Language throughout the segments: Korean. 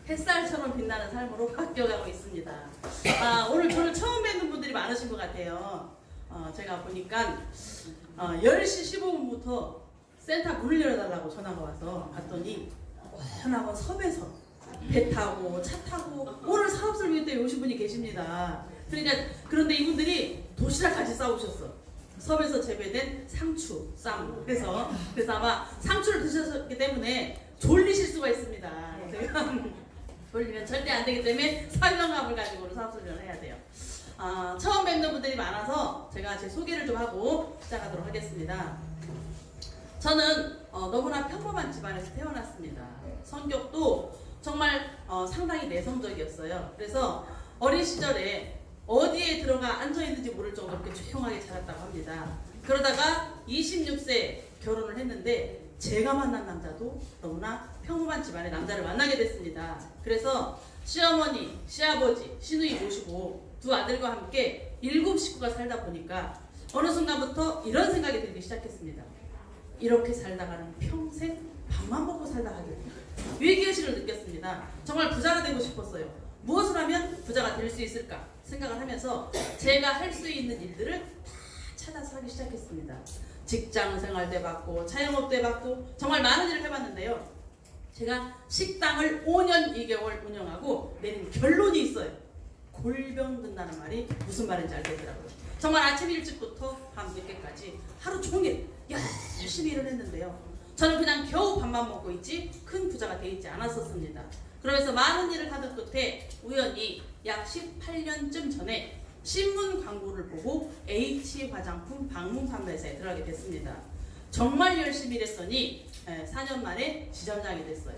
햇살처럼 빛나는 삶으로 바뀌어가고 있습니다. 오늘 저를 처음 뵙는 분들이 많으신 것 같아요. 제가 보니까 10시 15분부터 센터 문을 열어달라고 전화가 와서 봤더니 워낙 섭에서 배 타고 차 타고 오늘 사업설 위에 오신 분이 계십니다. 그러니까 그런데 이분들이 도시락까지 싸우셨어. 섭에서 재배된 상추, 쌈. 그래서 아마 상추를 드셨기 때문에 졸리실 수가 있습니다. 제가 졸리면 절대 안 되기 때문에 사명감을 가지고 사업설명을 해야 돼요. 처음 뵙는 분들이 많아서 제가 제 소개를 좀 하고 시작하도록 하겠습니다. 저는 너무나 평범한 집안에서 태어났습니다. 성격도 정말 상당히 내성적이었어요. 그래서 어린 시절에 어디에 들어가 앉아있는지 모를 정도로 그렇게 조용하게 자랐다고 합니다. 그러다가 26세 결혼을 했는데 제가 만난 남자도 너무나 평범한 집안의 남자를 만나게 됐습니다. 그래서 시어머니, 시아버지, 시누이 모시고 두 아들과 함께 7 식구가 살다 보니까 어느 순간부터 이런 생각이 들기 시작했습니다. 이렇게 살다가는 평생 밥만 먹고 살다 가겠구나. 위기의식을 느꼈습니다. 정말 부자가 되고 싶었어요. 무엇을 하면 부자가 될 수 있을까 생각을 하면서 제가 할 수 있는 일들을 다 찾아서 하기 시작했습니다. 직장 생활도 해봤고 자영업도 해봤고 정말 많은 일을 해봤는데요. 제가 식당을 5년 2개월 운영하고 내린 결론이 있어요. 골병 든다는 말이 무슨 말인지 알겠더라고요. 정말 아침 일찍부터 밤 늦게까지 하루 종일 열심히 일을 했는데요. 저는 그냥 겨우 밥만 먹고 있지 큰 부자가 돼 있지 않았었습니다. 그러면서 많은 일을 하던 끝에 우연히 약 18년쯤 전에 신문 광고를 보고 H 화장품 방문 판매사에 들어가게 됐습니다. 정말 열심히 일했더니 4년 만에 지점장이 됐어요.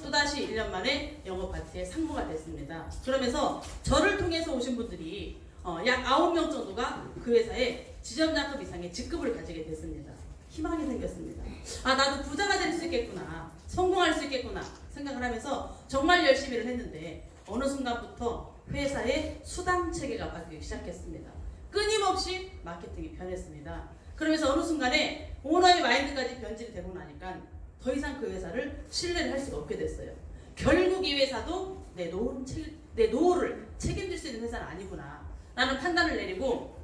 또다시 1년 만에 영업 파트의 상무가 됐습니다. 그러면서 저를 통해서 오신 분들이 약 9명 정도가 그 회사에 지점장급 이상의 직급을 가지게 됐습니다. 희망이 생겼습니다. 나도 부자가 될 수 있겠구나, 성공할 수 있겠구나 생각을 하면서 정말 열심히 일을 했는데 어느 순간부터 회사의 수당 체계가 바뀌기 시작했습니다. 끊임없이 마케팅이 변했습니다. 그러면서 어느 순간에 오너의 마인드까지 변질이 되고 나니까 더 이상 그 회사를 신뢰를 할 수가 없게 됐어요. 결국 이 회사도 내 노후를 책임질 수 있는 회사는 아니구나 라는 판단을 내리고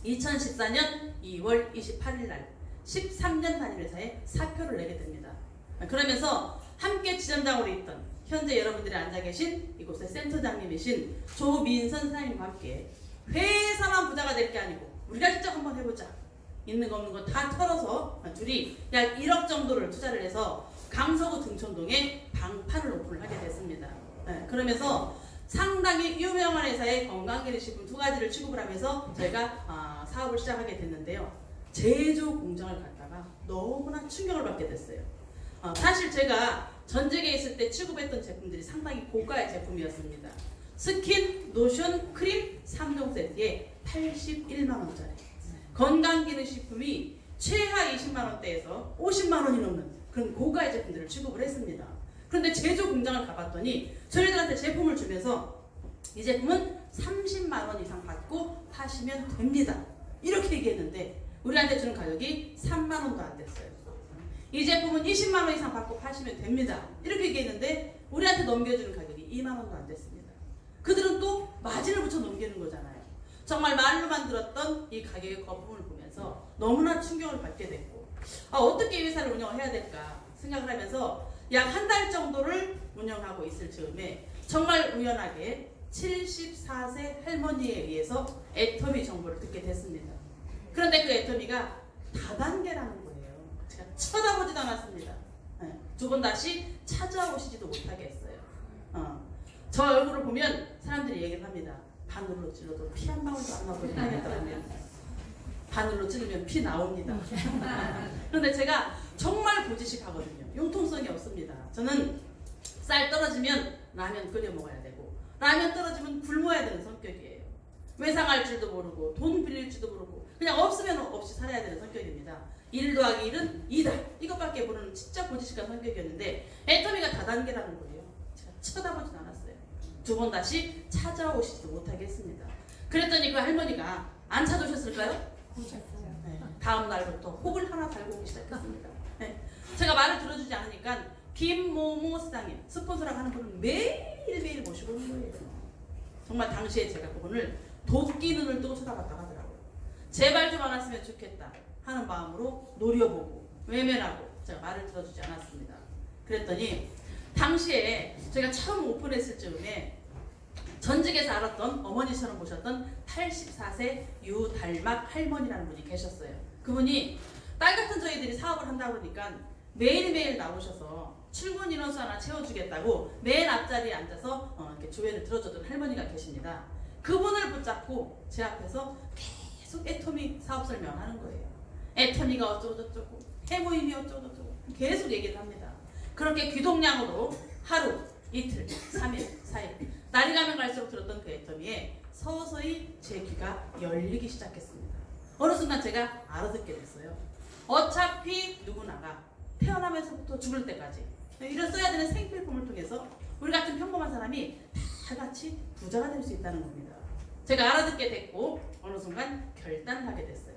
2014년 2월 28일 날 13년 다닌 회사에 사표를 내게 됩니다. 그러면서 함께 지점장으로 있던 현재 여러분들이 앉아 계신 이곳의 센터장님이신 조민선 사장님과 함께 회사만 부자가 될 게 아니고 우리가 직접 한번 해보자. 있는 거 없는 거 다 털어서 둘이 약 1억 정도를 투자를 해서 강서구 등촌동에 방판을 오픈을 하게 됐습니다. 그러면서 상당히 유명한 회사의 건강기능식품 2가지를 취급을 하면서 저희가 사업을 시작하게 됐는데요. 제조 공장을 갔다가 너무나 충격을 받게 됐어요. 사실 제가 전직에 있을 때 취급했던 제품들이 상당히 고가의 제품이었습니다. 스킨, 로션, 크림 3종 세트에 81만원짜리. 건강기능식품이 최하 20만원대에서 50만원이 넘는 그런 고가의 제품들을 취급을 했습니다. 그런데 제조 공장을 가봤더니 저희들한테 제품을 주면서 이 제품은 30만원 이상 받고 파시면 됩니다. 이렇게 얘기했는데 우리한테 주는 가격이 3만원도 안 됐어요. 이 제품은 20만원 이상 받고 파시면 됩니다. 이렇게 얘기했는데 우리한테 넘겨주는 가격이 2만원도 안 됐습니다. 그들은 또 마진을 붙여 넘기는 거잖아요. 정말 말로만 들었던 이 가격의 거품을 보면서 너무나 충격을 받게 됐고 어떻게 이 회사를 운영을 해야 될까 생각을 하면서 약 한 달 정도를 운영하고 있을 즈음에 정말 우연하게 74세 할머니에 의해서 애터미 정보를 듣게 됐습니다. 그런데 그 애터미가 다단계라는 거예요. 제가 쳐다보지도 않았습니다. 2번 다시 찾아오시지도 못하게 했어요. 저 얼굴을 보면 사람들이 얘기를 합니다. 바늘로 찔러도 피 한 방울도 안 나오고 하겠더라고요. 바늘로 찌르면 피 나옵니다. 그런데 제가 정말 보지식하거든요. 융통성이 없습니다. 저는 쌀 떨어지면 라면 끓여 먹어야 되고 라면 떨어지면 굶어야 되는 성격이에요. 외상할 줄도 모르고 돈 빌릴 줄도 모르고 그냥 없으면 없이 살아야 되는 성격입니다. 1 더하기 1은 2다. 이것밖에 모르는 진짜 보지식한 성격이었는데 애터미가 다단계라는 거예요. 제가 쳐다보진 않았어요. 2번 다시 찾아오시지도 못하게 했습니다. 그랬더니 그 할머니가 안 찾아오셨을까요? 다음 날부터 혹을 하나 달고 오기 시작했습니다. 제가 말을 들어주지 않으니까 김모모 사장님 스폰서라고 하는 분을 매일매일 모시고 오는 거예요. 정말 당시에 제가 그분을 도끼 눈을 뜨고 쳐다봤다고 하더라고요. 제발 좀 안 왔으면 좋겠다 하는 마음으로 노려보고 외면하고 제가 말을 들어주지 않았습니다. 그랬더니 당시에 제가 처음 오픈했을 즈음에 전직에서 알았던 어머니처럼 보셨던 84세 유달막 할머니라는 분이 계셨어요. 그분이 딸 같은 저희들이 사업을 한다 보니까 매일매일 나오셔서 출근 인원수 하나 채워주겠다고 맨 앞자리에 앉아서 이렇게 조회를 들어주던 할머니가 계십니다. 그분을 붙잡고 제 앞에서 계속 애터미 사업 설명하는 거예요. 애터미가 어쩌고저쩌고 해모임이 어쩌고저쩌고 계속 얘기를 합니다. 그렇게 귀동량으로 하루, 이틀, 3일, 4일 날이 가면 갈수록 들었던 그 애터미에 서서히 제 귀가 열리기 시작했습니다. 어느 순간 제가 알아듣게 됐어요. 어차피 누구나가 태어나면서부터 죽을 때까지 이런 써야 되는 생필품을 통해서 우리 같은 평범한 사람이 다 같이 부자가 될 수 있다는 겁니다. 제가 알아듣게 됐고 어느 순간 결단을 하게 됐어요.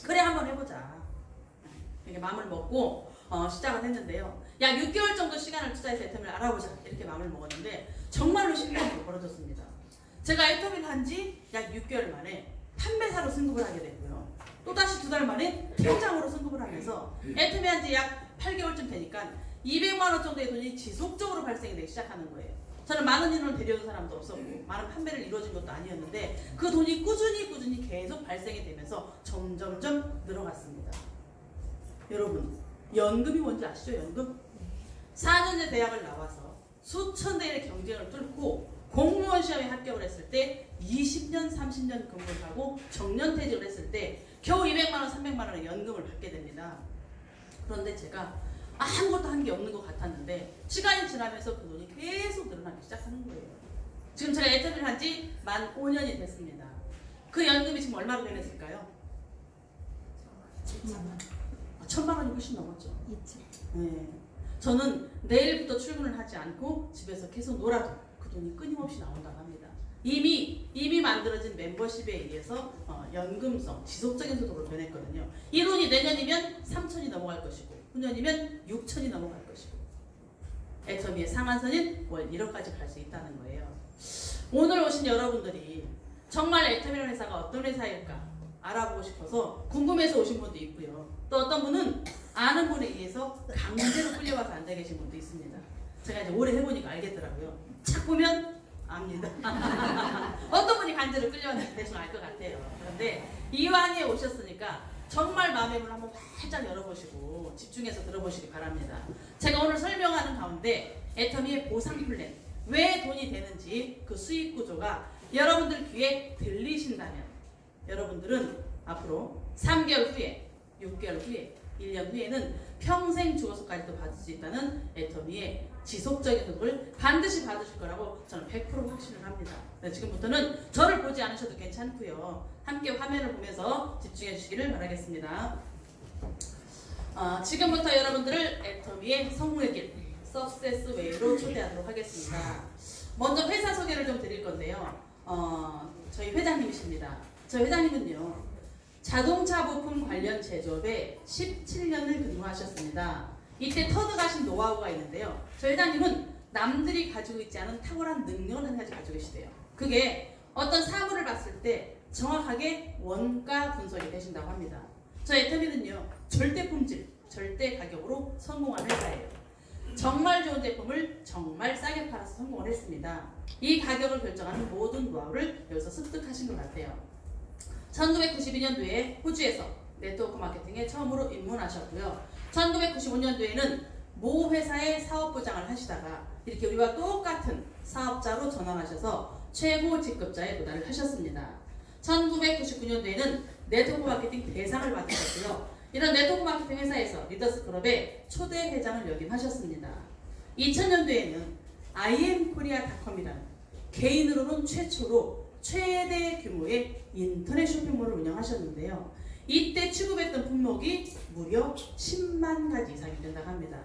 그래 한번 해보자. 이렇게 마음을 먹고 시작을 했는데요. 약 6개월 정도 시간을 투자해서 애터미를 알아보자 이렇게 마음을 먹었는데 정말로 신기한 일이 벌어졌습니다. 제가 애터미를 한 지 약 6개월 만에 판매사로 승급을 하게 됐고요. 또다시 2달 만에 팀장으로 승급을 하면서 애터미 한 지 약 8개월쯤 되니까 200만 원 정도의 돈이 지속적으로 발생이 되기 시작하는 거예요. 저는 많은 인원을 데려온 사람도 없었고 많은 판매를 이루어진 것도 아니었는데 그 돈이 꾸준히 계속 발생이 되면서 점점점 늘어갔습니다. 여러분 연금이 뭔지 아시죠? 연금? 4년제 대학을 나와서 수천 대의 경쟁을 뚫고 공무원 시험에 합격을 했을 때 20년, 30년 근무를 하고 정년퇴직을 했을 때 겨우 200만 원, 300만 원의 연금을 받게 됩니다. 그런데 제가 아무것도 한 게 없는 것 같았는데 시간이 지나면서 그 돈이 계속 늘어나기 시작하는 거예요. 지금 제가 애터미를 한 지 만 5년이 됐습니다. 그 연금이 지금 얼마로 변했을까요? 1,000만 원이 훨씬 넘었죠. 네. 저는 내일부터 출근을 하지 않고 집에서 계속 놀아도 그 돈이 끊임없이 나온다고 합니다. 이미 만들어진 멤버십에 의해서 연금성, 지속적인 소득으로 변했거든요. 이 돈이 내년이면 3천이 넘어갈 것이고 후년이면 6천이 넘어갈 것이고 애터미의 상한선인 월 1억까지 갈 수 있다는 거예요. 오늘 오신 여러분들이 정말 애터미라는 회사가 어떤 회사일까 알아보고 싶어서 궁금해서 오신 분도 있고요. 또 어떤 분은 아는 분에 의해서 강제로 끌려와서 앉아 계신 분도 있습니다. 제가 이제 오래 해보니까 알겠더라고요. 착 보면 압니다. 어떤 분이 강제로 끌려왔는지 대충 알 것 같아요. 그런데 이왕에 오셨으니까 정말 마음의 문을 한번 활짝 열어보시고 집중해서 들어보시기 바랍니다. 제가 오늘 설명하는 가운데 애터미의 보상 플랜, 왜 돈이 되는지 그 수익 구조가 여러분들 귀에 들리신다면 여러분들은 앞으로 3개월 후에, 6개월 후에, 1년 후에는 평생 죽어서까지도 받을 수 있다는 애터미의 지속적인 소득을 반드시 받으실 거라고 저는 100% 확신을 합니다. 지금부터는 저를 보지 않으셔도 괜찮고요. 함께 화면을 보면서 집중해 주시기를 바라겠습니다. 지금부터 여러분들을 애터미의 성공의 길, 석세스 웨이로 초대하도록 하겠습니다. 먼저 회사 소개를 좀 드릴 건데요. 저희 회장님이십니다. 저희 회장님은요. 자동차 부품 관련 제조업에 17년을 근무하셨습니다. 이때 터득하신 노하우가 있는데요. 저희 회장님은 남들이 가지고 있지 않은 탁월한 능력을 한 가지 가지고 계시대요. 그게 어떤 사물을 봤을 때 정확하게 원가 분석이 되신다고 합니다. 저희 애터미는요. 절대 품질, 절대 가격으로 성공한 회사예요. 정말 좋은 제품을 정말 싸게 팔아서 성공을 했습니다. 이 가격을 결정하는 모든 노하우를 여기서 습득하신 것 같아요. 1992년도에 호주에서 네트워크 마케팅에 처음으로 입문하셨고요. 1995년도에는 모 회사의 사업부장을 하시다가 이렇게 우리와 똑같은 사업자로 전환하셔서 최고 직급자에 도달을 하셨습니다. 1999년도에는 네트워크 마케팅 대상을 받으셨고요. 이런 네트워크 마케팅 회사에서 리더스 클럽의 초대 회장을 역임하셨습니다. 2000년도에는 IM코리아닷컴이라는 개인으로는 최초로 최대 규모의 인터넷 쇼핑몰을 운영하셨는데요. 이때 취급했던 품목이 무려 10만 가지 이상이 된다고 합니다.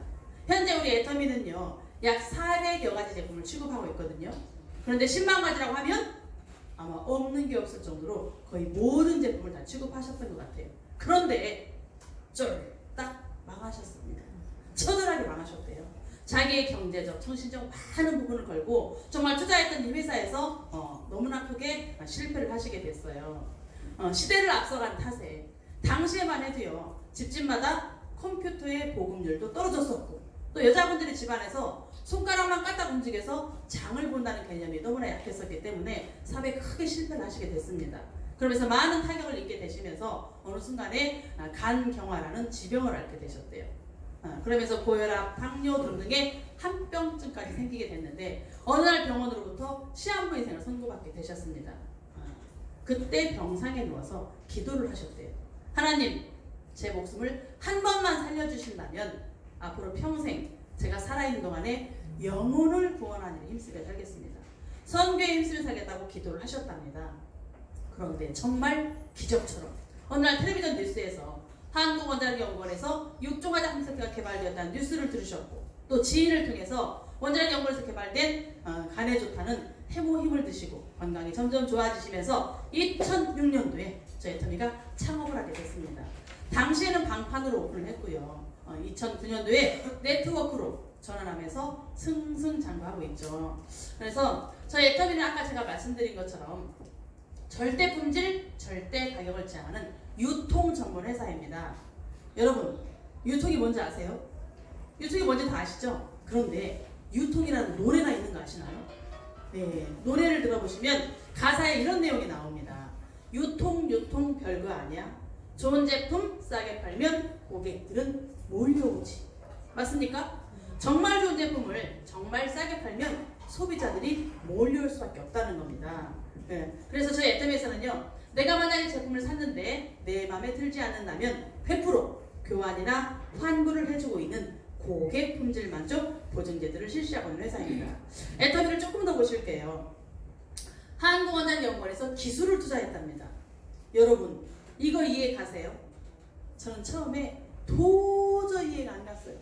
현재 우리 애터미는요. 약 400여 가지 제품을 취급하고 있거든요. 그런데 10만 가지라고 하면 아마 없는 게 없을 정도로 거의 모든 제품을 다 취급하셨던 것 같아요. 그런데 쫄딱 망하셨습니다. 처절하게 망하셨대요. 자기의 경제적, 정신적 많은 부분을 걸고 정말 투자했던 이 회사에서 너무나 크게 실패를 하시게 됐어요. 시대를 앞서간 탓에 당시에만 해도요, 집집마다 컴퓨터의 보급률도 떨어졌었고, 또 여자분들이 집안에서 손가락만 까딱 움직여서 장을 본다는 개념이 너무나 약했었기 때문에 사업에 크게 실패를 하시게 됐습니다. 그러면서 많은 타격을 입게 되시면서 어느 순간에 간경화라는 지병을 앓게 되셨대요. 그러면서 고혈압, 당뇨 등등의 합병증까지 생기게 됐는데 어느 날 병원으로부터 시한부 인생을 선고받게 되셨습니다. 그때 병상에 누워서 기도를 하셨대요. 하나님, 제 목숨을 한 번만 살려주신다면 앞으로 평생 제가 살아있는 동안에 영혼을 구원하는 일에 힘쓰게 살겠습니다. 선교에 힘쓰며 살겠다고 기도를 하셨답니다. 그런데 정말 기적처럼 어느 날 텔레비전 뉴스에서 한국원자력연구원에서 6종 화장품 세트가 개발되었다는 뉴스를 들으셨고, 또 지인을 통해서 원자력연구원에서 개발된 간에 좋다는 해모힘을 드시고 건강이 점점 좋아지시면서 2006년도에 저희 애터미가 창업을 하게 됐습니다. 당시에는 방판으로 오픈을 했고요. 2009년도에 네트워크로 전환하면서 승승장구하고 있죠. 그래서 저희 애터미는 아까 제가 말씀드린 것처럼 절대 품질, 절대 가격을 제한하는 유통 전문 회사입니다. 여러분, 유통이 뭔지 아세요? 유통이 뭔지 다 아시죠? 그런데 유통이라는 노래가 있는 거 아시나요? 네, 노래를 들어보시면 가사에 이런 내용이 나옵니다. 유통 별거 아니야. 좋은 제품 싸게 팔면 고객들은 몰려오지. 맞습니까? 정말 좋은 제품을 정말 싸게 팔면 소비자들이 몰려올 수밖에 없다는 겁니다. 네. 그래서 저희 애터미에서는요, 내가 만약에 제품을 샀는데 내 마음에 들지 않는다면 100% 교환이나 환불을 해주고 있는 고객 품질 만족 보증제도를 실시하고 있는 회사입니다. 애터미를 조금 더 보실게요. 한국원자력연구원에서 기술을 투자했답니다. 여러분, 이거 이해 가세요? 저는 처음에 도저히 이해가 안 갔어요.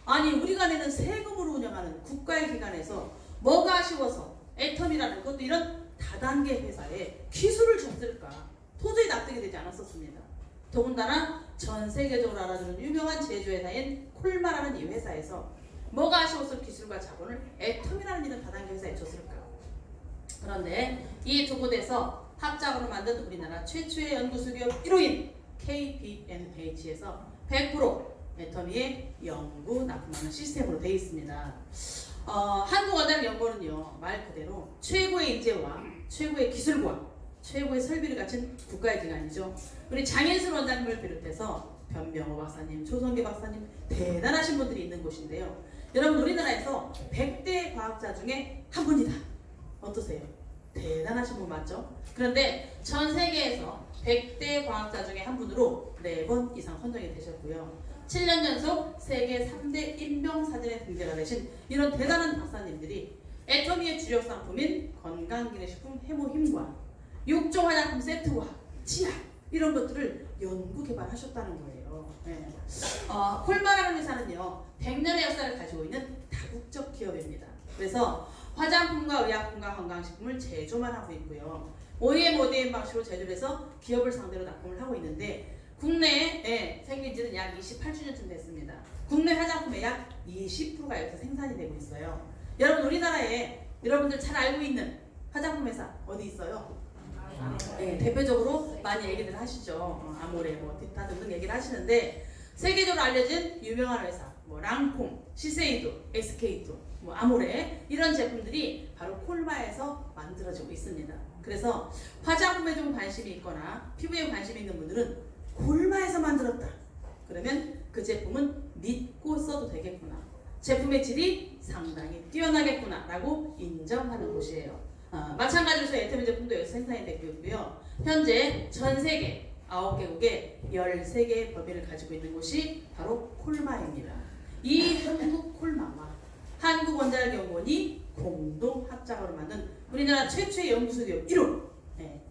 아니, 우리가 내는 세금으로 운영하는 국가의 기관에서 뭐가 아쉬워서 애터미라는 것도 이런 다단계 회사에 기술을 줬을까? 도저히 납득이 되지 않았었습니다. 더군다나 전 세계적으로 알아주는 유명한 제조회사인 콜마라는 이 회사에서 뭐가 아쉬워서 기술과 자본을 애터미라는 이런 다단계 회사에 줬을까? 그런데 이 두 곳에서 합작으로 만든 우리나라 최초의 연구소 기업 1호인 KPNH에서 100% 애터미의 연구 납품하는 시스템으로 되어 있습니다. 한국원자력연구원은요, 말 그대로 최고의 인재와 최고의 기술과 최고의 설비를 갖춘 국가의 기관이죠. 우리 장인순 원장님을 비롯해서 변병호 박사님, 조성기 박사님, 대단하신 분들이 있는 곳인데요. 여러분, 우리나라에서 100대 과학자 중에 한 분이다. 어떠세요? 대단하신 분 맞죠? 그런데 전 세계에서 100대 과학자 중에 한 분으로 4번 이상 선정이 되셨고요. 7년 연속 세계 3대 인명사진에 등재가 되신 이런 대단한 박사님들이 애터미의 주력 상품인 건강기능식품 해모힘과 6종 화장품 세트와 치약 이런 것들을 연구 개발하셨다는 거예요. 네. 콜마라는 회사는요, 100년의 역사를 가지고 있는 다국적 기업입니다. 그래서 화장품과 의약품과 건강식품을 제조만 하고 있고요. OEM 방식으로 제조를 해서 기업을 상대로 납품을 하고 있는데 국내에 생긴 지는 약 28주년쯤 됐습니다. 국내 화장품의 약 20%가 여기서 생산이 되고 있어요. 여러분, 우리나라에 여러분들 잘 알고 있는 화장품 회사 어디 있어요? 네, 대표적으로 많이 얘기들 하시죠. 아모레, 디타 등등 얘기를 하시는데 세계적으로 알려진 유명한 회사, 랑콤, 시세이도, SK도, 아모레 이런 제품들이 바로 콜마에서 만들어지고 있습니다. 그래서 화장품에 좀 관심이 있거나 피부에 관심이 있는 분들은 콜마에서 만들었다. 그러면 그 제품은 믿고 써도 되겠구나. 제품의 질이 상당히 뛰어나겠구나 라고 인정하는 곳이에요. 마찬가지로 저희 애터미 제품도 여기서 생산이 되고 있고요. 현재 전 세계 9개국에 13개의 법인을 가지고 있는 곳이 바로 콜마입니다. 이 한국 콜마와 한국원자력연구원이 공동 합작으로 만든 우리나라 최초의 연구소 기업 1호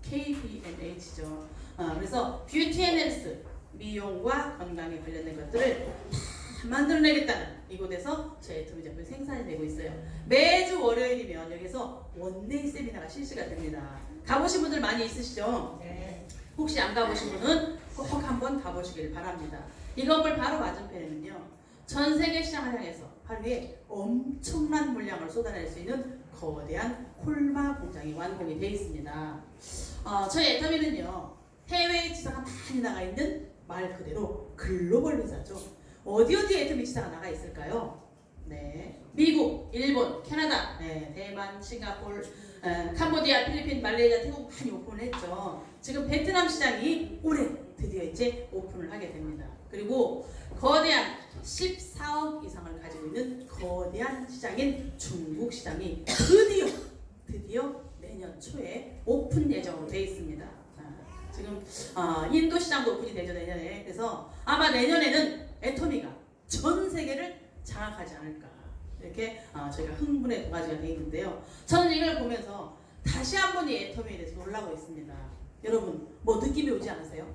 KPNH죠. 그래서 뷰티 앤 헬스, 미용과 건강에 관련된 것들을 다 만들어내겠다는 이곳에서 저희 애터미 제품이 생산이 되고 있어요. 매주 월요일이면 여기서 원데이 세미나가 실시가 됩니다. 가보신 분들 많이 있으시죠? 네. 혹시 안 가보신 분은 꼭 한번 가보시길 바랍니다. 이 건물 바로 맞은편에는요, 전 세계 시장을 향해서 하루에 엄청난 물량을 쏟아낼 수 있는 거대한 콜마 공장이 완공이 되어 있습니다. 저희 애터미는요, 해외 지사가 많이 나가 있는 말 그대로 글로벌 회사죠. 어디에 애터미 지사가 나가 있을까요? 네, 미국, 일본, 캐나다, 네, 대만, 싱가포르, 캄보디아, 필리핀, 말레이시아, 태국 많이 오픈을 했죠. 지금 베트남 시장이 올해 드디어 이제 오픈을 하게 됩니다. 그리고 거대한 14억 이상을 가지고 있는 거대한 시장인 중국 시장이 드디어 내년 초에 오픈 예정으로 되어 있습니다. 지금 인도 시장도 오픈이 되죠, 내년에. 그래서 아마 내년에는 애터미가 전 세계를 장악하지 않을까, 이렇게 저희가 흥분의 두 가지가 되어 있는데요. 저는 이걸 보면서 다시 한번 이 애터미에 대해서 놀라고 있습니다. 여러분, 뭐 느낌이 오지 않으세요?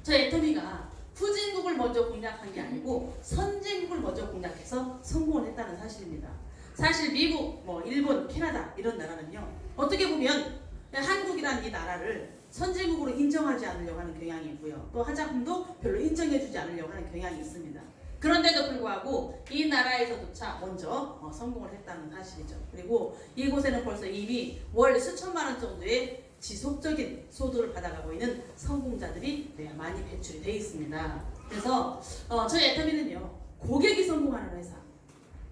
저 애터미가 후진국을 먼저 공략한 게 아니고 선진국을 먼저 공략해서 성공을 했다는 사실입니다. 사실 미국, 일본, 캐나다 이런 나라는요, 어떻게 보면 한국이라는 이 나라를 선진국으로 인정하지 않으려고 하는 경향이 있고요. 또 화장품도 별로 인정해주지 않으려고 하는 경향이 있습니다. 그런데도 불구하고 이 나라에서조차 먼저 성공을 했다는 사실이죠. 그리고 이곳에는 벌써 이미 월 수천만 원 정도의 지속적인 소득을 받아가고 있는 성공자들이 많이 배출이 되어 있습니다. 그래서 저희 애터미는요, 고객이 성공하는 회사,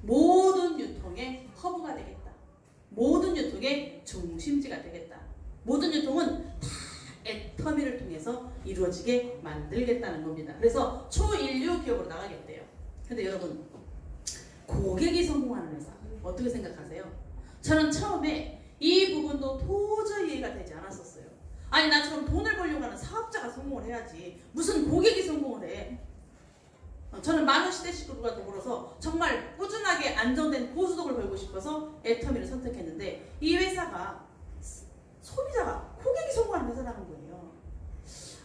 모든 유통의 허브가 되겠다, 모든 유통의 중심지가 되겠다, 모든 유통은 다 애터미를 통해서 이루어지게 만들겠다는 겁니다. 그래서 초인류 기업으로 나가겠대요. 근데 여러분, 고객이 성공하는 회사 어떻게 생각하세요? 저는 처음에 이 부분도 도저히 이해가 되지 않았었어요. 아니, 나처럼 돈을 벌려고 하는 사업자가 성공을 해야지 무슨 고객이 성공을 해. 저는 많은 시대 식구들과 더불어서 정말 꾸준하게 안정된 고소득을 벌고 싶어서 애터미를 선택했는데, 이 회사가 소비자가, 고객이 성공하는 회사라는 거예요.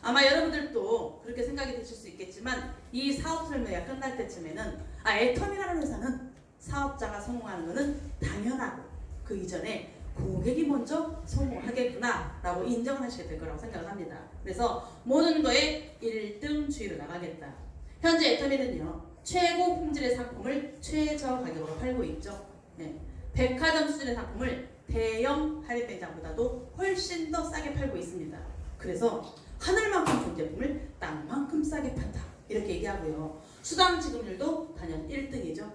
아마 여러분들도 그렇게 생각이 드실 수 있겠지만, 이 사업 설명회가 끝날 때쯤에는 애터미라는 회사는 사업자가 성공하는 것은 당연하고 그 이전에 고객이 먼저 성공하겠구나 라고 인정을 하시게 될 거라고 생각을 합니다. 그래서 모든 거에 1등 주의로 나가겠다. 현재 애터미는요, 최고 품질의 상품을 최저 가격으로 팔고 있죠. 네. 백화점 수준의 상품을 대형 할인 매장보다도 훨씬 더 싸게 팔고 있습니다. 그래서 하늘만큼 좋은 제품을 땅만큼 싸게 판다, 이렇게 얘기하고요. 수당 지급률도 단연 1등이죠.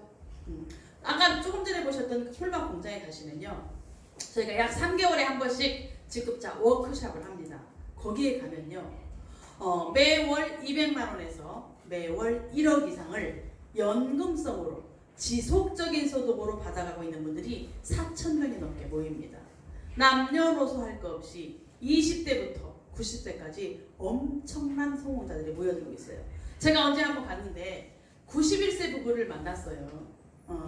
아까 조금 전에 보셨던 그 콜마 공장에 가시면요, 저희가 약 3개월에 한 번씩 직급자 워크숍을 합니다. 거기에 가면요, 매월 200만 원에서 매월 1억 이상을 연금성으로 지속적인 소득으로 받아가고 있는 분들이 4,000명이 넘게 모입니다. 남녀노소 할 것 없이 20대부터 90세까지 엄청난 성공자들이 모여들고 있어요. 제가 언제 한번 갔는데 91세 부부를 만났어요.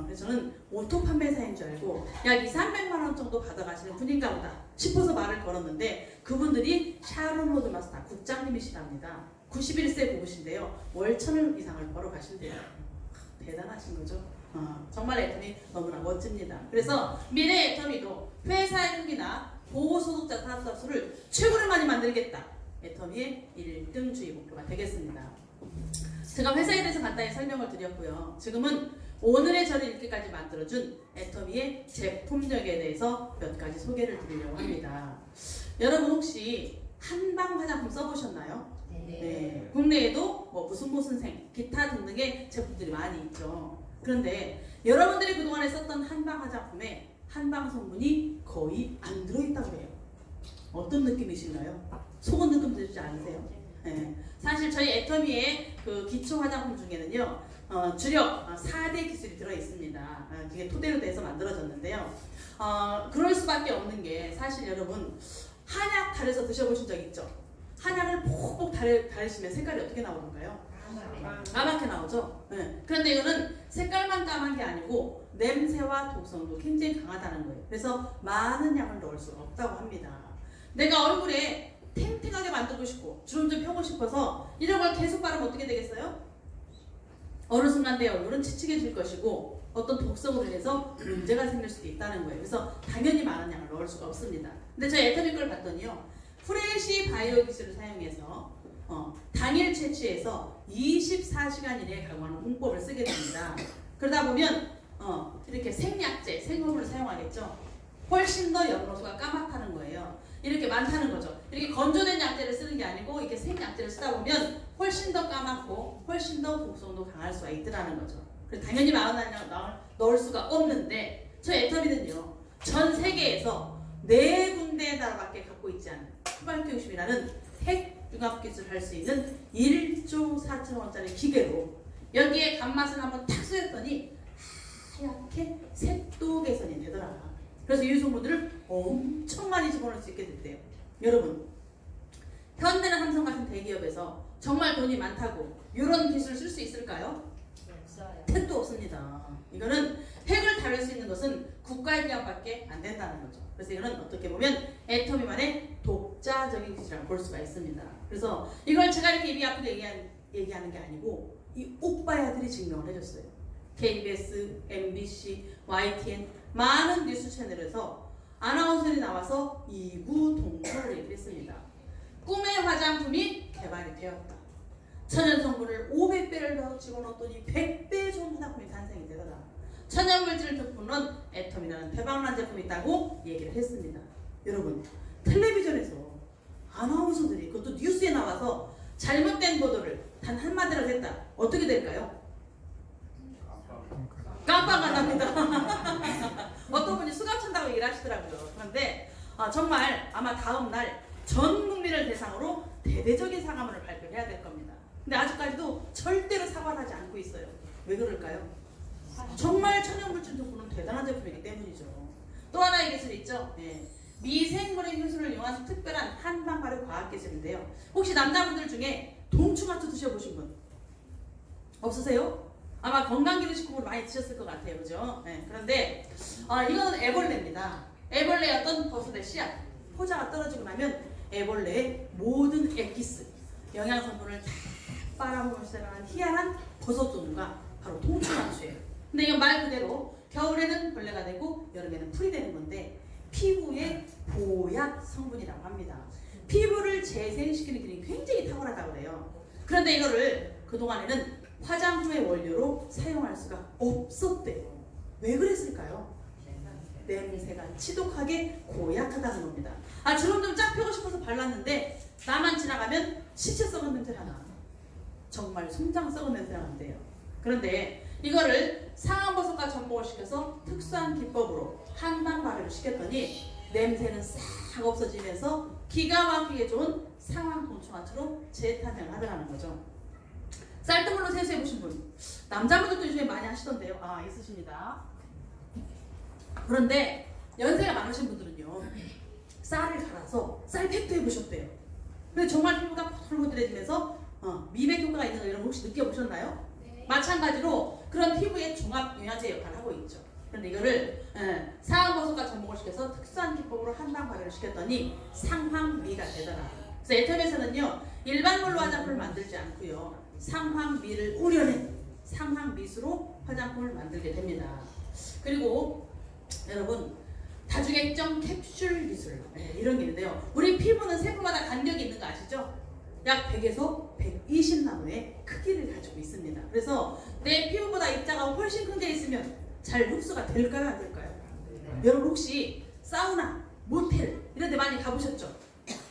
그래서 저는 오토 판매사인 줄 알고 약 200~300만 원 정도 받아가시는 분인가 보다 싶어서 말을 걸었는데, 그분들이 샤론 로드마스터 국장님이시랍니다. 91세 부부신데요, 월 1,000원 이상을 벌어 가신대요. 대단하신 거죠. 정말 애터미 너무나 멋집니다. 그래서 미래 애터미도 회사의 흥미나 고소득자 사업자 수를 최고로 많이 만들겠다, 애터미의 1등 주의 목표가 되겠습니다. 제가 회사에 대해서 간단히 설명을 드렸고요. 지금은 오늘의 저를 읽기까지 만들어준 애터미의 제품력에 대해서 몇 가지 소개를 드리려고 합니다. 여러분, 혹시 한방 화장품 써보셨나요? 네. 국내에도 무슨 생, 기타 등등의 제품들이 많이 있죠. 그런데 여러분들이 그동안에 썼던 한방 화장품에 한방 성분이 거의 안 들어있다고 해요. 어떤 느낌이신가요? 속은 느낌 들지 않으세요? 네. 사실 저희 애터미의 그 기초 화장품 중에는요, 주력 4대 기술이 들어있습니다. 그게 토대로 돼서 만들어졌는데요. 그럴 수밖에 없는 게, 사실 여러분, 한약 달여서 드셔보신 적 있죠? 한약을 폭폭 달으시면 색깔이 어떻게 나오는가요? 까맣게 나오죠? 네. 그런데 이거는 색깔만 까만 게 아니고 냄새와 독성도 굉장히 강하다는 거예요. 그래서 많은 양을 넣을 수가 없다고 합니다. 내가 얼굴에 탱탱하게 만들고 싶고 주름 좀 펴고 싶어서 이런 걸 계속 바르면 어떻게 되겠어요? 어느 순간 내 얼굴은 치치해질 것이고 어떤 독성으로 인해서 문제가 생길 수도 있다는 거예요. 그래서 당연히 많은 양을 넣을 수가 없습니다. 근데 저희 애터미 걸 봤더니요, 프레시 바이오 기술을 사용해서 당일 채취해서 24시간 이내에 가공하는 공법을 쓰게 됩니다. 그러다 보면 이렇게 생약재, 생허물을 사용하겠죠. 훨씬 더 영로수가 까맣다는 거예요. 이렇게 많다는 거죠. 이렇게 건조된 약재를 쓰는 게 아니고 이렇게 생약재를 쓰다 보면 훨씬 더 까맣고 훨씬 더 독성도 강할 수가 있더라는 거죠. 그래서 당연히 40알을 넣을 수가 없는데 저 애터미는요. 전 세계에서 4군데 나라밖에 갖고 있지 않은 휘발교육심이라는 핵융합기술을 할 수 있는 1조 4천원짜리 기계로 여기에 간맛을 한번 탁 쏘였더니 하얗게 색도 개선이 되더라. 그래서 이 성분들을 엄청 많이 집어넣을 수 있게 됐대요. 여러분, 현대나 삼성 같은 대기업에서 정말 돈이 많다고 이런 기술을 쓸 수 있을까요? 없어요. 택도 없습니다. 이거는 핵을 다룰 수 있는 것은 국가의 기업밖에 안 된다는 거죠. 그래서 이거는 어떻게 보면 애터미만의 독자적인 기술이라고 볼 수가 있습니다. 그래서 이걸 제가 이렇게 입이 아프게 얘기하는 게 아니고 이 오빠야들이 증명을 해줬어요. KBS, MBC, YTN 많은 뉴스 채널에서 아나운서들이 나와서 이구동성으로 얘기를 했습니다. 꿈의 화장품이 개발이 되었다. 천연 성분을 500배를 더 집어넣었더니 100배 좋은 화장품이 탄생이 되더라. 천연물질을 덮는 애터미라는 대박난 제품이 있다고 얘기를 했습니다. 여러분, 텔레비전에서 아나운서들이 그것도 뉴스에 나와서 잘못된 보도를 단 한마디라도 했다. 어떻게 될까요? 깜빡 납니다. 어떤 분이 수갑 찬다고 얘기를 하시더라고요. 그런데 정말 아마 다음 날 전 국민을 대상으로 대대적인 사과문을 발표해야 될 겁니다. 근데 아직까지도 절대로 사과를 하지 않고 있어요. 왜 그럴까요? 정말 천연물질 덕분은 대단한 제품이기 때문이죠. 또 하나의 기술이 있죠. 미생물의 효소를 이용한 특별한 한방 발효 과학기술인데요. 혹시 남자분들 중에 동충하초 드셔보신 분 없으세요? 아마 건강기능식품으로 많이 드셨을 것 같아요. 그죠? 그런데 이거는 애벌레입니다. 애벌레의 어떤 버섯의 씨앗 포자가 떨어지고 나면 애벌레의 모든 엑기스 영양성분을 다 빨아먹을 수 있는 희한한 버섯 종류가 바로 동충하초예요. 근데 이건 말 그대로 겨울에는 벌레가 되고 여름에는 풀이 되는 건데 피부의 보약 성분이라고 합니다. 피부를 재생시키는 기능이 굉장히 탁월하다고 그래요. 그런데 이거를 그동안에는 화장품의 원료로 사용할 수가 없었대요. 왜 그랬을까요? 냄새가 지독하게 고약하다는 겁니다. 주름 좀 쫙 펴고 싶어서 발랐는데 나만 지나가면 시체 썩은 냄새가 나. 정말 송장 썩은 냄새가 난대요. 그런데 이거를 상황버섯과 접목을 시켜서 특수한 기법으로 한방 발효를 시켰더니 냄새는 싹 없어지면서 기가 막히게 좋은 상황 동충하초로 재탄생을 하더라는 거죠. 쌀뜨물로 세수해보신 분, 남자분들도 요즘에 많이 하시던데요. 있으십니다. 그런데 연세가 많으신 분들은요, 쌀을 갈아서 쌀팩도 해보셨대요. 근데 정말 피부가 포들포들해지면서 미백 효과가 있는 거 이런 거 혹시 느껴보셨나요? 네. 마찬가지로 그런 피부의 종합 영양제 역할을 하고 있죠. 그런데 이거를 상황버섯과 접목을 시켜서 특수한 기법으로 한방 발효를 시켰더니 상황미가 되더라. 그래서 애터미에서는요, 일반 물로 화장품을 만들지 않고요, 상황미를 우려낸 상황미수로 화장품을 만들게 됩니다. 그리고 여러분, 다중액정 캡슐 기술 이런 게 있는데요. 우리 피부는 세포마다 간격이 있는 거 아시죠? 약 100에서 120나노의 크기를 가지고 있습니다. 그래서 내 피부보다 입자가 훨씬 큰 데 있으면 잘 흡수가 될까요? 안 될까요? 여러분 혹시 사우나, 모텔 이런 데 많이 가보셨죠?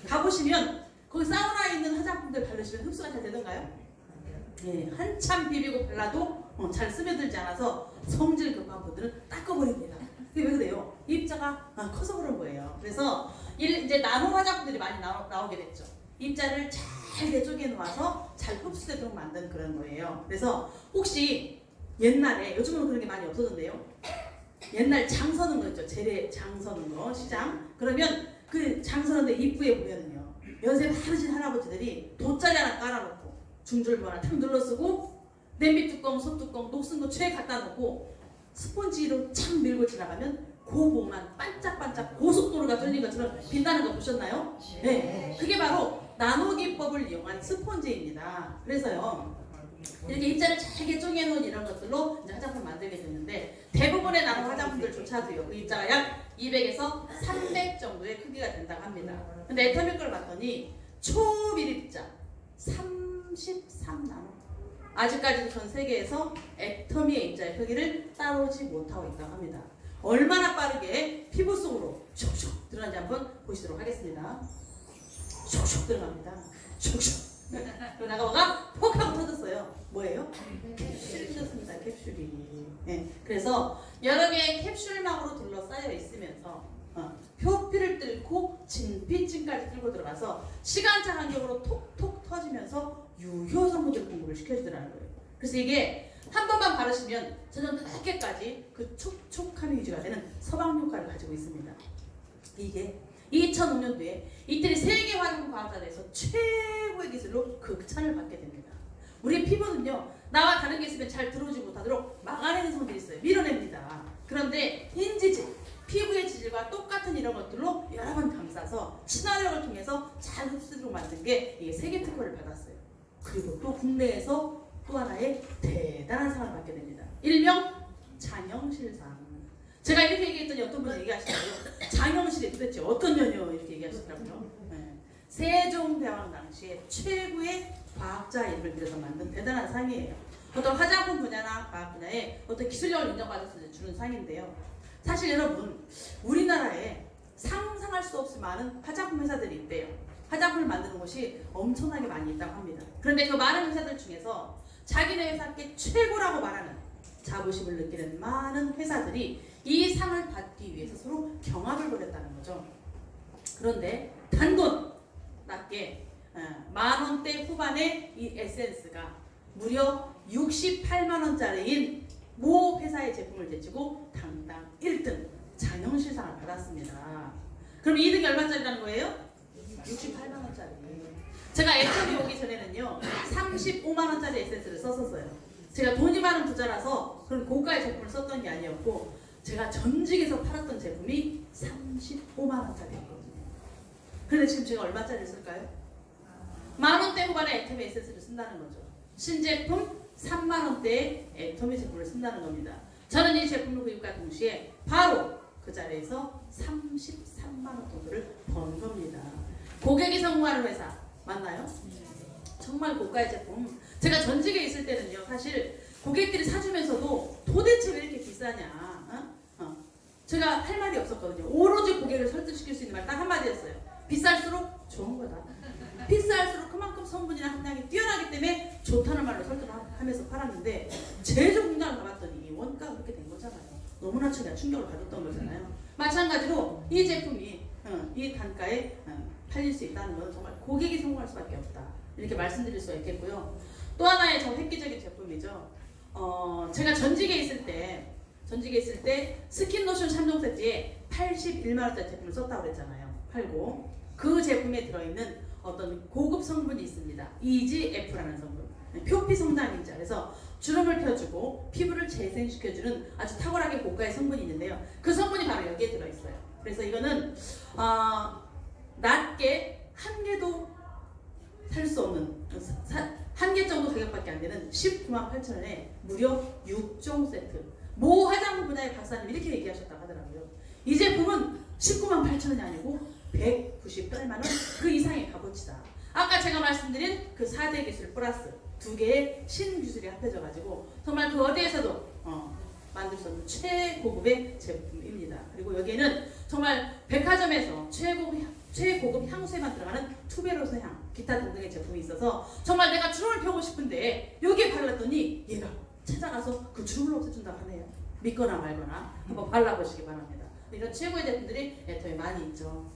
가보시면 거기 사우나에 있는 화장품들 바르시면 흡수가 잘 되던가요? 한참 비비고 발라도 잘 스며들지 않아서 성질 급한 분들은 닦아버립니다. 그게 왜 그래요? 입자가 커서 그런 거예요. 그래서 이제 나노 화장품들이 많이 나오게 됐죠. 입자를 잘게 쪼개 놓아서 잘 흡수되도록 만든 그런 거예요. 그래서 혹시 옛날에, 요즘은 그런 게 많이 없어졌네요. 옛날 장 서는 거 있죠. 재래 장 서는 거, 시장. 그러면 그 장 서는데 입구에 보면은요, 연세 많으신 할아버지들이 돗자리 하나 깔아놓고 중줄부 하나 탁 눌러쓰고 냄비 뚜껑, 솥뚜껑, 녹슨 거 최 갖다 놓고 스펀지로 착 밀고 지나가면 고봉만 반짝반짝 고속도로가 뚫린 것처럼 빛나는 거 보셨나요? 네, 그게 바로 나노 기법을 이용한 스펀지입니다. 그래서요, 이렇게 입자를 잘게 쪼개놓은 이런 것들로 이제 화장품 만들게 됐는데, 대부분의 나노 화장품들조차도요, 그 입자가 약 200에서 300 정도의 크기가 된다고 합니다. 근데 애터미 걸 봤더니 초미립자, 33나노. 아직까지도 전 세계에서 애터미의 입자의 크기를 따라오지 못하고 있다고 합니다. 얼마나 빠르게 피부 속으로 슉슉 들어가는지 한번 보시도록 하겠습니다. 슉슉 들어갑니다. 슉슉. 그리고 나가다가 퍽 하고 터졌어요. 뭐예요? 캡슐이 터졌습니다. 캡슐이. 네. 그래서 여러 개의 캡슐망으로 둘러싸여 있으면서 표피를 뚫고 진피층까지 뚫고 들어가서 시간차 간격으로 톡톡 터지면서 유효 성분들 공급을 시켜주더라는 거예요. 그래서 이게 한 번만 바르시면 전혀 늦게까지 그 촉촉함이 유지가 되는 서방 효과를 가지고 있습니다. 이게 2005년도에 이태리 세계 화장품 과학자들에서 최고의 기술로 극찬을 받게 됩니다. 우리 피부는요, 나와 다른 게 있으면 잘 들어오지 못하도록 막아내는 성질이 있어요. 밀어냅니다. 그런데 인지질, 피부의 지질과 똑같은 이런 것들로 여러 번 감싸서 친화력을 통해서 잘 흡수로 만든 게 이게 세계 특허를 받았어요. 그리고 또 국내에서 또 하나의 대단한 상을 받게 됩니다. 일명 장영실상. 제가 이렇게 얘기했더니 어떤 분이 얘기하시더라고요. 장영실이 도대체 어떤 년이요? 이렇게 얘기하시더라고요. 네. 세종대왕 당시에 최고의 과학자 이름을 빌어서 만든 대단한 상이에요. 어떤 화장품 분야나 과학 분야에 어떤 기술력을 인정받아서 주는 상인데요. 사실 여러분, 우리나라에 상상할 수 없이 많은 화장품 회사들이 있대요. 화장품을 만드는 곳이 엄청나게 많이 있다고 합니다. 그런데 그 많은 회사들 중에서 자기네 회사께 최고라고 말하는 자부심을 느끼는 많은 회사들이 이 상을 받기 위해서 서로 경합을 벌였다는 거죠. 그런데 단돈 낮게 10,000원대 후반의 이 에센스가 무려 68만원짜리인 모 회사의 제품을 제치고 당당 1등 장영실상을 받았습니다. 그럼 2등이 얼마짜리라는 거예요? 68만원짜리. 제가 애터미 오기 전에는요 35만원짜리 에센스를 썼었어요. 제가 돈이 많은 부자라서 그런 고가의 제품을 썼던 게 아니었고 제가 전직에서 팔았던 제품이 35만원짜리였거든요. 그런데 지금 제가 얼마짜리를 쓸까요? 만원대 후반의 애터미 에센스를 쓴다는 거죠. 신제품 3만원대의 애터미 제품을 쓴다는 겁니다. 저는 이 제품을 구입과 동시에 바로 그 자리에서 33만원 정도를 번 겁니다. 고객이 성공하는 회사 맞나요? 정말 고가의 제품. 제가 전직에 있을 때는요, 사실 고객들이 사주면서도 도대체 왜 이렇게 비싸냐, 제가 할 말이 없었거든요. 오로지 고객을 설득시킬 수 있는 말 딱 한마디였어요. 비쌀수록 좋은 거다. 비쌀수록 그만큼 성분이나 함량이 뛰어나기 때문에 좋다는 말로 설득하면서 팔았는데 제조 공장을 가봤더니 원가가 그렇게 된 거잖아요. 너무나 제가 충격을 받았던 거잖아요. 마찬가지로 이 제품이 이 단가에 팔릴 수 있다는 건 정말 고객이 성공할 수밖에 없다. 이렇게 말씀드릴 수가 있겠고요. 또 하나의 저 획기적인 제품이죠. 제가 전직에 있을 때 스킨로션 3종 세트에 81만원짜리 제품을 썼다고 그랬잖아요. 팔고 그 제품에 들어있는 어떤 고급 성분이 있습니다. EGF라는 성분. 표피 성장인자. 그래서 주름을 펴주고 피부를 재생시켜주는 아주 탁월하게 고가의 성분이 있는데요. 그 성분이 바로 여기에 들어있어요. 그래서 이거는 낮게 한 개도 살 수 없는 한 개 정도 가격밖에 안 되는 198,000원에 무려 6종 세트. 모 화장품 분야의 박사님 이렇게 얘기하셨다고 하더라고요. 이 제품은 198,000원이 아니고 198만원 그 이상의 값어치다. 아까 제가 말씀드린 그 4대 기술 플러스 2개의 신기술이 합해져가지고 정말 그 어디에서도 만들 수 없는 최고급의 제품입니다. 그리고 여기에는 정말 백화점에서 최고급 향수에만 들어가는 투베로스 향, 기타 등등의 제품이 있어서 정말 내가 주름을 펴고 싶은데 여기에 발랐더니 얘가 찾아가서 그 주름을 없애준다고 하네요. 믿거나 말거나 한번 발라보시기 바랍니다. 이런 최고의 제품들이 애터미 많이 있죠.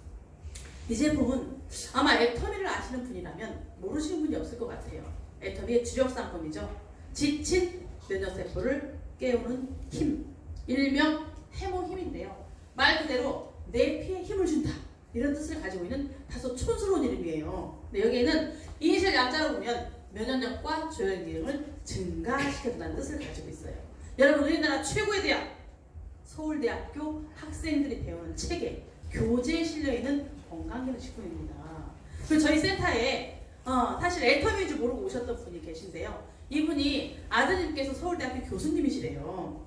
이 제품은 아마 애터미를 아시는 분이라면 모르시는 분이 없을 것 같아요. 애터미의 주력 상품이죠. 지친 면역세포를 깨우는 힘, 일명 해모힘인데요. 말 그대로 내 피에 힘을 준다, 이런 뜻을 가지고 있는 다소 촌스러운 이름이에요. 근데 여기에는 이니셜 얌자로 보면 면역력과 조혈 기능을 증가시켜준다는 뜻을 가지고 있어요. 여러분, 우리나라 최고의 대학 서울대학교 학생들이 배우는 책에 교재에 실려있는 건강기능식품입니다. 그리고 저희 센터에 사실 애터미인 줄 모르고 오셨던 분이 계신데요. 이분이 아드님께서 서울대학교 교수님이시래요.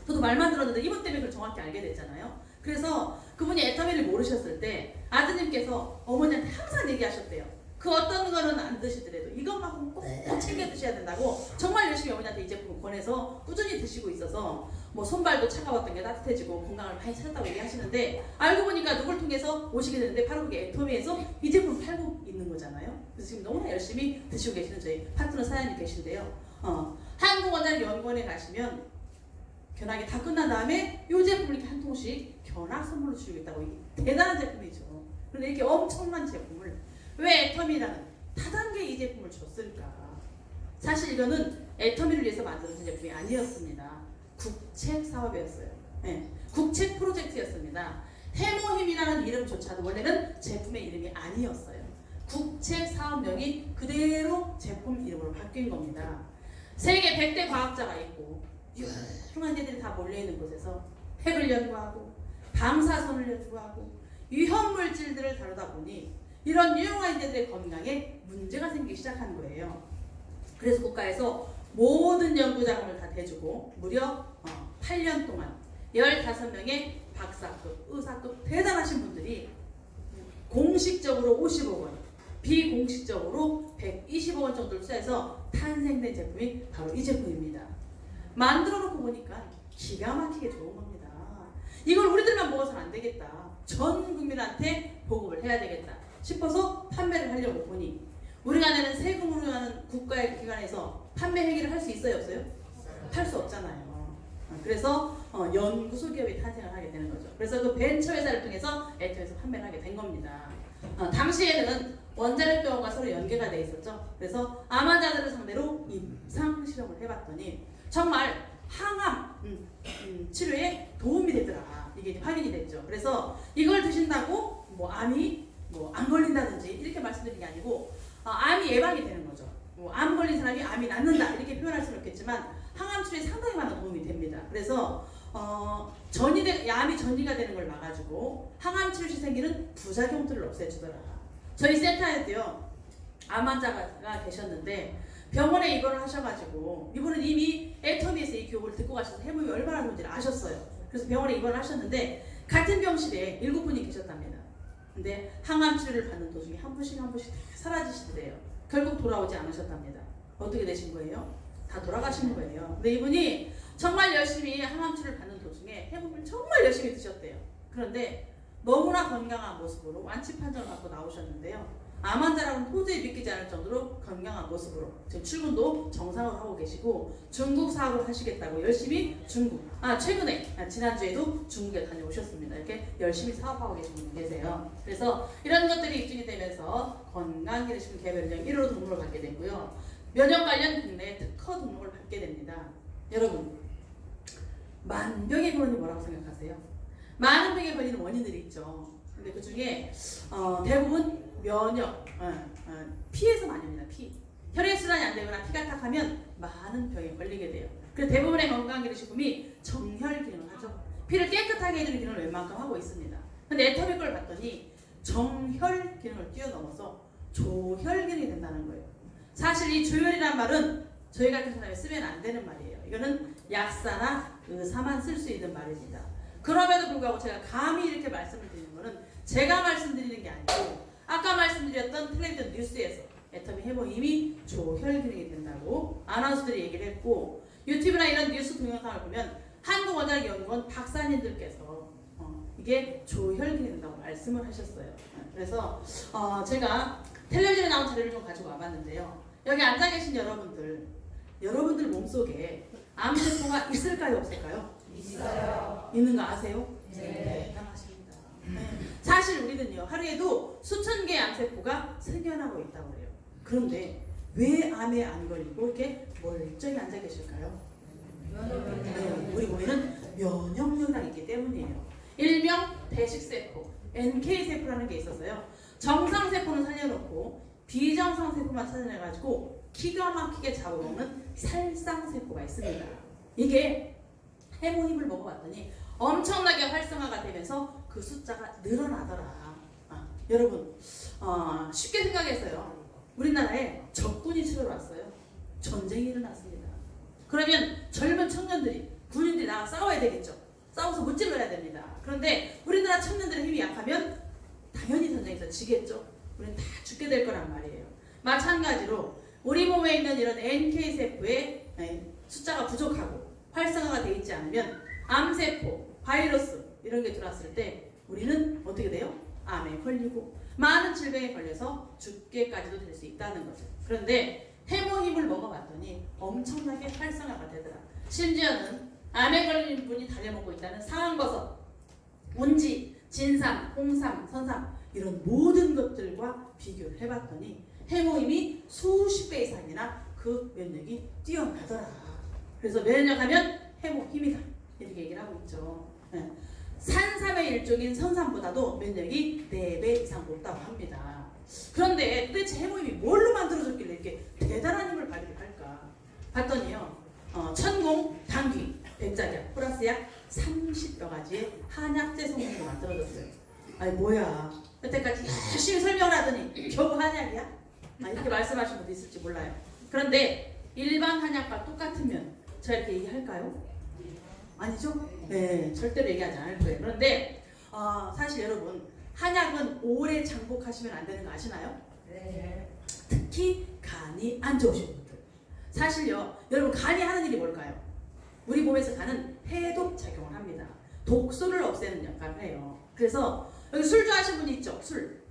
저도 말만 들었는데 이분 때문에 그걸 정확히 알게 됐잖아요. 그래서 그분이 애터미를 모르셨을 때 아드님께서 어머니한테 항상 얘기하셨대요. 그 어떤 거는 안 드시더라도 이것만큼 꼭 챙겨 드셔야 된다고 정말 열심히 어머니한테 이 제품을 권해서 꾸준히 드시고 있어서 뭐 손발도 차가웠던 게 따뜻해지고 건강을 많이 찾았다고 얘기하시는데, 알고 보니까 누굴 통해서 오시게 되는데 바로 그게 애터미에서 이 제품을 팔고 있는 거잖아요. 그래서 지금 너무나 열심히 드시고 계시는 저희 파트너 사장님 계신데요. 한국원자력연구원에 가시면 견학이 다 끝난 다음에 이 제품을 이렇게 한 통씩 견학 선물로 주고 있다고. 이게 대단한 제품이죠. 그런데 이렇게 엄청난 제품을 왜 애터미라는 다단계 이 제품을 줬을까? 사실 이거는 애터미를 위해서 만들어진 제품이 아니었습니다. 국책 사업이었어요. 네, 국책 프로젝트였습니다. 해모힘이라는 이름조차도 원래는 제품의 이름이 아니었어요. 국책 사업명이 그대로 제품 이름으로 바뀐 겁니다. 세계 100대 과학자가 있고 흉한 애들이 다 몰려있는 곳에서 핵을 연구하고 방사선을 연구하고 위험물질들을 다루다 보니 이런 유용한 애들의 건강에 문제가 생기기 시작한 거예요. 그래서 국가에서 모든 연구 자금을 다 대주고 무려 8년 동안 15명의 박사급, 의사급 대단하신 분들이 공식적으로 50억 원, 비공식적으로 120억 원 정도를 투자해서 탄생된 제품이 바로 이 제품입니다. 만들어 놓고 보니까 기가 막히게 좋은 겁니다. 이걸 우리들만 먹어서는 안 되겠다. 전 국민한테 보급을 해야 되겠다 싶어서 판매를 하려고 보니, 우리가 내는 세금으로 하는 국가의 기관에서 판매 행위를 할 수 있어요, 없어요? 할 수 없잖아요. 그래서 연구소 기업이 탄생을 하게 되는 거죠. 그래서 그 벤처 회사를 통해서 애터미에서 판매를 하게 된 겁니다. 당시에는 원자력병원과 서로 연계가 돼 있었죠. 그래서 암 환자들을 상대로 임상 실험을 해봤더니 정말 항암 치료에 도움이 되더라. 이게 이제 확인이 됐죠. 그래서 이걸 드신다고 뭐 암이 뭐 안 걸린다든지 이렇게 말씀드린 게 아니고 암이 예방이 되는 거죠. 뭐 암 걸린 사람이 암이 낫는다 이렇게 표현할 수는 없겠지만 항암 치료에 상당히 많은 도움이 됩니다. 그래서 암이 전이가 되는 걸 막아주고 항암 치료 시 생기는 부작용들을 없애주더라. 저희 센터에도요 암 환자가 계셨는데 병원에 입원을 하셔가지고, 이분은 이미 애터미에서 이 교육을 듣고 가셔서 해모임이 얼마나 좋은지를 아셨어요. 그래서 병원에 입원을 하셨는데 같은 병실에 7분이 계셨답니다. 근데 항암 치료를 받는 도중에 한 분씩 사라지시더래요. 결국 돌아오지 않으셨답니다. 어떻게 되신 거예요? 다 돌아가신 거예요. 근데 이분이 정말 열심히 항암 치료를 받는 도중에 해모임을 정말 열심히 드셨대요. 그런데 너무나 건강한 모습으로 완치 판정을 받고 나오셨는데요. 암 환자라고는 도저히 믿기지 않을 정도로 건강한 모습으로 지금 출근도 정상으로 하고 계시고 중국 사업을 하시겠다고 열심히 최근에 지난주에도 중국에 다녀오셨습니다. 이렇게 열심히 사업하고 계신 분이 계세요. 그래서 이런 것들이 입증이 되면서 건강기능식품 개발령 1호 등록을 받게 되고요. 면역 관련 국내 특허 등록을 받게 됩니다. 여러분, 만병의 근원이 뭐라고 생각하세요? 많은 병에 걸리는 원인들이 있죠. 근데 그 중에 대부분 면역, 피에서 많이 옵니다. 피. 혈액순환이 안 되거나 피가 탁하면 많은 병에 걸리게 돼요. 그래서 대부분의 건강기능식품이 정혈 기능을 하죠. 피를 깨끗하게 해주는 기능을 웬만큼 하고 있습니다. 근데 애터미 걸 봤더니 정혈 기능을 뛰어넘어서 조혈 기능이 된다는 거예요. 사실 이 조혈이란 말은 저희 같은 사람이 쓰면 안 되는 말이에요. 이거는 약사나 의사만 쓸 수 있는 말입니다. 그럼에도 불구하고 제가 감히 이렇게 말씀을 드리는 거는 제가 말씀드리는 게 아니고 아까 말씀드렸던 텔레비전 뉴스에서 애터미 해모임이 조혈 기능이 된다고 아나운서들이 얘기를 했고, 유튜브나 이런 뉴스 동영상을 보면 한국원자력연구원 박사님들께서 이게 조혈 기능이 된다고 말씀을 하셨어요. 그래서 제가 텔레비전에 나온 자료를 좀 가지고 와봤는데요. 여기 앉아 계신 여러분들 몸속에 암세포가 있을까요, 없을까요? 있어요. 있는 거 아세요? 네. 대단하십니다. 사실 우리는요, 하루에도 수천 개의 암세포가 생겨나고 있다고 해요. 그런데 왜 암에 안 걸리고 이렇게 멀쩡히 앉아 계실까요? 우리 몸에는 면역력이 있기 때문이에요. 일명 대식세포, NK세포라는 게 있어서요. 정상세포는 살려놓고 비정상세포만 찾아내가지고 기가 막히게 잡아먹는 살상세포가 있습니다. 이게 해모임을 먹어봤더니 엄청나게 활성화가 되면서 그 숫자가 늘어나더라. 여러분, 쉽게 생각해서요. 우리나라에 적군이 치러왔어요. 전쟁이 일어났습니다. 그러면 젊은 청년들이, 군인들이 나가 싸워야 되겠죠. 싸워서 무찔러야 됩니다. 그런데 우리나라 청년들의 힘이 약하면 당연히 전쟁에서 지겠죠. 우리는 다 죽게 될 거란 말이에요. 마찬가지로 우리 몸에 있는 이런 NK세포의 숫자가 부족하고 활성화가 되어 있지 않으면 암세포, 바이러스 이런 게 들어왔을 때 우리는 어떻게 돼요? 암에 걸리고 많은 질병에 걸려서 죽게까지도 될 수 있다는 거죠. 그런데 해모힘을 먹어봤더니 엄청나게 활성화가 되더라. 심지어는 암에 걸린 분이 달려먹고 있다는 상황버섯, 운지, 진삼, 홍삼, 선삼 이런 모든 것들과 비교를 해봤더니 해모힘이 수십 배 이상이나 그 면역이 뛰어나더라. 그래서 면역하면 해모힘이다 이렇게 얘기를 하고 있죠. 산삼의 일종인 선삼보다도 면역이 4배 이상 높다고 합니다. 그런데 도대체 해모힘이 뭘로 만들어졌길래 이렇게 대단한 힘을 발휘를 할까? 봤더니요. 천공, 당귀, 백작약, 플러스 약 30여 가지의 한약재 성분으로 만들어졌어요. 아니 뭐야. 여태까지 열심히 설명을 하더니 겨우 한약이야? 이렇게 말씀하시는 분도 있을지 몰라요. 그런데 일반 한약과 똑같으면 제가 이렇게 얘기할까요? 아니죠? 네, 절대로 얘기하지 않을 거예요. 그런데 사실 여러분 한약은 오래 장복하시면 안 되는 거 아시나요? 네. 특히 간이 안 좋으신 분들. 사실요, 여러분 간이 하는 일이 뭘까요? 우리 몸에서 간은 해독 작용을 합니다. 독소를 없애는 역할을 해요. 그래서 여기 술 좋아하시는 분이 있죠? 술.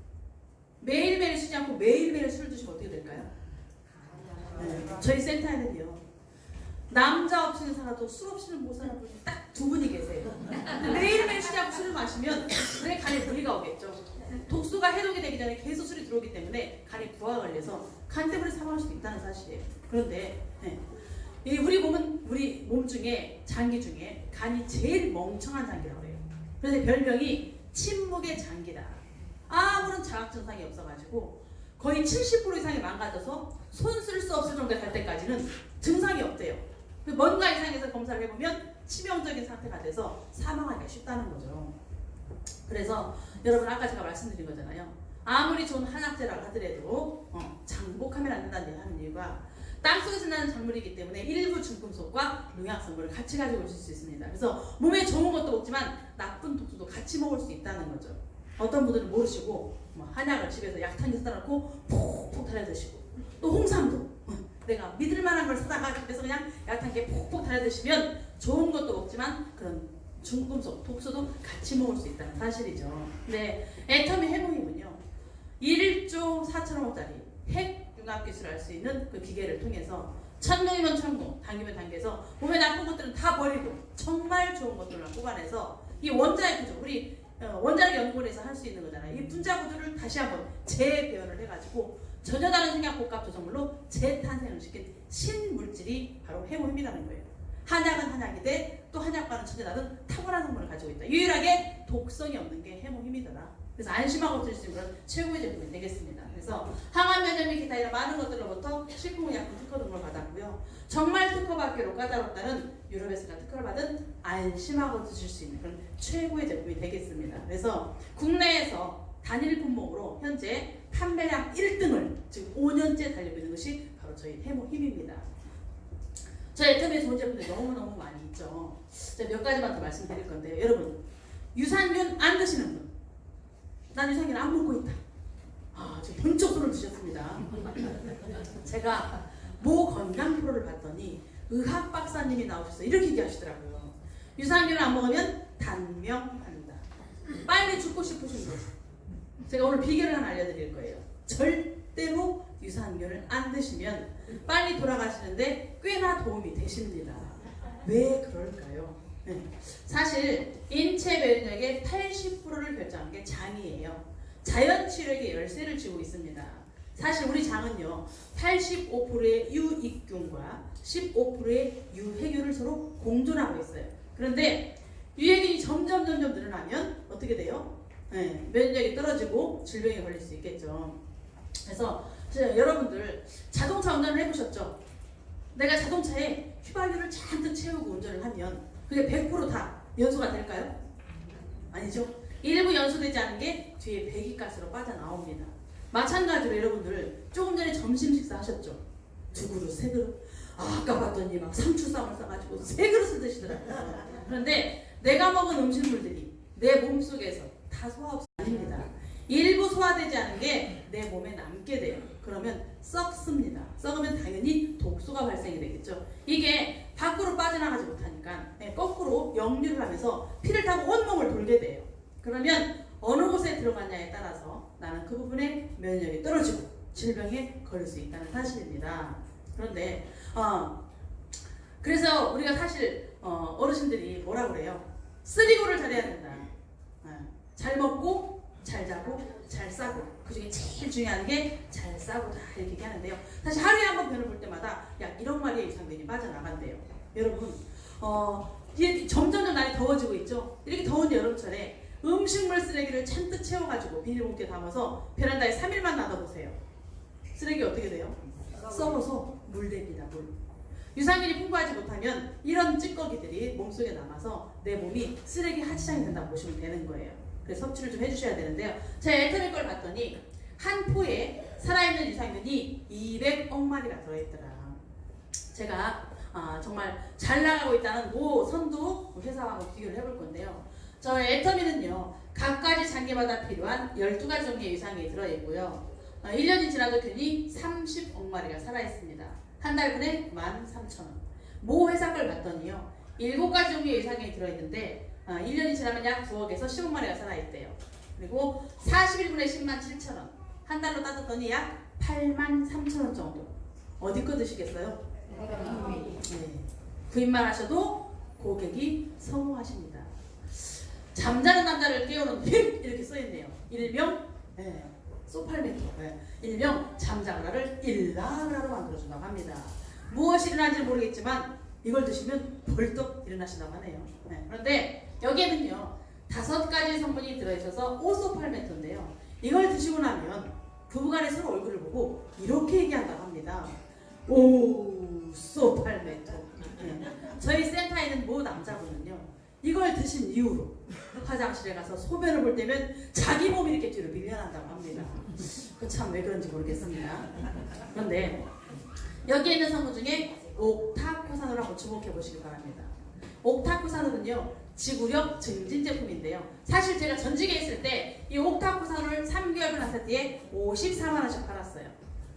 매일매일 쉬지 않고 매일매일 술 드시면 어떻게 될까요? 네, 저희 센터에는요. 남자 없이는 살아도 술 없이는 못 사는 분이 딱 2분이 계세요. 매일매일 쉬지 않고 술을 마시면 그래 간에 무리가 오겠죠. 독소가 해독이 되기 전에 계속 술이 들어오기 때문에 간에 부하가 걸려서 간 때문에 사망할 수도 있다는 사실이에요. 그런데 우리 몸 중에 장기 중에 간이 제일 멍청한 장기라고 해요. 그래서 별명이 침묵의 장기다. 아무런 자각 증상이 없어가지고 거의 70% 이상이 망가져서 손 쓸 수 없을 정도에 갈 때까지는 증상이 없대요. 뭔가 이상해서 검사를 해보면 치명적인 상태가 돼서 사망하기가 쉽다는 거죠. 그래서 여러분 아까 제가 말씀드린 거잖아요. 아무리 좋은 한약재라고 하더라도 장복하면 안 된다는 하는 이유가 땅속에서 나는 작물이기 때문에 일부 중금속과 농약성분을 같이 가지고 있을 수 있습니다. 그래서 몸에 좋은 것도 먹지만 나쁜 독소도 같이 먹을 수 있다는 거죠. 어떤 분들은 모르시고 한약을 집에서 약탕에 사다 놓고 폭폭 달여 드시고 또 홍삼도 내가 믿을 만한 걸 사다가 집에서 그냥 약탕에 폭폭 달여 드시면 좋은 것도 먹지만 그런 중금속, 독소도 같이 먹을 수 있다는 사실이죠. 근데 애터미 해모힘은요 1조 4천억짜리 핵융합기술을 할 수 있는 그 기계를 통해서 천공이면 천공, 당기면 당겨서 몸에 나쁜 것들은 다 버리고 정말 좋은 것들만 뽑아내서 이 원자의 구조, 우리 원자력 연구원에서 할 수 있는 거잖아요. 이 분자 구조를 다시 한번 재배열을 해가지고 전혀 다른 생약 복합 조성물로 재탄생을 시킨 신물질이 바로 해모힘이라는 거예요. 한약은 한약이되 또 한약과는 전혀 다른 탁월한 성분을 가지고 있다. 유일하게 독성이 없는 게 해모힘이더라. 그래서 안심하고 드실 수 있는 그런 최고의 제품이 되겠습니다. 그래서 항암 면역 및 기타 이런 많은 것들로부터 식품의약품 특허 등을 받았고요. 정말 특허받기로 까다롭다는 유럽에서 특허를 받은 안심하고 드실 수 있는 그런 최고의 제품이 되겠습니다. 그래서 국내에서 단일 품목으로 현재 판매량 1등을 지금 5년째 달리고 있는 것이 바로 저희 해모힘입니다. 저희 애터미에 좋은 제품들이 너무너무 많이 있죠. 제가 몇 가지만 더 말씀드릴 건데요. 여러분 유산균 안 드시는 분, 난 유산균 안 먹고 있다. 지금 번쩍 손을 드셨습니다. 제가 모 건강 프로를 봤더니 의학 박사님이 나오셔서 이렇게 얘기하시더라고요. 유산균을 안 먹으면 단명합니다. 빨리 죽고 싶으신 분, 제가 오늘 비결을 하나 알려드릴 거예요. 절대로 유산균을 안 드시면 빨리 돌아가시는데 꽤나 도움이 되십니다. 왜 그럴까요? 사실 인체 면역의 80%를 결정하는 게 장이에요. 자연 치료의 열쇠를 쥐고 있습니다. 사실 우리 장은요 85%의 유익균과 15%의 유해균을 서로 공존하고 있어요. 그런데 유해균이 점점 늘어나면 어떻게 돼요? 면역력이 떨어지고 질병에 걸릴 수 있겠죠. 그래서 여러분들 자동차 운전을 해보셨죠? 내가 자동차에 휘발유를 잔뜩 채우고 운전을 하면 그게 100% 다 연소가 될까요? 아니죠. 일부 연소되지 않은 게 뒤에 배기가스로 빠져나옵니다. 마찬가지로 여러분들 조금 전에 점심 식사하셨죠? 2그릇, 3그릇. 아까 봤더니 막 상추쌈을 싸가지고 3그릇을 드시더라고요. 그런데 내가 먹은 음식물들이 내 몸속에서 다 소화 없이 아닙니다. 일부 소화되지 않은 게 내 몸에 남게 돼요. 그러면 썩습니다. 썩으면 당연히 독소가 발생이 되겠죠. 이게 밖으로 빠져나가지 못하니까 거꾸로 역류를 하면서 피를 타고 온몸을 돌게 돼요. 그러면 어느 곳에 들어갔냐에 따라서 나는 그 부분에 면역력이 떨어지고 질병에 걸릴 수 있다는 사실입니다. 그런데 그래서 우리가 사실 어르신들이 뭐라 그래요? 쓰리고를 잘해야 된다. 잘 먹고 잘 자고 잘 싸고 그 중에 제일 중요한 게 잘 싸고 다 이렇게 얘기하는데요. 사실 하루에 한 번 변을 볼 때마다 야 이런 말이 이상되니 빠져나간대요. 여러분 이게 점점 날이 더워지고 있죠. 이렇게 더운 여름철에 음식물 쓰레기를 잔뜩 채워가지고 비닐봉투에 담아서 베란다에 3일만 놔둬보세요. 쓰레기 어떻게 돼요? 썩어서 물됩니다. 물. 유산균이 풍부하지 못하면 이런 찌꺼기들이 몸속에 남아서 내 몸이 쓰레기 하치장이 된다고 보시면 되는 거예요. 그래서 섭취를 좀 해주셔야 되는데요. 제가 애터미 걸 봤더니 한 포에 살아있는 유산균이 200억 마리가 들어있더라. 제가 정말 잘 나가고 있다는 모 선두 회사하고 비교를 해볼 건데요. 저 애터미는요. 각가지 장기마다 필요한 12가지 종류의 유산균이 들어있고요. 1년이 지나도 균이 30억 마리가 살아있습니다. 한 달분에 13,000원. 모 회사 걸 봤더니요. 7가지 종류의 유산균이 들어있는데 1년이 지나면 약 9억에서 10억 마리가 살아있대요. 그리고 41분에 107,000원. 한 달로 따졌더니 약 83,000원 정도. 어디 거 드시겠어요? 네. 구입만 하셔도 고객이 성공하십니다. 잠자는 남자를 깨우는 힘 이렇게 써있네요. 일명 소팔메토, 일명 잠자그라를 일라그라로 만들어준다고 합니다. 무엇이 일어나는지 모르겠지만 이걸 드시면 벌떡 일어나신다고 하네요. 그런데 여기에는요 5가지 성분이 들어있어서 오소팔메토인데요. 이걸 드시고 나면 부부간에 서로 얼굴을 보고 이렇게 얘기한다고 합니다. 오소팔메토. 저희 센터에 있는 모 남자분은요 이걸 드신 이후로 화장실에 가서 소변을 볼 때면 자기 몸이 이렇게 뒤로 밀려난다고 합니다. 그 참 왜 그런지 모르겠습니다. 그런데 여기에 있는 성분 중에 옥타코사놀 한번 주목해 보시기 바랍니다. 옥타코사놀은요 지구력 증진 제품인데요. 사실 제가 전직에 있을 때 이 옥타코사놀 3개월분 한 세트에 54만원씩 팔았어요.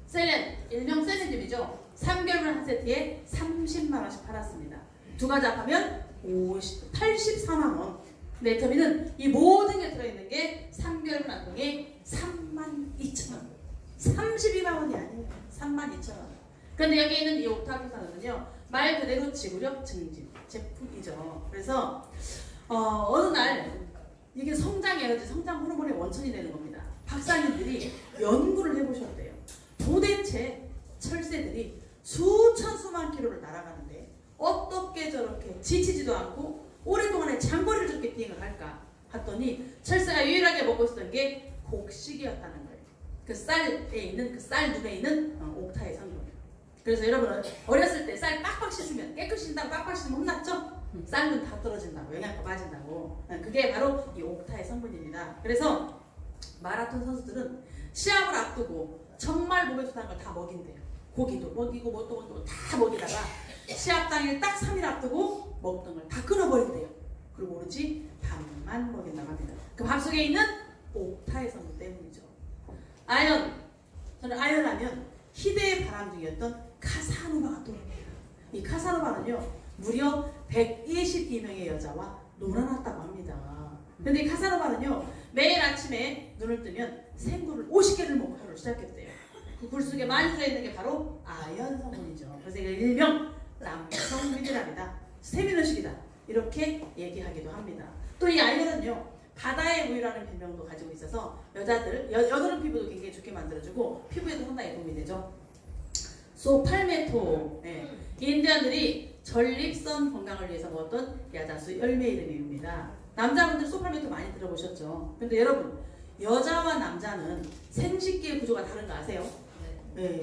셀렌, 일명 셀렌즘이죠. 3개월분 한 세트에 30만원씩 팔았습니다. 두 가지 합하면 84만원. 애터미는 이 모든 게 들어있는 게 3개월분 한 통에 32,000원. 32만원이 아니에요. 32,000원. 그런데 여기 있는 이 옥타코사놀은요 말 그대로 지구력 증진 제품이죠. 그래서 어느 날 이게 성장 에너지, 성장 호르몬의 원천이 되는 겁니다. 박사님들이 연구를 해보셨대요. 도대체 철새들이 수천 수만 킬로를 날아가는데 어떻게 저렇게 지치지도 않고 오랫동안에 장거리를 저렇게 비행을 할까 봤더니 철새가 유일하게 먹고 있었던 게 곡식이었다는 거예요. 그 쌀에 있는 그 쌀 눈에 있는 옥타의 성분. 그래서 여러분 어렸을 때 쌀 빡빡 씻으면 깨끗이 씻는다고 빡빡 씻으면 혼났죠? 쌀은 다 떨어진다고 영양가 빠진다고. 그게 바로 이 옥타의 성분입니다. 그래서 마라톤 선수들은 시합을 앞두고 정말 몸에 좋다는 걸 다 먹인대요. 고기도 먹이고 뭣도 다 먹이다가 시합 당일 딱 3일 앞두고 먹던 걸 다 끊어버린대요. 그리고 오로지 밥만 먹인다고 합니다. 그 밥 속에 있는 옥타의 성분 때문이죠. 아연, 저는 아연 하면 희대의 바람둥이였던 카사노바가 떠오릅니다. 이 카사노바는요 무려 122명의 여자와 놀아났다고 합니다. 근데 이 카사노바는요 매일 아침에 눈을 뜨면 생굴을 50개를 먹고 하루를 시작했대요. 그 굴 속에 많이 들어있는 게 바로 아연 성분이죠. 그래서 이걸 일명 남성 미네랄이다, 세미너식이다 이렇게 얘기하기도 합니다. 또 이 아연은요 바다의 우유라는 별명도 가지고 있어서 여자들, 여드름 피부도 굉장히 좋게 만들어주고 피부에도 상당히 도움이 되죠. 소팔메토. 인디언들이 전립선 건강을 위해서 먹었던 야자수 열매 이름입니다. 남자분들 소팔메토 많이 들어보셨죠? 근데 여러분 여자와 남자는 생식기의 구조가 다른 거 아세요? 네.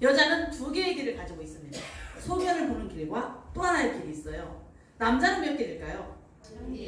여자는 2개의 길을 가지고 있습니다. 소변을 보는 길과 또 하나의 길이 있어요. 남자는 몇 길일까요?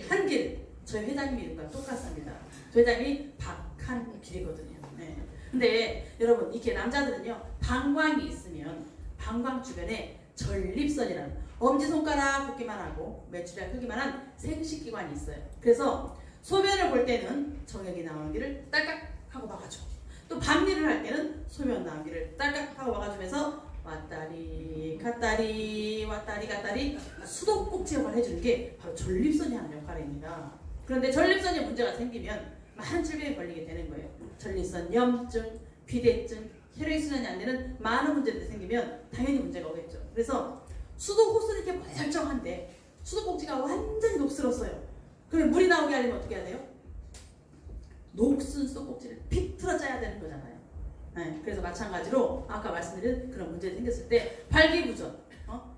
한 길. 저희 회장님 이름과 똑같습니다. 저희 회장님이 박한길이거든요. 네. 근데 여러분 이렇게 남자들은요 방광이 있으면 방광 주변에 전립선이라는 엄지손가락 굵기만 하고 메추리알 크기만 한 생식기관이 있어요. 그래서 소변을 볼 때는 정액이 나오는 길을 딸깍 하고 막아줘. 또 밤일을 할 때는 소변 나오기를 딸깍 하고 막아주면서 왔다리 갔다리 왔다리 갔다리 수도꼭지 역할을 해주는 게 바로 전립선이 하는 역할입니다. 그런데 전립선에 문제가 생기면 많은 질병에 걸리게 되는 거예요. 전립선 염증, 비대증, 혈액순환이 안 되는 많은 문제들이 생기면 당연히 문제가 오겠죠. 그래서 수도 호수는 이렇게 멀쩡한데 수도꼭지가 완전히 녹슬었어요. 그러면 물이 나오게 하려면 어떻게 해야 돼요? 녹슨 수도꼭지를 비틀어 짜야 되는 거잖아요. 네, 그래서 마찬가지로 아까 말씀드린 그런 문제가 생겼을 때 발기부전,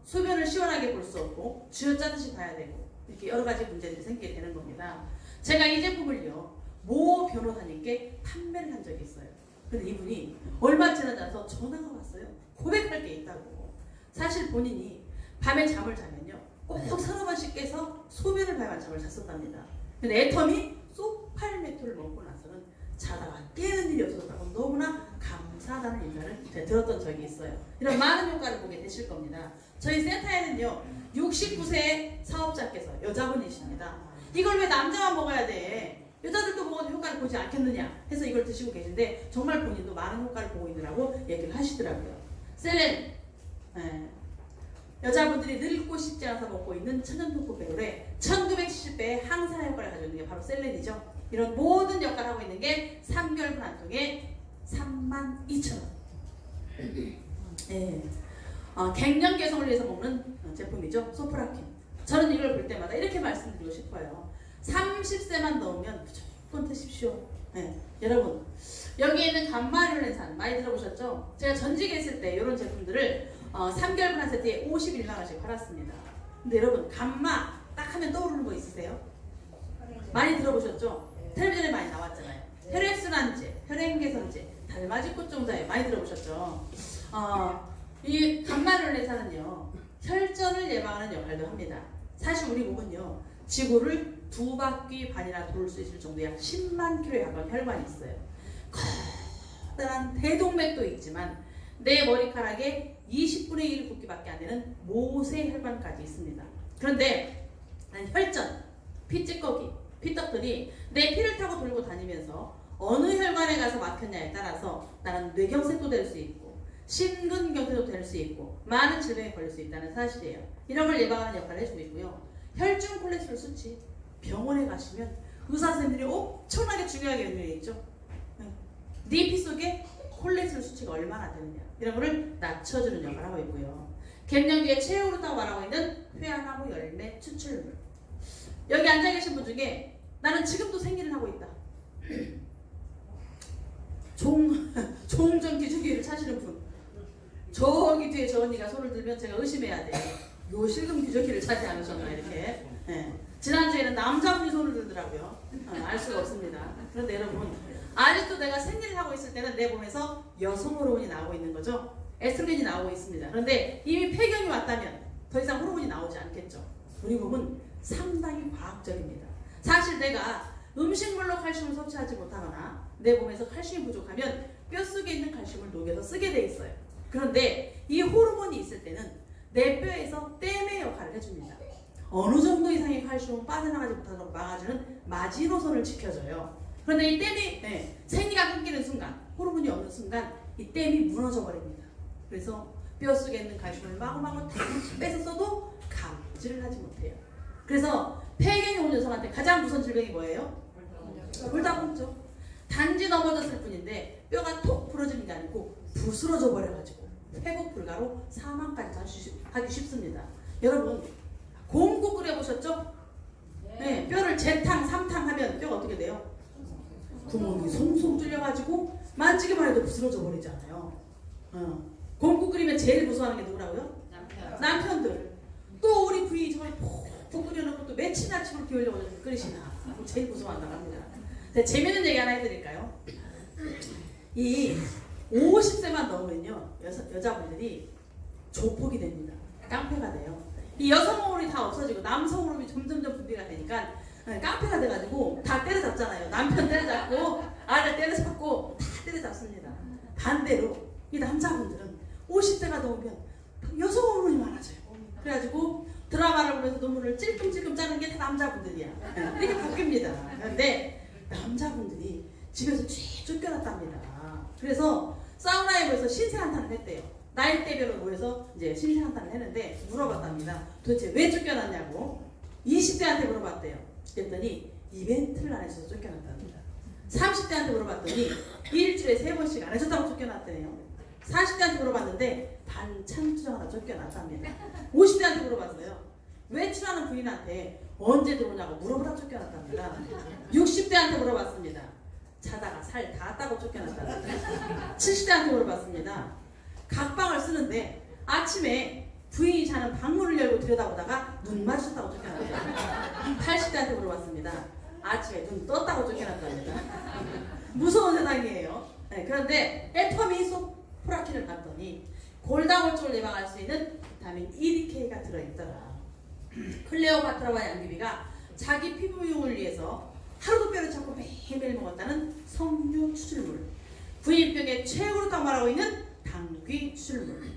소변을 시원하게 볼 수 없고 쥐어짜듯이 봐야 되고 이렇게 여러 가지 문제들이 생기게 되는 겁니다. 제가 이 제품을요 모 변호사님께 판매를 한 적이 있어요. 근데 이분이 얼마 지나지 않아서 전화가 왔어요. 고백할 게 있다고. 사실 본인이 밤에 잠을 자면요 꼭 서너 번씩 깨서 소변을 봐야만 잠을 잤었답니다. 근데 애텀이 소팔메토를 먹고 나서는 자다가 깨는 일이 없었다고 너무나 감사하다는 인사를 제가 들었던 적이 있어요. 이런 많은 효과를 보게 되실 겁니다. 저희 센터에는요 69세 사업자께서 여자분이십니다. 이걸 왜 남자만 먹어야 돼? 여자들도 먹어도 효과를 보지 않겠느냐 해서 이걸 드시고 계신데 정말 본인도 많은 효과를 보고 있느라고 얘기를 하시더라고요. 셀렌 여자분들이 늙고 싶지 않아서 먹고 있는 천연토프 배율에 1970배의 항산화 효과를 가지고 있는 게 바로 셀렌이죠. 이런 모든 역할을 하고 있는 게 3개월분 한 통에 32,000원. 네. 갱년 개선을 위해서 먹는 제품이죠. 소프라킨. 저는 이걸 볼 때마다 이렇게 말씀드리고 싶어요. 30세만 넘으면 무조건 드십시오. 네. 여러분 여기에 있는 감마룰렌산 많이 들어보셨죠? 제가 전직에 있을 때 이런 제품들을 3개월분 한 세트에 51만원씩 팔았습니다. 근데 여러분 감마 딱 하면 떠오르는 거 있으세요? 많이 들어보셨죠? 텔레비전에 많이 나왔잖아요. 혈액순환제, 혈액개선제, 달맞이꽃 종자에 많이 들어보셨죠? 이 감마룰렌산은요 혈전을 예방하는 역할도 합니다. 사실 우리 몸은요 지구를 2바퀴 반이나 돌 수 있을 정도의 약 10만 킬로에 가까운 혈관이 있어요. 커다란 대동맥도 있지만 내 머리카락에 20분의 1 굵기밖에 안 되는 모세 혈관까지 있습니다. 그런데 혈전, 피찌꺼기, 피떡들이 내 피를 타고 돌고 다니면서 어느 혈관에 가서 막혔냐에 따라서 나는 뇌경색도 될 수 있고 심근경색도 될 수 있고 많은 질병에 걸릴 수 있다는 사실이에요. 이런 걸 예방하는 역할을 해주고 있고요. 혈중 콜레스테롤 수치 병원에 가시면 의사 선생님들이 엄청나게 중요하게 연결해 있죠. 네 피 속에 콜레스테롤 수치가 얼마나 되느냐 이런 거를 낮춰주는 역할을 하고 있고요. 갱년기에 최후로 다 말하고 있는 회화나무 열매 추출물. 여기 앉아 계신 분 중에 나는 지금도 생리를 하고 있다. 종전 기저귀를 차시는 분. 저기 뒤에 저 언니가 손을 들면 제가 의심해야 돼요. 요 실금 기저귀를 차지 않으셨나 이렇게. 네. 지난주에는 남자분이 손을 들더라고요. 알 수가 없습니다. 그런데 여러분 아직도 내가 생리를 하고 있을 때는 내 몸에서 여성 호르몬이 나오고 있는 거죠. 에스트로겐이 나오고 있습니다. 그런데 이미 폐경이 왔다면 더 이상 호르몬이 나오지 않겠죠. 우리 몸은 상당히 과학적입니다. 사실 내가 음식물로 칼슘을 섭취하지 못하거나 내 몸에서 칼슘이 부족하면 뼛속에 있는 칼슘을 녹여서 쓰게 돼 있어요. 그런데 이 호르몬이 있을 때는 내 뼈에서 댐의 역할을 해줍니다. 어느 정도 이상의 칼슘은 빠져나가지 못하도록 막아주는 마지노선을 지켜줘요. 그런데 이 댐이 생리가 끊기는 순간, 호르몬이 없는 순간 이 댐이 무너져 버립니다. 그래서 뼈속에 있는 칼슘을 마구마구 다 빼서 써도 감지를 하지 못해요. 그래서 폐경이 온 여성한테 가장 무서운 질병이 뭐예요? 골다공증. 단지 넘어졌을 뿐인데 뼈가 톡 부러지는 게 아니고 부스러져 버려가지고 회복 불가로 사망까지 하기 쉽습니다. 여러분 곰국 끓여보셨죠? 네, 뼈를 재탕, 삼탕 하면 뼈가 어떻게 돼요? 구멍이 송송 뚫려가지고 만지기만 해도 부스러져 버리잖아요. 곰국 끓이면 제일 무서워하는 게 누구라고요? 남편들. 또 우리 부인 정말 푹 끓여놓고 또 며칠 아침으로 기울려고 끓이시나. 제일 무서워한다고 합니다. 재밌는 얘기 하나 해드릴까요? 이 50세만 넘으면요 여자분들이 조폭이 됩니다. 깡패가 돼요. 이 여성 호르몬이 다 없어지고 남성 호르몬이 점점점 분비가 되니까 깡패가 돼가지고 다 때려잡잖아요. 남편 때려잡고 아들 때려잡고 다 때려잡습니다. 반대로 이 남자분들은 50세가 넘으면 여성 호르몬이 많아져요. 그래가지고 드라마를 보면서 눈물을 찔끔찔끔 짜는 게 다 남자분들이야. 이렇게 바뀝니다. 그런데 남자분들이 집에서 쭉 쫓겨났답니다. 그래서 사우나에 모여서 신세한탄을 했대요. 나이대별로 모여서 이제 신세한탄을 했는데 물어봤답니다. 도대체 왜 쫓겨났냐고. 20대한테 물어봤대요. 그랬더니 이벤트를 안 해줘서 쫓겨났답니다. 30대한테 물어봤더니 일주일에 3번씩 안 해줬다고 쫓겨났대요. 40대한테 물어봤는데 반찬 투정하다 쫓겨났답니다. 50대한테 물어봤어요. 외출하는 부인한테 언제 들어오냐고 물어보다 쫓겨났답니다. 60대한테 물어봤습니다. 자다가 살 다 따고 쫓겨났답니다. 70대한테 물어봤습니다. 각방을 쓰는데 아침에 부인이 자는 방문을 열고 들여다보다가 눈 마주쳤다고 쫓겨났답니다. 80대한테 물어봤습니다. 아침에 눈 떴다고 쫓겨났답니다. 무서운 세상이에요. 네, 그런데 애터미 소프라킨을 봤더니 골다공증을 예방할 수 있는 비타민 EDK가 들어있더라. 클레오파트라와 양귀비가 자기 피부 미용을 위해서 하루도 빼놓지 않고 매일매일 먹었다는 석류 추출물, 부인병에 최고로 딱 말하고 있는 당귀 추출물,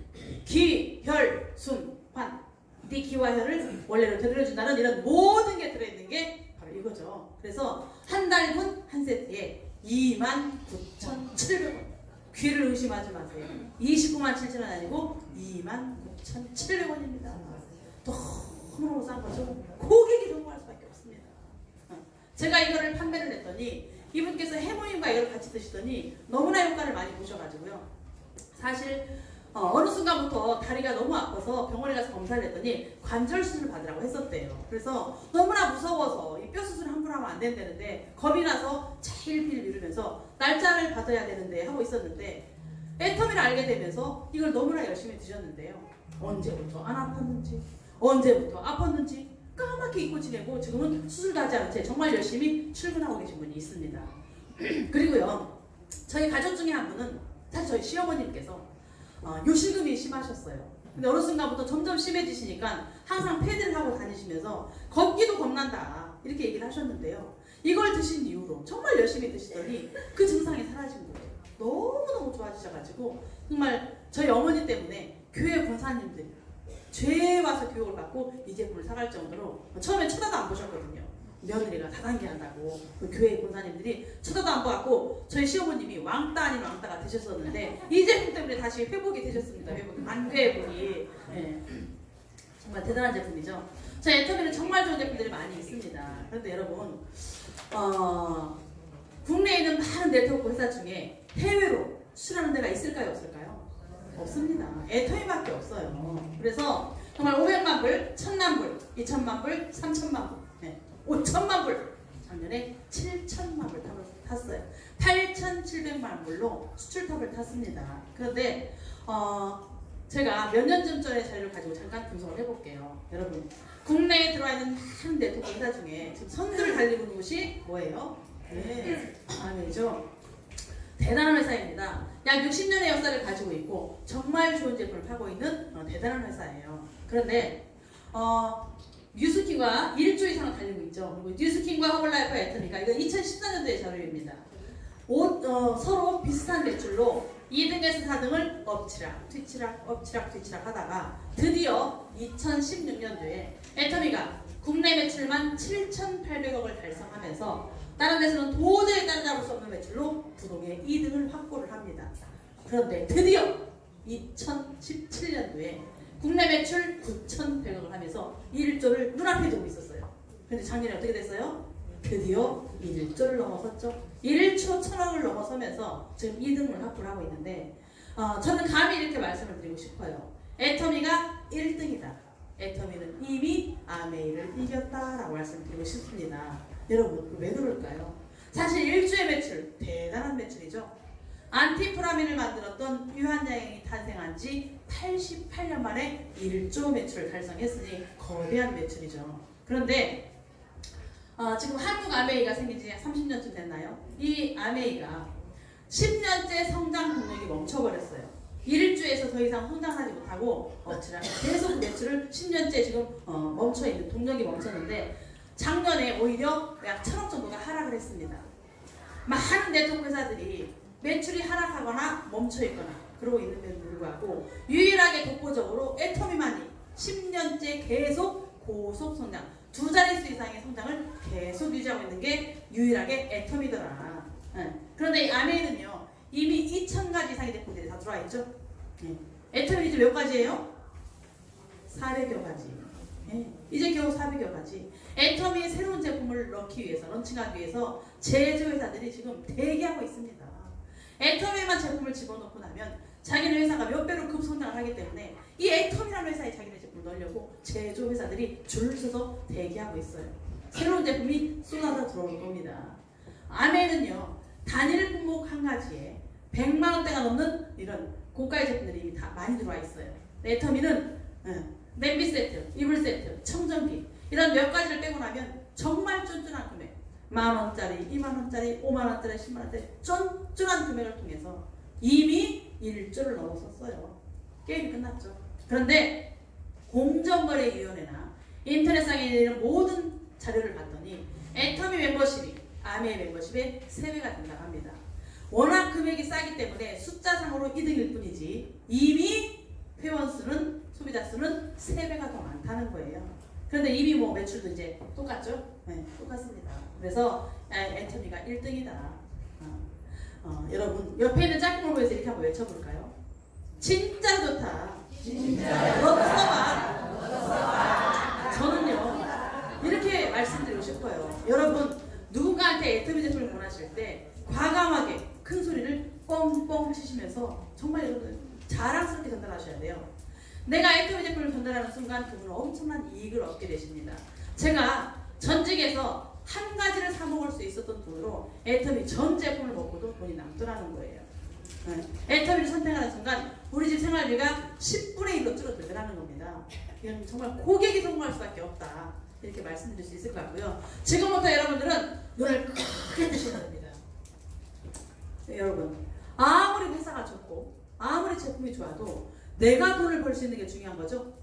기, 혈, 순, 환, 네 기와 혈을 원래로 되돌려준다는 이런 모든 게 들어있는 게 바로 이거죠. 그래서 한 달분 한 세트에 29,700원. 귀를 의심하지 마세요. 29만 7천 원 아니고 29,700원입니다. 너무너무 싼 거죠. 고객이 정말 할 수밖에 없습니다. 제가 이거를 판매를 했더니 이분께서 해모임과 이걸 같이 드시더니 너무나 효과를 많이 보셔가지고요. 사실 어느 순간부터 다리가 너무 아파서 병원에 가서 검사를 했더니 관절 수술을 받으라고 했었대요. 그래서 너무나 무서워서 이 뼈 수술을 함부로 하면 안 된다는데 겁이 나서 제일필 미루면서 날짜를 받아야 되는데 하고 있었는데 애터미를 알게 되면서 이걸 너무나 열심히 드셨는데요. 언제부터 안 아팠는지 언제부터 아팠는지 까맣게 잊고 지내고 지금은 수술도 하지 않은 채 정말 열심히 출근하고 계신 분이 있습니다. 그리고요, 저희 가족 중에 한 분은 사실 저희 시어머님께서 요실금이 심하셨어요. 근데 어느 순간부터 점점 심해지시니까 항상 패드를 하고 다니시면서 걷기도 겁난다 이렇게 얘기를 하셨는데요. 이걸 드신 이후로 정말 열심히 드시더니 그 증상이 사라진 거예요. 너무너무 좋아지셔가지고 정말 저희 어머니 때문에 교회 권사님들이 죄에 와서 교육을 받고 이 제품을 사갈 정도로 처음에 쳐다도 안 보셨거든요. 며느리가 다단계 한다고 그 교회 권사님들이 쳐다도 안 보았고 저희 시어머님이 왕따 아닌 왕따가 되셨었는데 이 제품 때문에 다시 회복이 되셨습니다. 만회복이. 네. 정말 대단한 제품이죠. 저희 애터미는 정말 좋은 제품들이 많이 있습니다. 그런데 여러분 국내에 있는 많은 네트워크 회사 중에 해외로 수출하는 데가 있을까요? 없을까요? 없습니다. 애터미밖에 없어요. 그래서 정말 500만 불, 1000만 불, 2000만 불, 3000만 불, 네. 5천만 불, 작년에 7천만 불 탑을 탔어요. 8,700만 불로 수출탑을 탔습니다. 그런데 제가 몇 년 전전의 자료를 가지고 잠깐 분석을 해볼게요. 여러분, 국내에 들어와 있는 많은 네트워크 회사 중에 지금 선두를 달리고 있는 곳이 뭐예요? 네, 아메이죠. 대단한 회사입니다. 약 60년의 역사를 가지고 있고 정말 좋은 제품을 파고 있는 대단한 회사예요. 그런데 뉴스킨과 1조 이상을 달리고 있죠. 그리고 뉴스킨과 허블라이프 애터미가 이건 2014년도의 자료입니다. 서로 비슷한 매출로 2등에서 4등을 엎치락 뒤치락 하다가 드디어 2016년도에 애터미가 국내 매출만 7,800억을 달성하면서 다른 데서는 도저히 따라잡을 수 없는 매출로 부동의 2등을 확보를 합니다. 그런데 드디어 2017년도에 국내 매출 9,100억을 하면서 1조를 눈앞에 두고 있었어요. 그런데 작년에 어떻게 됐어요? 드디어 1조를 넘어섰죠. 1조 1,000억을 넘어서면서 지금 2등을 확보를 하고 있는데 저는 감히 이렇게 말씀을 드리고 싶어요. 애터미가 1등이다. 애터미는 이미 아메이를 이겼다라고 말씀드리고 싶습니다. 여러분, 왜 그럴까요? 사실 1주의 매출, 대단한 매출이죠. 안티프라민을 만들었던 유한양행이 탄생한 지 88년 만에 1조 매출을 달성했으니 거대한 매출이죠. 그런데 지금 한국 아메이가 생긴 지 30년쯤 됐나요? 이 아메이가 10년째 성장 동력이 멈춰버렸어요. 1주에서 더 이상 성장하지 못하고 계속 매출을 10년째 지금 멈춰있는, 동력이 멈췄는데 작년에 오히려 약 1,000억 정도가 하락을 했습니다. 많은 네트워크 회사들이 매출이 하락하거나 멈춰있거나 그러고 있는데도 불구하고 유일하게 독보적으로 애터미만이 10년째 계속 고속 성장, 2자릿수 이상의 성장을 계속 유지하고 있는 게 유일하게 애터미더라. 그런데 이 아메이는요, 이미 2,000가지 이상의 제품들이 다 들어와 있죠. 애터미 이제 몇 가지예요? 400여 가지. 이제 겨우 400여 가지. 애터미의 새로운 제품을 넣기 위해서, 런칭하기 위해서 제조회사들이 지금 대기하고 있습니다. 애터미만 제품을 집어넣고 나면 자기네 회사가 몇 배로 급성장을 하기 때문에 이 애터미라는 회사에 자기네 제품을 넣으려고 제조회사들이 줄 서서 대기하고 있어요. 새로운 제품이 쏟아져 들어올 겁니다. 아메는요, 단일 품목 한 가지에 100만 원대가 넘는 이런 고가의 제품들이 이미 다 많이 들어와 있어요. 애터미는 냄비 세트, 이불 세트, 청정기 이런 몇 가지를 빼고 나면 정말 쫀쫀한 금액, 10,000원짜리, 20,000원짜리, 50,000원짜리, 10만원짜리 쫀쫀한 금액을 통해서 이미 1조를 넘어섰어요. 게임이 끝났죠. 그런데 공정거래위원회나 인터넷상에 있는 모든 자료를 봤더니 애터미 멤버십이 아메 멤버십의 3배가 된다고 합니다. 워낙 금액이 싸기 때문에 숫자상으로 이득일 뿐이지 이미 회원수는, 소비자 수는 3배가 더 많다는 거예요. 그런데 이미 뭐 매출도 이제 똑같죠? 네, 똑같습니다. 그래서 애터미가 1등이다. 여러분 옆에 있는 짝꿍을 보여서 이렇게 한번 외쳐볼까요? 진짜 좋다. 진짜 너도 써봐. 저는요 이렇게 말씀드리고 싶어요. 여러분 누군가한테 애터미 제품을 권하실 때 과감하게 큰 소리를 뻥뻥 치시면서 정말 여러분 자랑스럽게 전달하셔야 돼요. 내가 애터미 제품을 전달하는 순간 그분은 엄청난 이익을 얻게 되십니다. 제가 전직에서 한 가지를 사 먹을 수 있었던 돈으로 애터미 전 제품을 먹고도 돈이 남더라는 거예요. 애터미를 선택하는 순간 우리 집 생활비가 10분의 1로 줄어들더라는 겁니다. 이건 정말 고객이 성공할 수밖에 없다. 이렇게 말씀드릴 수 있을 것 같고요. 지금부터 여러분들은 눈을 크게 뜨셔야 됩니다. 여러분 아무리 회사가 좋고 아무리 제품이 좋아도 내가 돈을 벌 수 있는 게 중요한 거죠.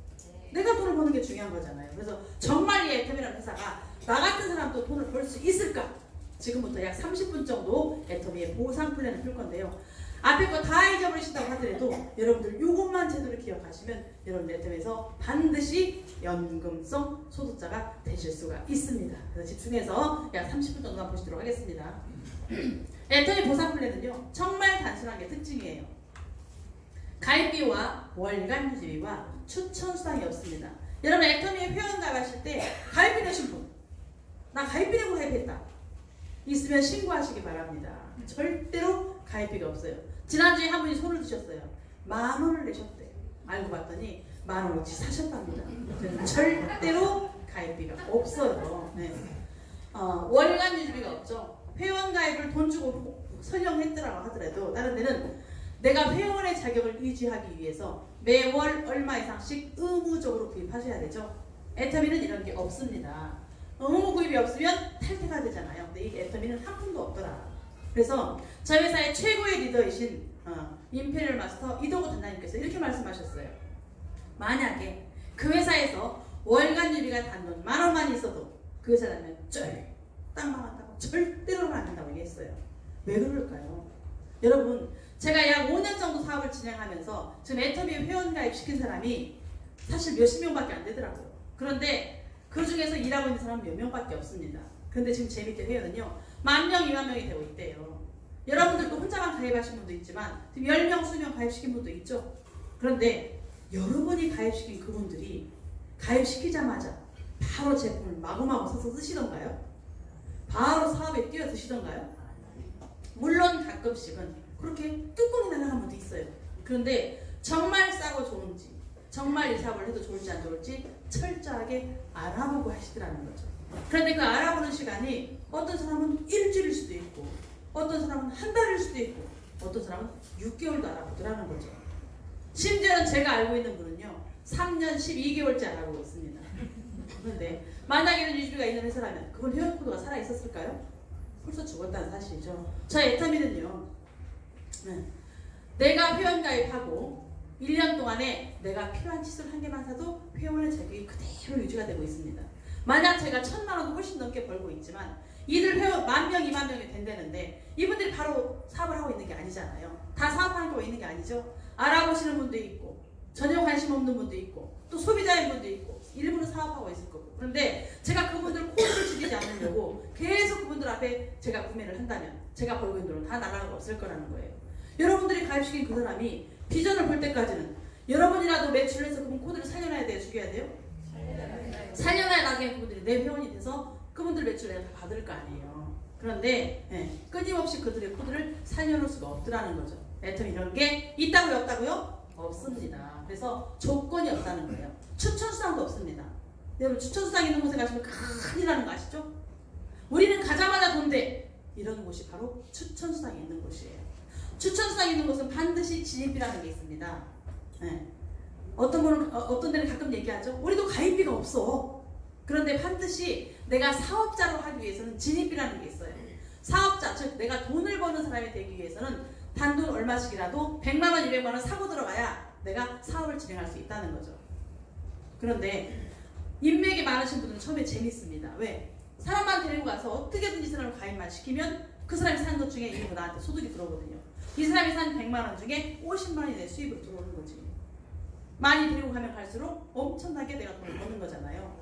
내가 돈을 버는 게 중요한 거잖아요. 그래서 정말 이 애터미라는 회사가 나 같은 사람도 돈을 벌 수 있을까? 지금부터 약 30분 정도 애터미의 보상 플랜을 풀 건데요. 앞에 거 다 잊어버리신다고 하더라도 여러분들 이것만 제대로 기억하시면 여러분 애터미에서 반드시 연금성 소득자가 되실 수가 있습니다. 그래서 집중해서 약 30분 정도만 보시도록 하겠습니다. 애터미 보상 플랜은요 정말 단순한 게 특징이에요. 가입비와 월간 유지비와 추천 수당이 없습니다. 여러분 애터미에 회원 가입하실 때 가입비 내신 분, 나 가입비 내고 가입했다 있으면 신고하시기 바랍니다. 절대로 가입비가 없어요. 지난주에 한 분이 손을 드셨어요. 10,000원을 내셨대요. 알고 봤더니 10,000원어치 사셨답니다. 절대로 가입비가 없어요. 네. 월간 유지비가 없죠. 회원 가입을 돈 주고 설령했더라고 하더라도 다른 데는 내가 회원의 자격을 유지하기 위해서 매월 얼마 이상씩 의무적으로 구입하셔야 되죠. 애터미는 이런 게 없습니다. 의무 구입이 없으면 탈퇴가 되잖아요. 근데 이 애터미는 한 푼도 없더라. 그래서 저희 회사의 최고의 리더이신 임페리얼 마스터 이도구 단장님께서 이렇게 말씀하셨어요. 만약에 그 회사에서 월간 유비가 단돈 10,000원만 있어도 그 회사 다니면 쫄딱 망한다고, 절대로는 안 된다고 얘기했어요. 왜 그럴까요? 여러분 제가 약 5년 정도 사업을 진행하면서 지금 애터미에 회원가입 시킨 사람이 사실 몇십 명밖에 안 되더라고요. 그런데 그 중에서 일하고 있는 사람은 몇 명밖에 없습니다. 그런데 지금 제 밑에 회원은요 10,000명, 20,000명이 되고 있대요. 여러분들도 혼자만 가입하신 분도 있지만 지금 10명, 20명 가입시킨 분도 있죠. 그런데 여러분이 가입시킨 그분들이 가입시키자마자 바로 제품을 마구마구 사서 쓰시던가요? 바로 사업에 뛰어드시던가요? 물론 가끔씩은 그렇게 뚜껑이 날아간 분도 있어요. 그런데 정말 싸고 좋은지, 정말 이 사업을 해도 좋을지 안 좋을지 철저하게 알아보고 하시더라는 거죠. 그런데 그 알아보는 시간이 어떤 사람은 일주일일 수도 있고 어떤 사람은 한 달일 수도 있고 어떤 사람은 6개월도 알아보더라는 거죠. 심지어는 제가 알고 있는 분은요 3년 12개월째 알아보고 있습니다. 그런데 만약에 이런 유지비가 있는 회사라면 그분 회원 코드가 살아있었을까요? 벌써 죽었다는 사실이죠. 저희 애터미는요 내가 회원 가입하고 1년 동안에 내가 필요한 칫솔 한 개만 사도 회원의 자격이 그대로 유지가 되고 있습니다. 만약 제가 1,000만원도 훨씬 넘게 벌고 있지만 이들 회원 10,000명, 20,000명이 된다는데 이분들이 바로 사업을 하고 있는 게 아니잖아요. 다 사업하는 게 있는 게 아니죠. 알아보시는 분도 있고 전혀 관심 없는 분도 있고 또 소비자인 분도 있고 일부러 사업하고 있을 거고. 그런데 제가 그분들 코드를 줄이지 않으려고 계속 그분들 앞에 제가 구매를 한다면 제가 벌고 있는 돈은 다 날아가고 없을 거라는 거예요. 여러분들이 가입시킨 그 사람이 비전을 볼 때까지는 여러분이라도 매출을 해서 그분 코드를 살려놔야 돼요? 죽여야 돼요? 살려놔야 나중에 그분들이 내 회원이 돼서 그분들 매출 내가 다 받을 거 아니에요. 그런데 끊임없이 그들의 코드를 살려놓을 수가 없더라는 거죠. 애텀 이런 게 있다고요? 없다고요? 없습니다. 그래서 조건이 없다는 거예요. 추천수당도 없습니다. 여러분 추천수당 있는 곳에 가시면 큰일 나는 거 아시죠? 우리는 가자마자 돈 돼. 이런 곳이 바로 추천수당이 있는 곳이에요. 추천수당이 있는 곳은 반드시 진입비라는 게 있습니다. 어떤 데는 가끔 얘기하죠. 우리도 가입비가 없어. 그런데 반드시 내가 사업자로 하기 위해서는 진입비라는 게 있어요. 사업자, 즉 내가 돈을 버는 사람이 되기 위해서는 단돈 얼마씩이라도 100만 원, 200만 원 사고 들어가야 내가 사업을 진행할 수 있다는 거죠. 그런데 인맥이 많으신 분들은 처음에 재밌습니다. 왜? 사람만 데리고 가서 어떻게든지 사람을 가입만 시키면 그 사람이 사는 것 중에 일부 나한테 소득이 들어오거든요. 이 사람이 산 100만 원 중에 50만 원이 내 수입으로 들어오는 거지. 많이 데리고 가면 갈수록 엄청나게 내가 돈을 버는 거잖아요.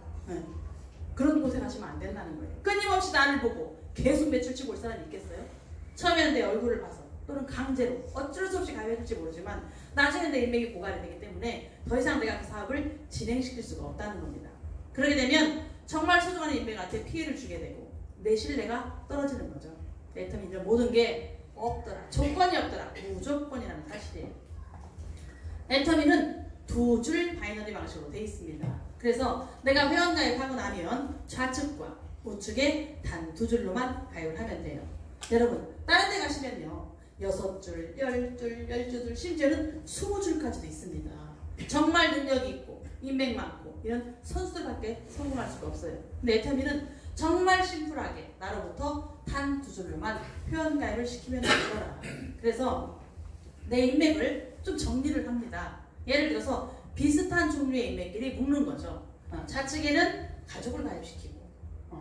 그런 곳에 가시면 안 된다는 거예요. 끊임없이 나를 보고 계속 매출치고 올 사람이 있겠어요? 처음에는 내 얼굴을 봐서 또는 강제로 어쩔 수 없이 가입해줄지 모르지만 나중에는 내 인맥이 고갈이 되기 때문에 더 이상 내가 그 사업을 진행시킬 수가 없다는 겁니다. 그러게 되면 정말 소중한 인맥한테 피해를 주게 되고 내 신뢰가 떨어지는 거죠. 애텀이 이런 모든 게 없더라. 조건이 없더라. 무조건이라는 사실이에요. 애터미는 두 줄 바이너리 방식으로 되어 있습니다. 그래서 내가 회원 가입하고 나면 좌측과 우측에 단 두 줄로만 가입을 하면 돼요. 여러분 다른 데 가시면요 6줄, 10줄, 12줄, 심지어는 20줄까지도 있습니다. 정말 능력이 있고 인맥 많고 이런 선수들밖에 성공할 수가 없어요. 근데 애터미는 정말 심플하게 나로부터 단 두 줄로만 회원 가입을 시키면 되더라. 그래서 내 인맥을 좀 정리를 합니다. 예를 들어서 비슷한 종류의 인맥끼리 묶는 거죠. 좌측에는 가족을 가입시키고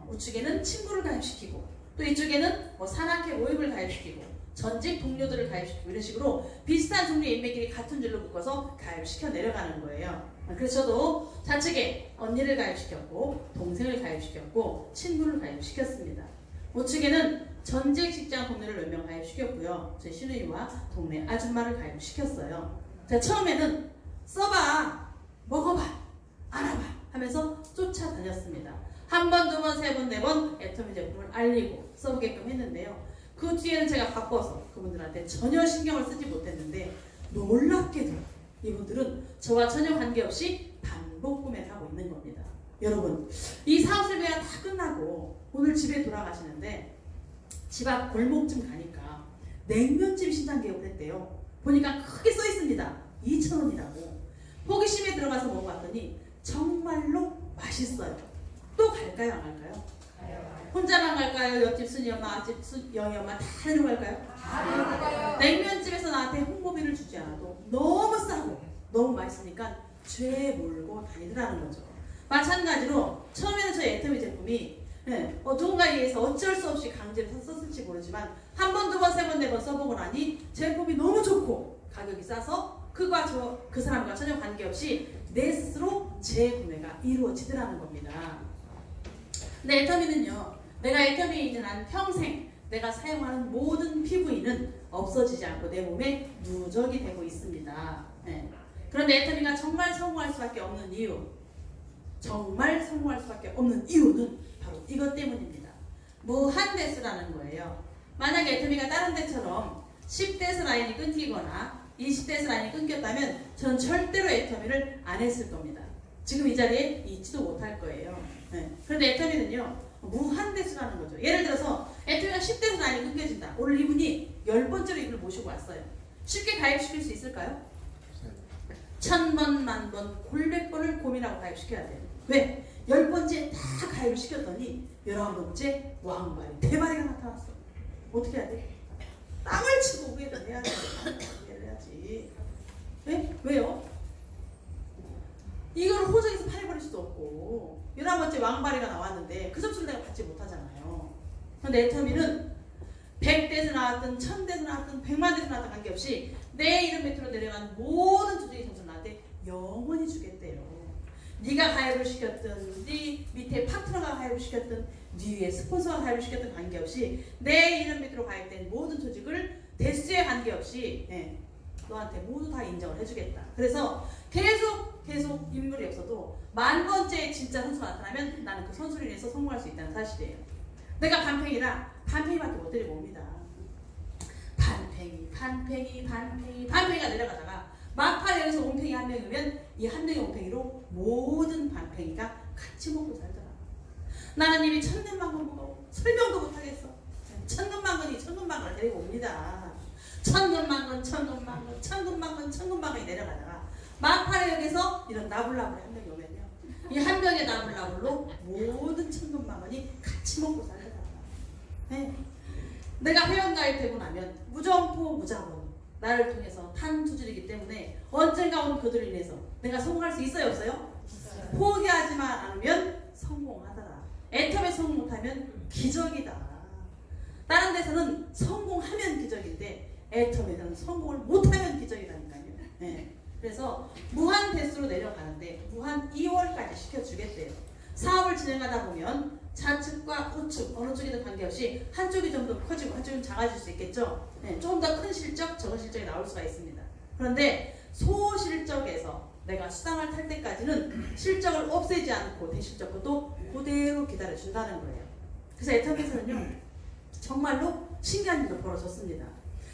우측에는 친구를 가입시키고 또 이쪽에는 뭐 산악회 모임을 가입시키고 전직 동료들을 가입시키고 이런 식으로 비슷한 종류의 인맥끼리 같은 줄로 묶어서 가입시켜 내려가는 거예요. 그래서 저도 좌측에 언니를 가입시켰고 동생을 가입시켰고 친구를 가입시켰습니다. 우측에는 전직 직장 동료를 몇 명 가입시켰고요. 제 시누이와 동네 아줌마를 가입시켰어요. 제가 처음에는 써봐, 먹어봐, 알아봐 하면서 쫓아다녔습니다. 한 번, 두 번, 세 번, 네 번 애터미 제품을 알리고 써보게끔 했는데요. 그 뒤에는 제가 바꿔서 그분들한테 전혀 신경을 쓰지 못했는데 놀랍게도 이분들은 저와 전혀 관계없이 반복 구매를 하고 있는 겁니다. 여러분 이 사업 설계가 다 끝나고 오늘 집에 돌아가시는데 집 앞 골목쯤 가니까 냉면집 신장 개업을 했대요. 보니까 크게 써 있습니다. 2,000원이라고. 호기심에 들어가서 먹어봤더니 정말로 맛있어요. 또 갈까요? 안 갈까요? 혼자만 갈까요? 옆집 순이 엄마, 앞집 영희 엄마 다 데리고 갈까요? 냉면집에서 나한테 홍보비를 주지 않아도 너무 싸고 너무 맛있으니까 죄 몰고 다니더라는 거죠. 마찬가지로 처음에는 저희 애터미 제품이 누군가에 의해서 어쩔 수 없이 강제로 썼을지 모르지만 한 번, 두 번, 세 번, 네 번 써보고 나니 제품이 너무 좋고 가격이 싸서 그 사람과 전혀 관계없이 내 스스로 재구매가 이루어지더라는 겁니다. 근데 애터미는요, 내가 애터미에 있는 한 평생 내가 사용하는 모든 피부인은 없어지지 않고 내 몸에 누적이 되고 있습니다. 그런데 애터미가 정말 성공할 수밖에 없는 이유, 이유는 바로 이것 때문입니다. 무한대수라는 거예요. 만약에 애터미가 다른 데처럼 10대수 라인이 끊기거나 20대수 라인이 끊겼다면 저는 절대로 애터미를 안 했을 겁니다. 지금 이 자리에 있지도 못할 거예요. 그런데 애터미는요 무한대수라는 거죠. 예를 들어서 애터미가 10대수 라인이 끊겨진다. 오늘 이분이 10번째로 이분을 모시고 왔어요. 쉽게 가입시킬 수 있을까요? 1000번, 만번, 골백 번을 고민하고 가입시켜야 돼요. 왜? 10번째 다 가입을 시켰더니 11번째 왕발이 대발이가 나타났어. 어떻게 해야 돼? 땀을 치고 우회를 해야지. 왜? 왜요? 이걸 호적에서 팔아버릴 수도 없고 11번째 왕발이가 나왔는데 그 점수를 내가 받지 못하잖아요. 그런데 애터미는 100대에서 나왔든 1000대에서 나왔든 100만 대에서 나왔든 관계없이 내 이름 밑으로 내려간 모든 투자의 점수를 나한테 영원히 주겠대요. 네가 가입을 시켰든 네 밑에 파트너가 가입을 시켰든 네 위에 스폰서가 가입을 시켰든 관계없이 내 이름 밑으로 가입된 모든 조직을 대수에 관계없이 너한테 모두 다 인정을 해주겠다. 그래서 계속 인물이 없어도 만 번째 진짜 선수가 나타나면 나는 그 선수를 인해서 성공할 수 있다는 사실이에요. 내가 반팽이라 반팽이밖에 못 데리고 옵니다. 반팽이가 내려가다가 막판에 여기서 옹팽이 한 명이 오면 이 한 명의 옹팽이로 모든 반팽이가 같이 먹고 살더라. 나는 이미 천년만근 보고 설명도 못하겠어. 천근만근을 데리고 옵니다. 천근만근이 내려가다가 막판에 여기서 이런 나불나불 한 명이 오면요, 이 한 명의 나불나불로 모든 천근만근이 같이 먹고 살더라. 내가 회원가입되고 나면 무정포 무자본 나를 통해서 탄 투질이기 때문에 언젠가 오는 그들을 인해서 내가 성공할 수 있어요, 없어요? 포기하지만 않으면 성공하더라. 애텀에 성공 못하면 기적이다. 다른 데서는 성공하면 기적인데 애텀에서는 성공을 못하면 기적이라니까요. 그래서 무한 대수로 내려가는데 무한 2월까지 시켜주겠대요. 사업을 진행하다 보면 좌측과 우측 어느 쪽이든 관계없이 한쪽이 좀 더 커지고 한쪽은 작아질 수 있겠죠. 조금 더 큰 실적, 적은 실적이 나올 수가 있습니다. 그런데 소실적에서 내가 수당을 탈 때까지는 실적을 없애지 않고 대실적도 그대로 기다려준다는 거예요. 그래서 애텀에서는요, 정말로 신기한 일도 벌어졌습니다.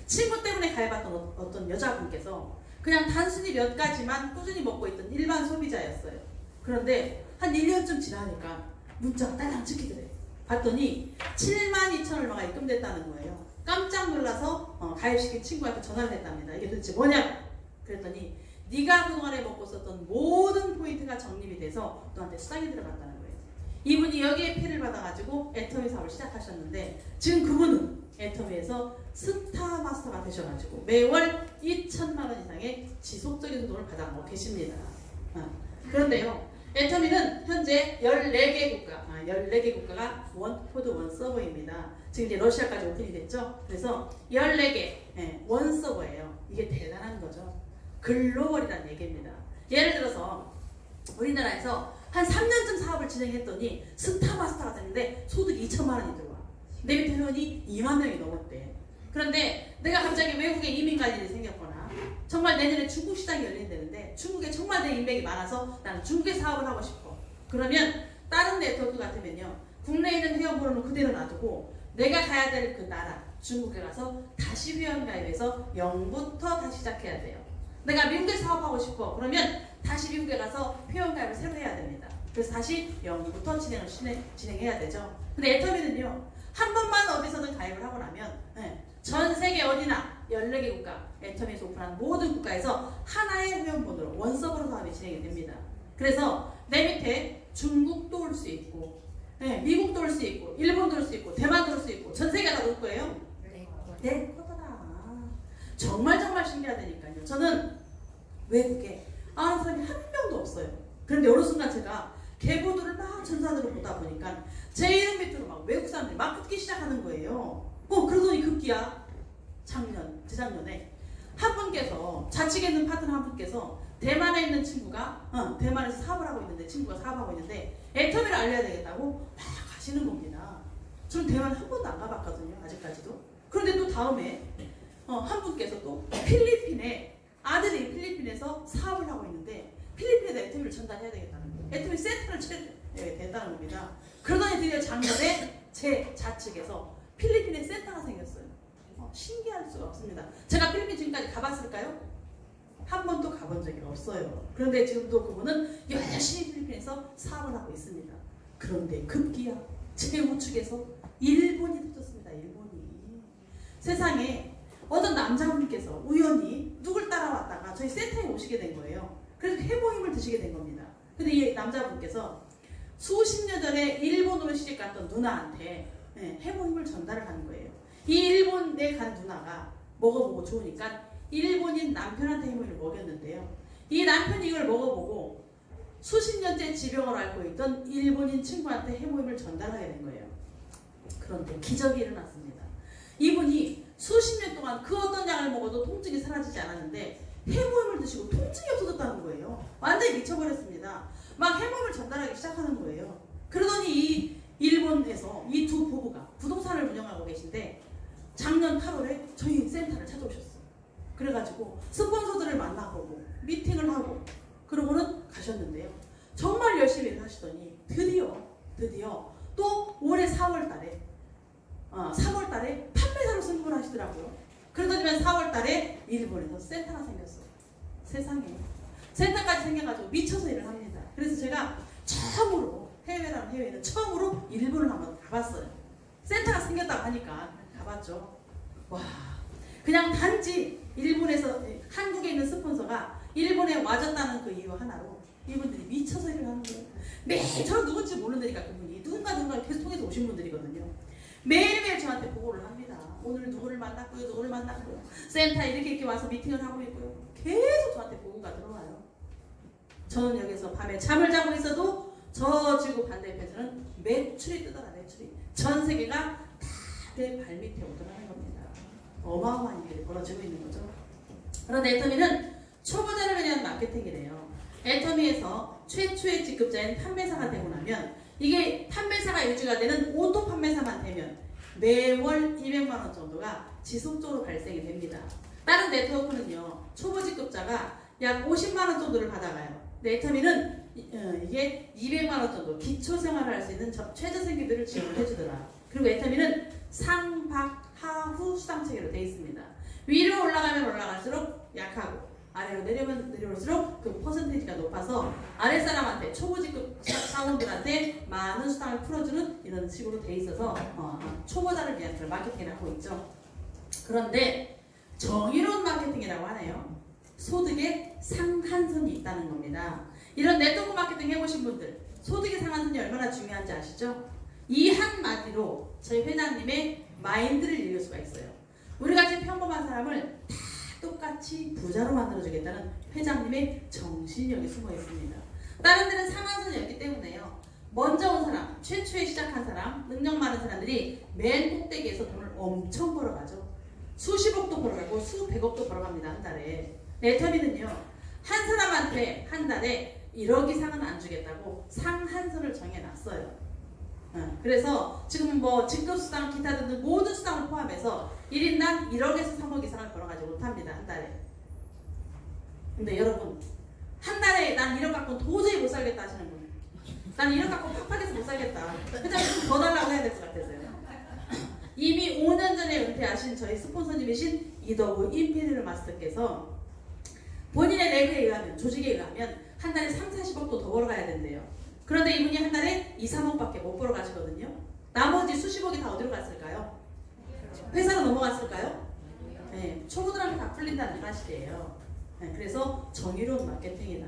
친구 때문에 가입했던 어떤 여자분께서 그냥 단순히 몇 가지만 꾸준히 먹고 있던 일반 소비자였어요. 그런데 한 1년쯤 지나니까 문자가 딸랑 찍히더래요. 봤더니 72,000 얼마가 입금됐다는 거예요. 깜짝 놀라서 가입시킨 친구한테 전화를 했답니다. 이게 도대체 뭐냐고. 그랬더니 네가 그동안에 먹고 썼던 모든 포인트가 적립이 돼서 너한테 수당이 들어갔다는 거예요. 이분이 여기에 피를 받아가지고 애터미 사업을 시작하셨는데 지금 그분은 애터미에서 스타 마스터가 되셔가지고 매월 2,000만 원 이상의 지속적인 돈을 받아가고 계십니다. 그런데요, 애터미는 현재 14개 국가가 원포드 원서버입니다. 지금 이제 러시아까지 오픈이 됐죠. 그래서 14개 원서버예요. 이게 대단한 거죠. 글로벌이라는 얘기입니다. 예를 들어서 우리나라에서 한 3년쯤 사업을 진행했더니 스타마스터가 됐는데 소득이 2천만 원이 들어와. 내 밑에 회원이 2만 명이 넘었대. 그런데 내가 갑자기 외국에 이민 갈 일이 생겼거나 정말 내년에 중국 시장이 열린다는데 중국에 정말 내 인맥이 많아서 나는 중국에 사업을 하고 싶어. 그러면 다른 네트워크 같으면요, 국내에 있는 회원번호는 그대로 놔두고 내가 가야 될 그 나라 중국에 가서 다시 회원 가입해서 0부터 다시 시작해야 돼요. 내가 미국에 사업하고 싶어. 그러면 다시 미국에 가서 회원 가입을 새로 해야 됩니다. 그래서 다시 0부터 진행해야 되죠. 근데 애터미는요, 한 번만 어디서든 가입을 하고 나면 전 세계 어디나 14개 국가, 애터미에서 오픈한 모든 국가에서 하나의 회원번호로 원서버로 사업이 진행이 됩니다. 그래서 내 밑에 중국도 올 수 있고, 미국도 올 수 있고, 일본도 올 수 있고, 대만도 올 수 있고, 전 세계가 다 올 거예요. 네, 그거더라. 정말 신기하다니까요. 저는 외국에 아는 사람이 한 명도 없어요. 그런데 어느 순간 제가 개보도를 막 전산으로 보다 보니까 제 이름 밑으로 막 외국 사람들이 막 붙기 시작하는 거예요. 그러더니 급기야 재작년에 한 분께서, 좌측에 있는 파트너 한 분께서 대만에 있는 친구가 대만에서 사업을 하고 있는데, 친구가 사업하고 있는데 애터미를 알려야 되겠다고 막 가시는 겁니다. 저는 대만 한 번도 안 가봤거든요, 아직까지도. 그런데 또 다음에 한 분께서 또 필리핀에, 아들이 필리핀에서 사업을 하고 있는데 필리핀에다 애터미를 전달해야 되겠다는 거예요. 애터미 센터를 쳐야 된다는 겁니다. 그러더니 드디어 작년에 제 좌측에서 필리핀에 센터가 생겼어요. 신기할 수가 없습니다. 제가 필리핀 지금까지 가봤을까요? 한 번도 가본 적이 없어요. 그런데 지금도 그분은 열심히 필리핀에서 사업을 하고 있습니다. 그런데 급기야 제 우측에서 일본이 터졌습니다. 일본이. 세상에 어떤 남자분께서 우연히 누굴 따라왔다가 저희 센터에 오시게 된 거예요. 그래서 해모임을 드시게 된 겁니다. 근데 이 남자분께서 수십 년 전에 일본으로 시집갔던 누나한테 해모임을 전달을 하는 거예요. 이 일본에 간 누나가 먹어보고 좋으니까 일본인 남편한테 해모임을 먹였는데요. 이 남편이 이걸 먹어보고 수십 년째 지병을 앓고 있던 일본인 친구한테 해모임을 전달하게 된 거예요. 그런데 기적이 일어났습니다. 이분이 수십 년 동안 그 어떤 약을 먹어도 통증이 사라지지 않았는데 해모임을 드시고 통증이 없어졌다는 거예요. 완전히 미쳐버렸습니다. 막 해모임을 전달하기 시작하는 거예요. 그러더니 이 일본에서 이 두 부부가 부동산을 운영하고 계신데 작년 8월에 저희 센터를 찾아오셨어. 그래가지고 스폰서들을 만나보고 미팅을 하고 그러고는 가셨는데요. 정말 열심히 일을 하시더니 드디어 또 올해 3월 달에 판매사로 승급을 하시더라고요. 그러더니만 4월 달에 일본에서 센터가 생겼어요. 세상에. 센터까지 생겨가지고 미쳐서 일을 합니다. 그래서 제가 처음으로 해외는 처음으로 일본을 한번 가봤어요. 센터가 생겼다고 하니까 가봤죠. 와, 그냥 단지 일본에서 한국에 있는 스폰서가 일본에 와줬다는 그 이유 하나로 이분들이 미쳐서 일을 하는 거예요. 매일 저 누군지 모르니까 그분이 누군가 계속 통해서 오신 분들이거든요. 매일매일 저한테 보고를 합니다. 오늘 누구를 만났고요. 센터 이렇게 와서 미팅을 하고 있고요. 계속 저한테 보고가 들어와요. 저는 여기서 밤에 잠을 자고 있어도 저 지구 반대편에서는 매출이 뜨더라. 매출이 전 세계가 다 내 발밑에 오더라는 겁니다. 어마어마한 일이 벌어지고 있는 거죠. 그런데 애터미는 초보자를 위한 마케팅이래요. 애터미에서 최초의 직급자인 판매사가 되고 나면 이게 판매사가 유지가 되는 오토 판매사만 되면 매월 200만원 정도가 지속적으로 발생이 됩니다. 다른 네트워크는요, 초보 직급자가 약 50만원 정도를 받아가요. 근데 애터미는 이게 200만원 정도 기초생활을 할 수 있는 최저생계비를 지원해주더라. 그리고 애터미는 상박하후 수당체계로 되어 있습니다. 위로 올라가면 올라갈수록 약하고 아래로 내려오면 내려올수록 그 퍼센테이지가 높아서 아랫사람한테 초보직급 사원들한테 많은 수당을 풀어주는 이런 식으로 돼 있어서 초보자를 위한 그런 마케팅을 하고 있죠. 그런데 정의로운 마케팅이라고 하네요. 소득의 상한선이 있다는 겁니다. 이런 네트워크 마케팅 해보신 분들 소득의 상한선이 얼마나 중요한지 아시죠? 이 한마디로 저희 회장님의 마인드를 읽을 수가 있어요. 우리같이 평범한 사람을 다 똑같이 부자로 만들어주겠다는 회장님의 정신이 여기 숨어 있습니다. 다른 데는 상한선이 없기 때문에요. 먼저 온 사람, 최초에 시작한 사람, 능력 많은 사람들이 맨 꼭대기에서 돈을 엄청 벌어가죠. 수십억도 벌어가고 수백억도 벌어갑니다. 한 달에. 애터미는요. 한 사람한테 한 달에 1억 이상은 안 주겠다고 상한선을 정해놨어요. 그래서 지금 뭐 직급수당 기타 등등 모든 수당을 포함해서 1인당 1억에서 3억 이상을 벌어가지 못합니다. 한 달에. 근데 여러분 한 달에 난 1억 갖고 도저히 못 살겠다 하시는 분, 난 1억 갖고 팍팍해서 못 살겠다, 회장님 더 달라고 해야 될 것 같아서요. 이미 5년 전에 은퇴하신 저희 스폰서님이신 이덕우 임페리얼 마스터께서 본인의 레그에 의하면, 조직에 의하면 한 달에 3, 40억도 더 벌어가야 된대요. 그런데 이분이 한 달에 2, 3억밖에 못 벌어가시거든요. 나머지 수십억이 다 어디로 갔을까요? 회사로 넘어갔을까요? 네, 초보들한테 다 풀린다는 사실이에요. 네, 그래서 정의로운 마케팅이다.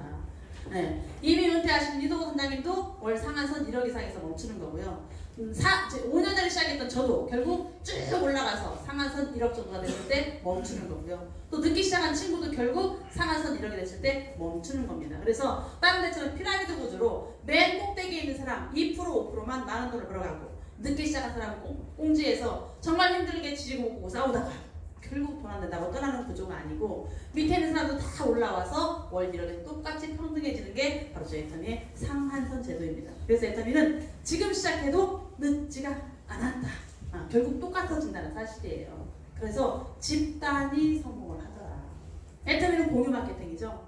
네, 이미 은퇴하신 이동호 선장님도 월 상한선 1억 이상에서 멈추는 거고요. 5년 전에 시작했던 저도 결국 쭉 올라가서 상한선 1억 정도가 됐을 때 멈추는 거고요. 또 늦게 시작한 친구도 결국 상한선 1억이 됐을 때 멈추는 겁니다. 그래서 다른 데처럼 피라미드 구조로 맨 꼭대기에 있는 사람 2%, 5%만 많은 돈을 벌어가고, 늦게 시작한 사람은 꽁지에서 정말 힘들게 지지고 먹고 싸우다가 결국 돈 안 된다고 떠나는 구조가 아니고, 밑에 있는 사람도 다 올라와서 월 1억에 똑같이 평등해지는 게 바로 저희 애터미의 상한선 제도입니다. 그래서 애터미는 지금 시작해도 늦지가 않았다. 결국 똑같아진다는 사실이에요. 그래서 집단이 성공을 하더라. 애터미는 공유 마케팅이죠.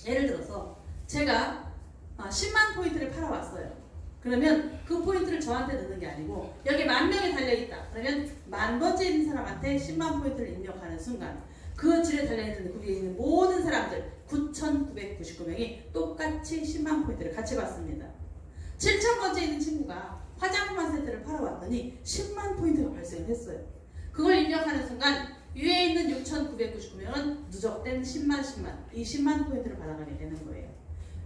예를 들어서 제가 10만 포인트를 팔아왔어요. 그러면 그 포인트를 저한테 넣는 게 아니고 여기 10,000명이 달려있다. 그러면 10,000번째 있는 사람한테 10만 포인트를 입력하는 순간 그 줄에 달려있는 그 위에 있는 모든 사람들 9,999명이 똑같이 10만 포인트를 같이 받습니다. 7,000번째 있는 친구가 화장품 한 세트를 팔아왔더니 10만 포인트가 발생을 했어요. 그걸 입력하는 순간 위에 있는 6,999명은 누적된 10만 이 10만 포인트를 받아가게 되는 거예요.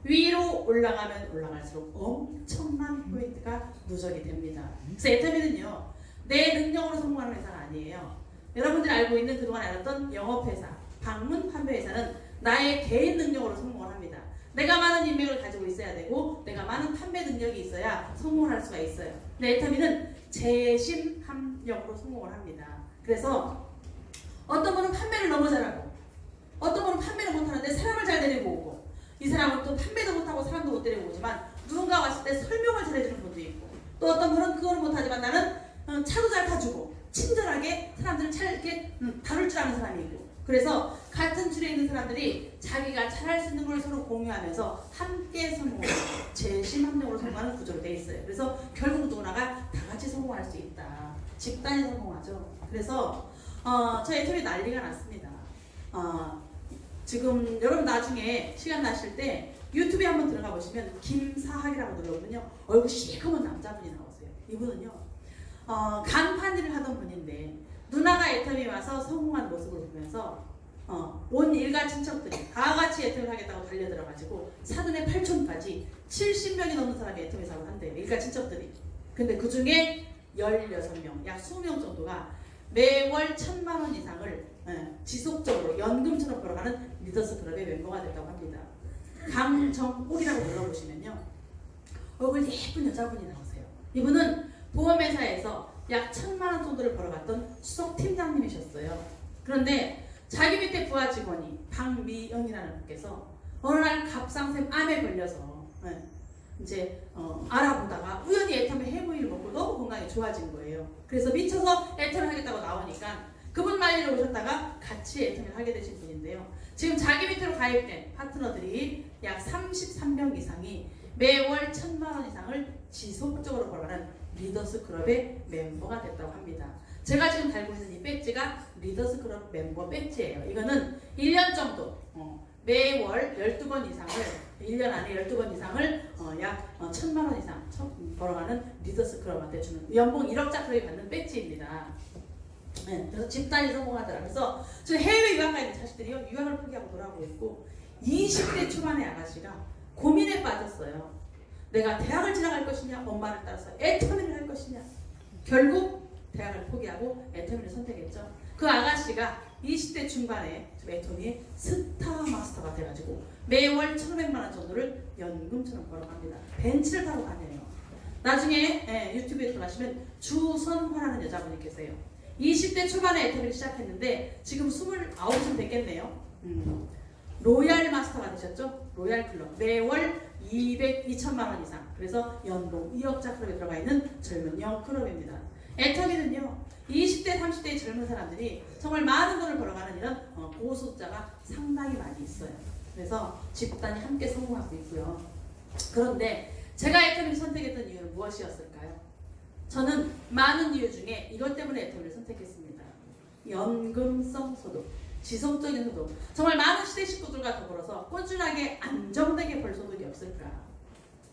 위로 올라가면 올라갈수록 엄청난 포인트가 누적이 됩니다. 그래서 애터미는요, 내 능력으로 성공하는 회사가 아니에요. 여러분들이 알고 있는 그동안 알았던 영업회사, 방문 판매회사는 나의 개인 능력으로 성공을 합니다. 내가 많은 인맥을 가지고 있어야 되고 내가 많은 판매 능력이 있어야 성공을 할 수가 있어요. 근데 애터미는 재심 합력으로 성공을 합니다. 그래서 어떤 분은 판매를 너무 잘하고 어떤 분은 판매를 못하는데 사람을 잘 데리고 오고, 이 사람은 또 판매도 못하고 사람도 못 데리고 오지만 누군가 왔을 때 설명을 잘해주는 분도 있고, 또 어떤 분은 그걸 못하지만 나는 차도 잘 타주고 친절하게 사람들을 잘 이렇게 다룰 줄 아는 사람이고, 그래서 같은 줄에 있는 사람들이 자기가 잘할 수 있는 걸 서로 공유하면서 함께 성공하는 재심합력으로 성공하는 구조로 되어 있어요. 그래서 결국 누구나가 다 같이 성공할 수 있다. 집단이 성공하죠. 그래서 저희 애터미 난리가 났습니다. 지금 여러분 나중에 시간 나실 때 유튜브에 한번 들어가 보시면 김사학이라고 눌러보면요, 얼굴 시커먼 남자분이 나오세요. 이분은요 간판 일을 하던 분인데 누나가 애터미 와서 성공한 모습을 보면서 온 일가 친척들이 다 같이 애터미 하겠다고 달려들어가지고 사돈의 8촌까지 70명이 넘는 사람이 애터미 사업을 한대요. 일가 친척들이. 근데 그 중에 16명, 약 20명 정도가 매월 1,000만 원 이상을 지속적으로 연금처럼 벌어가는 리더스 클럽의 멤버가 됐다고 합니다. 강정옥이라고 눌러보시면요, 얼굴 예쁜 여자분이 나오세요. 이분은 보험회사에서 약 1,000만 원 정도를 벌어갔던 수석 팀장님이셨어요. 그런데 자기 밑에 부하 직원이 박미영이라는 분께서 어느 날 갑상샘 암에 걸려서 이제 알아보다가 우연히 애터미 해무이를 먹고 너무 건강이 좋아진 거예요. 그래서 미쳐서 애터미 하겠다고 나오니까 그분 말리러 오셨다가 같이 애터미를 하게 되신 분인데요. 지금 자기 밑으로 가입된 파트너들이 약 33명 이상이 매월 1,000만 원 이상을 지속적으로 벌어가는 리더스 클럽의 멤버가 됐다고 합니다. 제가 지금 달고 있는 이 배지가 리더스 클럽 멤버 배지예요. 이거는 1년 정도 매월 12번 이상을 1년 안에 12번 이상을 약 1,000만 원 이상 벌어가는 리더스 클럽한테 주는 연봉 1억짜리 받는 배지입니다. 그래서 집단이 성공하더라. 그래서 저 해외 유학 가 있는 자식들이요, 유학을 포기하고 돌아오고 있고 20대 초반의 아가씨가 고민에 빠졌어요. 내가 대학을 지나갈 것이냐, 엄마를 따라서 애터미를 할 것이냐. 결국 대학을 포기하고 애터미를 선택했죠. 그 아가씨가 20대 중반에 애터미의 스타 마스터가 돼가지고 매월 1,500만 원 정도를 연금처럼 벌어갑니다. 벤츠를 타고 다녀요. 나중에 유튜브에 들어가시면 주선화라는 여자분이 계세요. 20대 초반에 애터미를 시작했는데 지금 29쯤 됐겠네요. 로얄 마스터가 되셨죠? 로얄 클럽. 매월 2,000만 원 이상. 그래서 연봉 2억자 클럽에 들어가 있는 젊은 영 클럽입니다. 애터미는요, 20대, 30대의 젊은 사람들이 정말 많은 돈을 벌어가는 이런 고소자가 상당히 많이 있어요. 그래서 집단이 함께 성공하고 있고요. 그런데 제가 애터미를 선택했던 이유는 무엇이었을까요? 저는 많은 이유 중에 이것 때문에 애터미를 선택했습니다. 연금성 소득, 지속적인 소득. 정말 많은 시대 식구들과 더불어서 꾸준하게 안정되게 벌 소득이 없을까?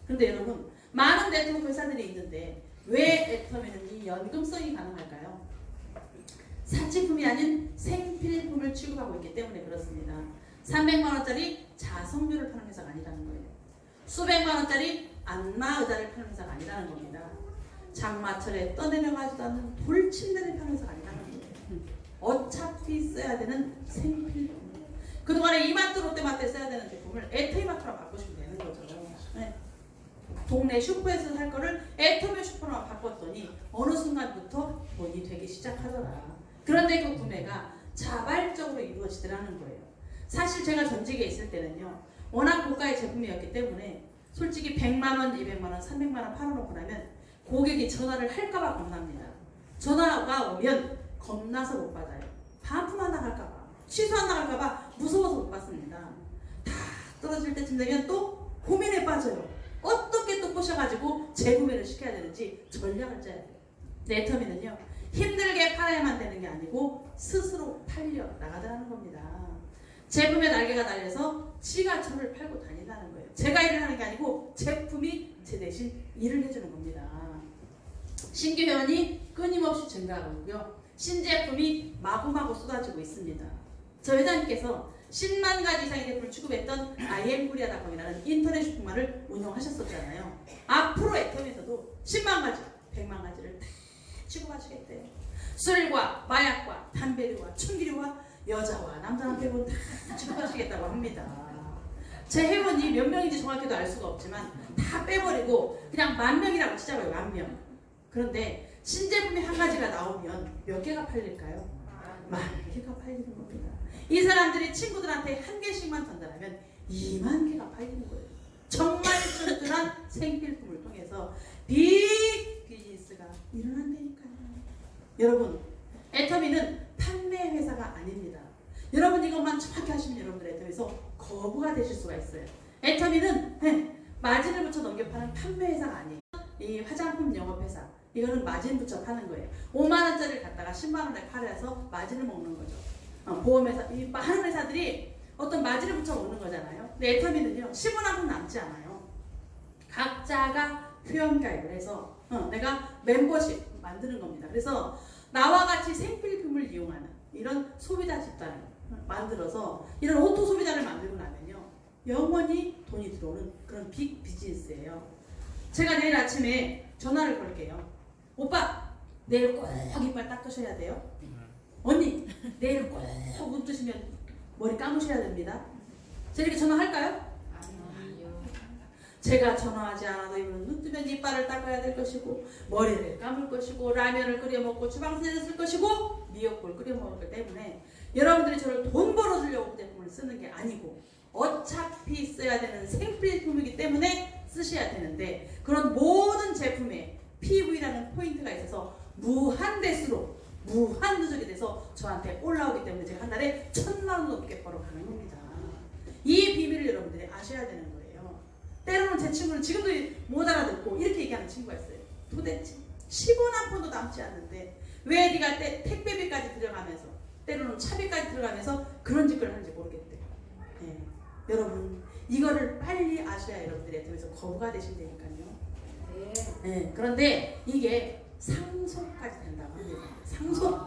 그런데 여러분, 많은 네트워크 회사들이 있는데 왜 애터미는 이 연금성이 가능할까요? 사치품이 아닌 생필품을 취급하고 있기 때문에 그렇습니다. 300만 원짜리 자석류를 파는 회사가 아니라는 거예요. 수백만 원짜리 안마 의자를 파는 회사가 아니라는 겁니다. 장마철에 떠내려가지도 않는 돌침대를 파는 회사가 아니라는 거예요. 어차피 써야 되는 생필품. 그동안에 이마트 롯데마트에 써야 되는 제품을 애터미마트로 바꾸시면 되는 거죠. 동네 슈퍼에서 살 거를 애터미 슈퍼로 바꿨더니 어느 순간부터 돈이 되기 시작하더라. 그런데 그 구매가 자발적으로 이루어지더라는 거예요. 사실 제가 전직에 있을 때는요, 워낙 고가의 제품이었기 때문에 솔직히 100만 원, 200만 원, 300만 원 팔아놓고 나면 고객이 전화를 할까봐 겁납니다. 전화가 오면 겁나서 못 받아요. 반품 안 나갈까봐, 취소 안 나갈까봐 무서워서 못 받습니다. 다 떨어질 때쯤 되면 또 고민에 빠져요. 어떻게 또 꼬셔가지고 재구매를 시켜야 되는지 전략을 짜야 돼요. 애터미는요, 힘들게 팔아야만 되는 게 아니고 스스로 팔려 나가더라는 겁니다. 제품의 날개가 달려서 지가 저를 팔고 다닌다는 거예요. 제가 일을 하는 게 아니고 제품이 제 대신 일을 해주는 겁니다. 신규 회원이 끊임없이 증가하고 있고요. 신제품이 마구마구 쏟아지고 있습니다. 저 회장님께서 10만 가지 이상의 제품을 취급했던 IM코리아닷컴이라는 인터넷 쇼핑몰을 운영하셨었잖아요. 앞으로 애터미에서도 10만 가지, 100만 가지를 다 취급하시겠대요. 술과 마약과 담배류와 춘기류와 여자와 남자랑 빼고 다 취급하시겠다고 합니다. 제 회원이 몇 명인지 정확히도 알 수가 없지만 다 빼버리고 그냥 10,000명이라고 치자고요. 10,000명. 그런데 신제품이 한 가지가 나오면 몇 개가 팔릴까요? 10,000개가 팔리는 겁니다. 이 사람들이 친구들한테 한 개씩만 전달하면 20,000개가 팔리는 거예요. 정말 튼튼한 생필품을 통해서 빅 비즈니스가 일어난다니까요. 여러분, 애터미는 판매 회사가 아닙니다. 여러분 이것만 정확히 하시면 여러분들 애터미에서 거부가 되실 수가 있어요. 애터미는 마진을 붙여 넘겨 파는 판매 회사가 아니에요. 이 화장품 영업회사 이거는 마진 붙여 파는 거예요. 5만 원짜리를 갖다가 10만 원에 팔아서 마진을 먹는 거죠. 보험회사, 이 많은 회사들이 어떤 마진을 붙여 먹는 거잖아요. 근데 애터미는요 10원 한 푼 남지 않아요. 각자가 회원가입을 해서 내가 멤버십 만드는 겁니다. 그래서 나와 같이 생필품을 이용하는 이런 소비자 집단을 만들어서 이런 오토 소비자를 만들고 나면요 영원히 돈이 들어오는 그런 빅 비즈니스예요. 제가 내일 아침에 전화를 걸게요. 오빠 내일 꼭 이빨 닦으셔야 돼요. 언니 내일 꼭 눈 뜨시면 머리 감으셔야 됩니다. 제가 이렇게 전화할까요? 제가 전화하지 않아도 이분은 눈 뜨면 이빨을 닦아야 될 것이고 머리를 감을 것이고 라면을 끓여 먹고 주방세를 쓸 것이고 미역국을 끓여 먹을 것 때문에 여러분들이 저를 돈 벌어주려고 제품을 쓰는 게 아니고 어차피 써야 되는 생필품이기 때문에 쓰셔야 되는데 그런 모든 제품에 PV라는 포인트가 있어서 무한대수로 무한 누적이 돼서 저한테 올라오기 때문에 제가 한 달에 1,000만 원 넘게 벌어가는 겁니다. 이 비밀을 여러분들이 아셔야 되는 거예요. 때로는 제 친구는 지금도 못 알아듣고 이렇게 얘기하는 친구가 있어요. 도대체 10원 한 푼도 남지 않는데 왜 네가 택배비까지 들어가면서 때로는 차비까지 들어가면서 그런 짓을 하는지 모르겠대요. 네. 여러분 이거를 빨리 아셔야 여러분들이 애터미에서 거부가 되신다니까요. 네. 그런데 이게 상속까지 된다고 합니다. 상속.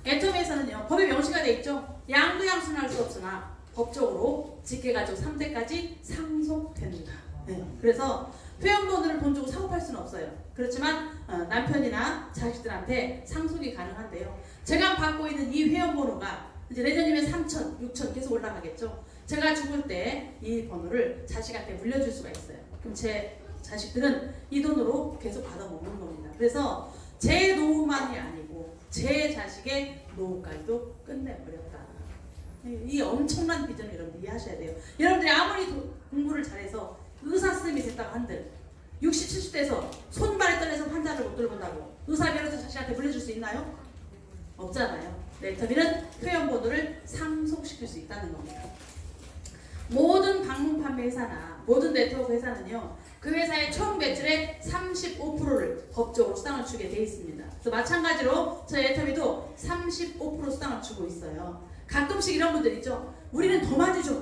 애터미에서는요 법에 명시가 돼 있죠. 양도양순할 수 없으나 법적으로 직계가족 3대까지 상속된다. 네. 그래서 회원번호를 돈 주고 사고 팔 수는 없어요. 그렇지만 남편이나 자식들한테 상속이 가능한데요. 제가 받고 있는 이 회원번호가 이제 내년이면 3천, 6천 계속 올라가겠죠. 제가 죽을 때 이 번호를 자식한테 물려줄 수가 있어요. 그럼 제 자식들은 이 돈으로 계속 받아먹는 겁니다. 그래서 제 노후만이 아니고 제 자식의 노후까지도 끝내버렸다. 이 엄청난 비전을 여러분들 이해하셔야 돼요. 여러분들이 아무리 공부를 잘해서 의사선생님이 됐다고 한들 60, 70대에서 손발에 떨려서 환자를 못 돌본다고 의사 변호사 자식한테 물려줄 수 있나요? 없잖아요. 애터미는 회원번호를 상속시킬 수 있다는 겁니다. 모든 방문 판매 회사나 모든 네트워크 회사는요 그 회사의 총 매출의 35%를 법적으로 수당을 주게 돼 있습니다. 그래서 마찬가지로 저희 애터미도 35% 수당을 주고 있어요. 가끔씩 이런 분들 있죠. 우리는 더 많이 줘.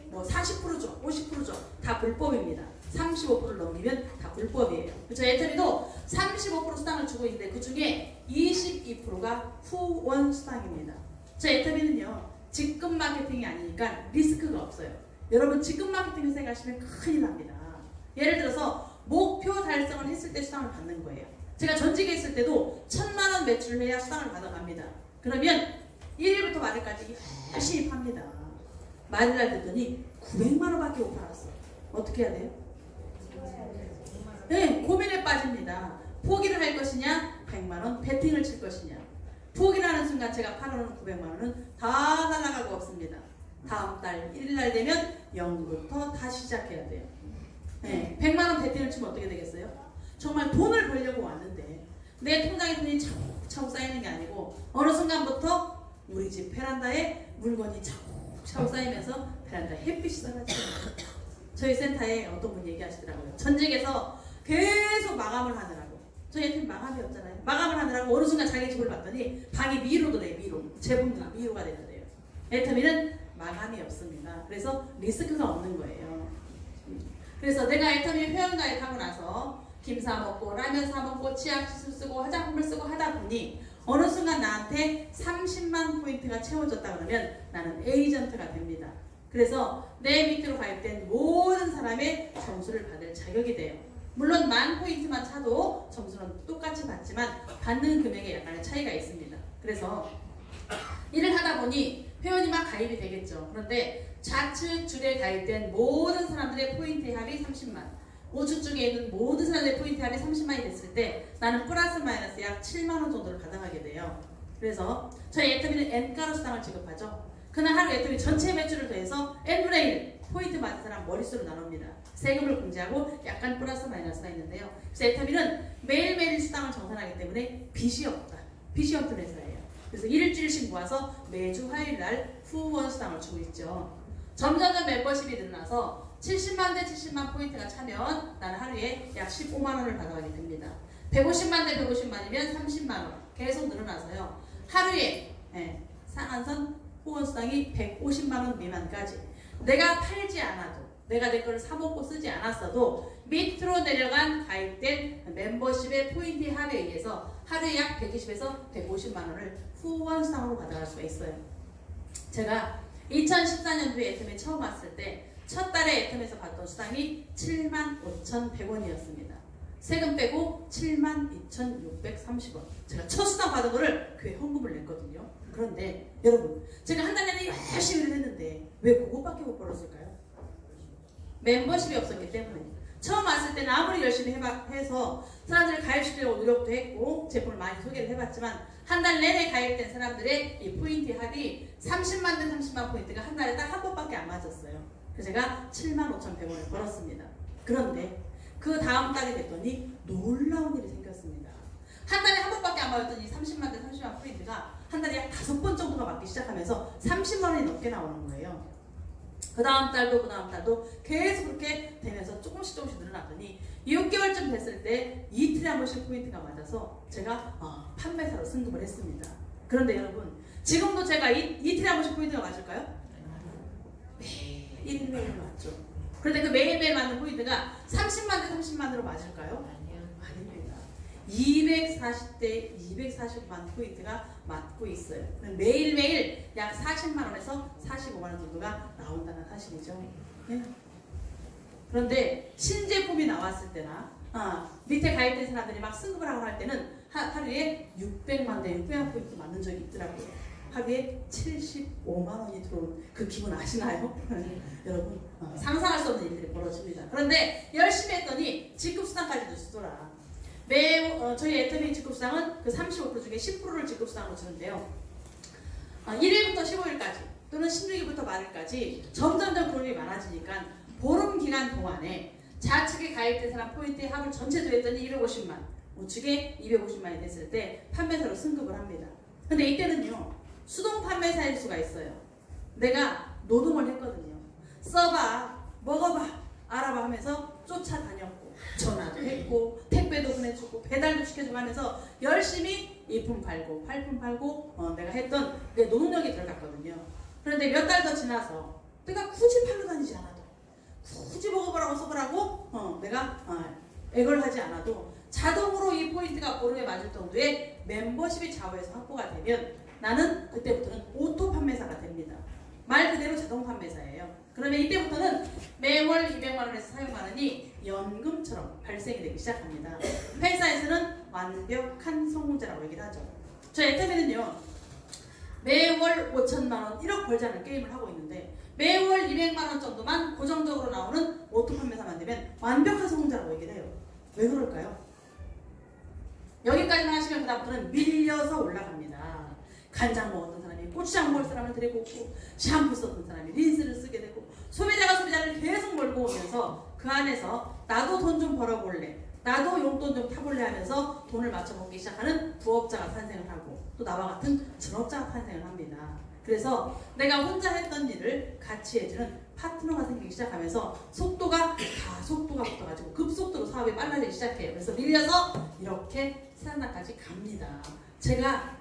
뭐 40% 줘, 50% 줘. 다 불법입니다. 35%를 넘기면 다 불법이에요. 저희 애터미도 35% 수당을 주고 있는데 그 중에 22%가 후원 수당입니다. 저희 애터미는요 직급 마케팅이 아니니까 리스크가 없어요. 여러분 직급 마케팅 회사에 가시면 큰일 납니다. 예를 들어서 목표 달성을 했을 때 수당을 받는 거예요. 제가 전직에 있을 때도 1,000만 원 매출을 해야 수당을 받아갑니다. 그러면 1일부터 말일까지 열심히 팝니다. 말일날 듣더니 900만 원밖에 못 팔았어. 어떻게 해야 돼요? 네, 고민에 빠집니다. 포기를 할 것이냐, 100만 원 배팅을 칠 것이냐. 포기를 하는 순간 제가 팔아놓은 900만 원은 다 날아가고 없습니다. 다음 달 1일날 되면 0부터 다시 시작해야 돼요. 네, 100만 원 배팅을 치면 어떻게 되겠어요? 정말 돈을 벌려고 왔는데 내 통장에 돈이 차곡차곡 쌓이는 게 아니고 어느 순간부터 우리 집 베란다에 물건이 차곡차곡 쌓이면서 베란다에 햇빛이 사라져요. 저희 센터에 어떤 분 얘기하시더라고요. 전직에서 계속 마감을 하느라고. 저희 애들 마감이 없잖아요. 마감을 하느라고 어느 순간 자기 집을 봤더니 방이 미로도 돼요. 미로. 제품도 미로가 되는데요. 애터미는 마감이 없습니다. 그래서 리스크가 없는 거예요. 그래서 내가 애터미 회원가입하고 나서 김 사 먹고 라면 사 먹고 치약 시술 쓰고 화장품을 쓰고 하다 보니 어느 순간 나한테 30만 포인트가 채워졌다 그러면 나는 에이전트가 됩니다. 그래서 내 밑으로 가입된 모든 사람의 점수를 받을 자격이 돼요. 물론 10,000포인트만 차도 점수는 똑같이 받지만 받는 금액에 약간의 차이가 있습니다. 그래서 일을 하다 보니 회원이 막 가입이 되겠죠. 그런데 좌측 줄에 가입된 모든 사람들의 포인트의 합이 30만, 우측 쪽에 있는 모든 사람들의 포인트 합이 30만이 됐을 때 나는 플러스 마이너스 약 7만 원 정도를 받아가게 돼요. 그래서 저희 애터미는 N가로 수당을 지급하죠. 그날 하루 애터미 전체 매출을 더해서 N분의 1 포인트 받은 사람 머릿수로 나눕니다. 세금을 공제하고 약간 플러스 마이너스가 있는데요. 그래서 애터미는 매일매일 수당을 정산하기 때문에 빚이 없다. 비시엄플 회사예요. 그래서 일주일씩 모아서 매주 화요일 날 후원 수당을 주고 있죠. 점점점 멤버십이 늘어나서 70만 대 70만 포인트가 차면 나는 하루에 약 15만 원을 받아가게 됩니다. 150만 대 150만이면 30만 원 계속 늘어나서요. 하루에 상한선 후원 수당이 150만 원 미만까지 내가 팔지 않아도 내가 내 거를 사먹고 쓰지 않았어도 밑으로 내려간 가입된 멤버십의 포인트 합에 의해서 하루에 약 120에서 150만 원을 후원 수당으로 받아갈 수가 있어요. 제가 2014년도에 애텀에 처음 왔을 때 첫 달에 애텀에서 받던 수당이 75,100원이었습니다. 세금 빼고 72,630원. 제가 첫 수당 받은 거를 교회 헌금을 냈거든요. 그런데 여러분, 제가 한 달 내내 열심히 일을 했는데 왜 그것밖에 못 벌었을까요? 멤버십이 없었기 때문에. 처음 왔을 때는 아무리 열심히 해서 사람들을 가입시키려고 노력도 했고 제품을 많이 소개를 해봤지만 한 달 내내 가입된 사람들의 이 포인트 합이 30만 대 30만 포인트가 한 달에 딱 한 번밖에 안 맞았어요. 그래서 제가 75,100원을 벌었습니다. 그런데 그 다음 달이 됐더니 놀라운 일이 생겼습니다. 한 달에 한 번밖에 안 맞았더니 30만 대 30만 포인트가 한 달에 약 5번 정도가 맞기 시작하면서 30만 원이 넘게 나오는 거예요. 그 다음 달도 계속 그렇게 되면서 조금씩 늘어나더니 6개월쯤 됐을 때 이틀에 한 번씩 포인트가 맞아서 제가 판매사로 승급을 했습니다. 그런데 여러분, 지금도 제가 이틀에 한 번씩 포인트가 맞을까요? 매일매일 맞죠. 그런데 그 매일매일 맞는 포인트가 30만 대 30만으로 맞을까요? 아닙니다. 240대 240만 포인트가 맞고 있어요. 매일매일 약 40만 원에서 45만 원 정도가 나온다는 사실이죠. 네. 그런데 신제품이 나왔을 때나 밑에 가입된 사람들이 막 승급을 하고 할 때는 하루에 600만 대 600만 포인트 맞는 적이 있더라고요. 하루에 75만 원이 들어오는 그 기분 아시나요? 여러분, 상상할 수 없는 일들이 벌어집니다. 그런데 열심히 했더니 직급수당까지도 주더라. 저희 애터미 직급수당은 그 35% 중에 10%를 직급수당으로 주는데요. 1일부터 15일까지 또는 16일부터 말일까지 점점점 그룹이 많아지니까 보름 기간 동안에 좌측에 가입된 사람 포인트의 합을 전체 더했더니 250만, 우측에 250만이 됐을 때 판매사로 승급을 합니다. 근데 이때는요, 수동 판매사일 수가 있어요. 내가 노동을 했거든요. 써봐, 먹어봐, 알아봐 하면서 쫓아다녔고 전화도 했고 택배도 보내주고 배달도 시켜주고 하면서 열심히 이품 팔고 팔품 팔고 내가 했던 내 노동력이 들어갔거든요. 그런데 몇 달 더 지나서 내가 굳이 팔러 다니지 않아도 굳이 먹어보라고 써보라고 내가 액을 하지 않아도 자동으로 이 포인트가 보름에 맞을 정도의 멤버십이 좌우에서 확보가 되면 나는 그때부터는 오토 판매사가 됩니다. 말 그대로 자동 판매사예요. 그러면 이때부터는 매월 200만 원에서 400만 원이 연금처럼 발생이 되기 시작합니다. 회사에서는 완벽한 성공자라고 얘기를 하죠. 저희 애터미는요, 매월 5천만 원, 1억 벌자는 게임을 하고 있는데 매월 200만 원 정도만 고정적으로 나오는 오토 판매사만 되면 완벽한 성공자라고 얘기를 해요. 왜 그럴까요? 여기까지만 하시면 그다음부터는 밀려서 올라갑니다. 간장 먹었던 사람이 고추장 먹을 사람을 데리고 오고 샴푸 썼던 사람이 린스를 쓰게 되고 소비자가 소비자를 계속 몰고 오면서 그 안에서 나도 돈 좀 벌어볼래, 나도 용돈 좀 타볼래 하면서 돈을 맞춰먹기 시작하는 부업자가 탄생을 하고 또 나와 같은 전업자가 탄생을 합니다. 그래서 내가 혼자 했던 일을 같이 해주는 파트너가 생기기 시작하면서 속도가 붙어가지고 급속도로 사업이 빨라지기 시작해요. 그래서 밀려서 이렇게 세단까지 갑니다. 제가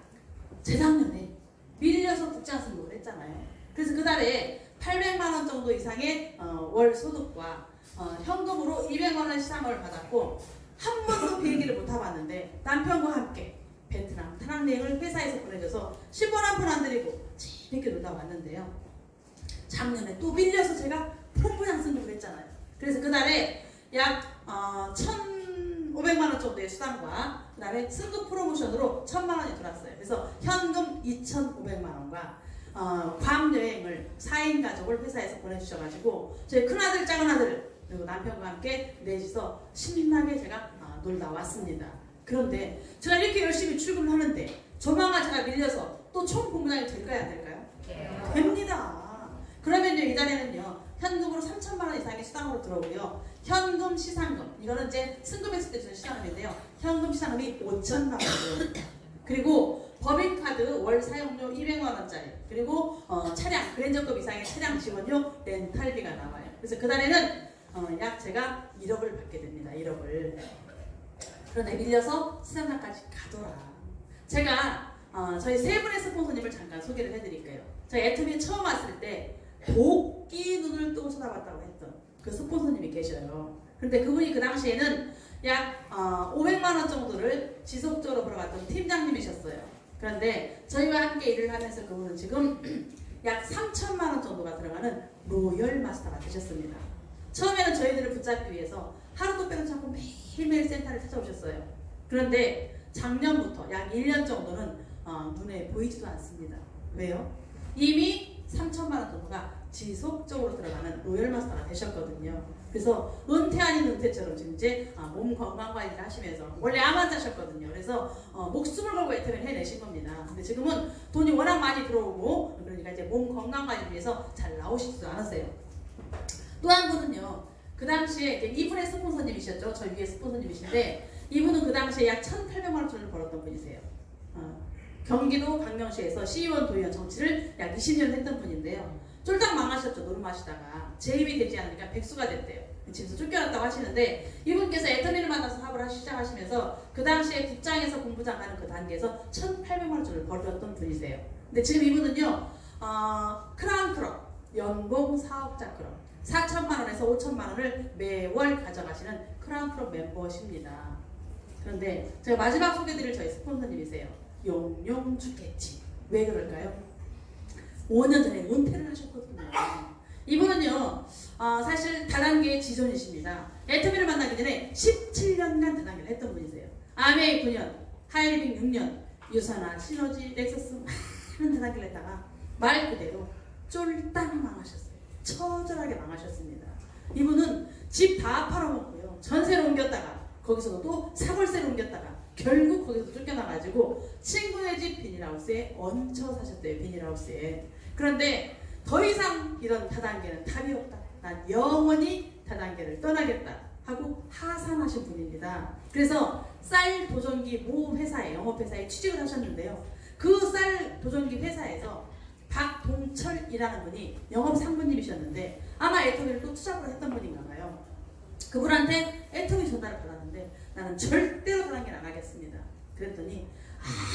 재작년에 밀려서 국장 승급을 했잖아요. 그래서 그달에 800만 원 정도 이상의 월 소득과 현금으로 200만 원 시상을 받았고 한 번도 비행기를 못 타봤는데 남편과 함께 베트남 타낭여행을 회사에서 보내줘서 10원 한 푼 안 들이고 재밌게 놀다 왔는데요. 작년에 또 밀려서 제가 본부장 승급을 했잖아요. 그래서 그달에 약 1,500만 원 정도의 수당과 그 다음에 승급 프로모션으로 1,000만 원이 들어왔어요. 그래서 현금 2,500만 원과 괌 여행을 4인 가족을 회사에서 보내주셔가지고 저희 큰아들 작은아들 그리고 남편과 함께 넷이서 신나게 제가 놀다 왔습니다. 그런데 제가 이렇게 열심히 출근을 하는데 조만간 제가 밀려서 또 총본부장이 될까요, 안 될까요? 네. 됩니다. 그러면요, 이달에는요 현금으로 3,000만 원 이상의 수당으로 들어오고요, 현금 시상금, 이거는 이제 승급했을 때 주는 시상금인데요, 현금 시상금이 5,000만 원 들어옵니다. 그리고 법인카드 월 사용료 200만 원짜리 그리고 차량 그랜저급 이상의 차량 지원료 렌탈비가 나와요. 그래서 그 달에는 약 제가 1억을 받게 됩니다. 1억을. 그런데 밀려서 수상사까지 가더라. 제가 저희 세 분의 스폰서님을 잠깐 소개를 해드릴게요. 저희 애터미에 처음 왔을 때 도끼 눈을 뜨고 쳐다봤다고 했던 그 스폰서님이 계셔요. 그런데 그분이 그 당시에는 약 500만 원 정도를 지속적으로 벌어갔던 팀장님이셨어요. 그런데 저희와 함께 일을 하면서 그분은 지금 약 3천만 원 정도가 들어가는 로열 마스터가 되셨습니다. 처음에는 저희들을 붙잡기 위해서 하루도 빼놓지 않고 매일매일 센터를 찾아오셨어요. 그런데 작년부터 약 1년 정도는 눈에 보이지도 않습니다. 왜요? 이미 3천만 원 정도가 지속적으로 들어가는 로열 마스터가 되셨거든요. 그래서 은퇴 아닌 은퇴처럼 지금 이제 몸 건강 관리를 하시면서 원래 암 환자셨거든요. 그래서 목숨을 걸고 애터미를 해내신 겁니다. 근데 지금은 돈이 워낙 많이 들어오고 그러니까 이제 몸 건강 관리를 위해서 잘 나오시지도 않으세요. 또 한 분은요. 그 당시에 이제 이분의 스폰서님이셨죠. 저 위에 스폰서님이신데 이분은 그 당시에 약 1,800만 원짜리를 벌었던 분이세요. 경기도 광명시에서 시의원, 도의원 정치를 약 20년 했던 분인데요. 쫄딱 망하셨죠. 노름하시다가 재임이 되지 않으니까 백수가 됐대요. 집에서 쫓겨났다고 하시는데 이분께서 애터미를 만나서 사업을 하기 시작하시면서 그 당시에 국장에서 본부장 가는 그 단계에서 1,800만 원짜리를 벌었던 분이세요. 근데 지금 이분은요. 크라운 클럽, 연봉 사업자 클럽 4천만 원에서 5천만 원을 매월 가져가시는 크라운 클럽 멤버십니다. 그런데 제가 마지막 소개드릴 저희 스폰서님이세요. 용용 죽겠지. 왜 그럴까요? 5년 전에 은퇴를 하셨거든요. 이분은요, 사실 다단계의 지존이십니다. 애터미를 만나기 전에 17년간 다단계를 했던 분이세요. 아메이 9년, 하이리빙 6년, 유산화, 시너지, 렉서스 많은 다단계를 했다가 말 그대로 쫄딱 망하셨어요. 처절하게 망하셨습니다. 이분은 집 다 팔아먹고요. 전세로 옮겼다가 거기서도 또 사골세로 옮겼다가 결국 거기서 쫓겨나가지고 친구네 집 비닐하우스에 얹혀 사셨대요. 비닐하우스에. 그런데 더 이상 이런 다단계는 답이 없다. 난 영원히 다단계를 떠나겠다 하고 하산하신 분입니다. 그래서 쌀 도전기 모 회사에 영업회사에 취직을 하셨는데요. 그 쌀 도전기 회사에서 박동철이라는 분이 영업 상무님이셨는데 아마 애터미를 또 투잡으로 했던 분인가 봐요. 그분한테 애터미 전화를 받았는데 나는 절대로 다단계를 안 하겠습니다. 그랬더니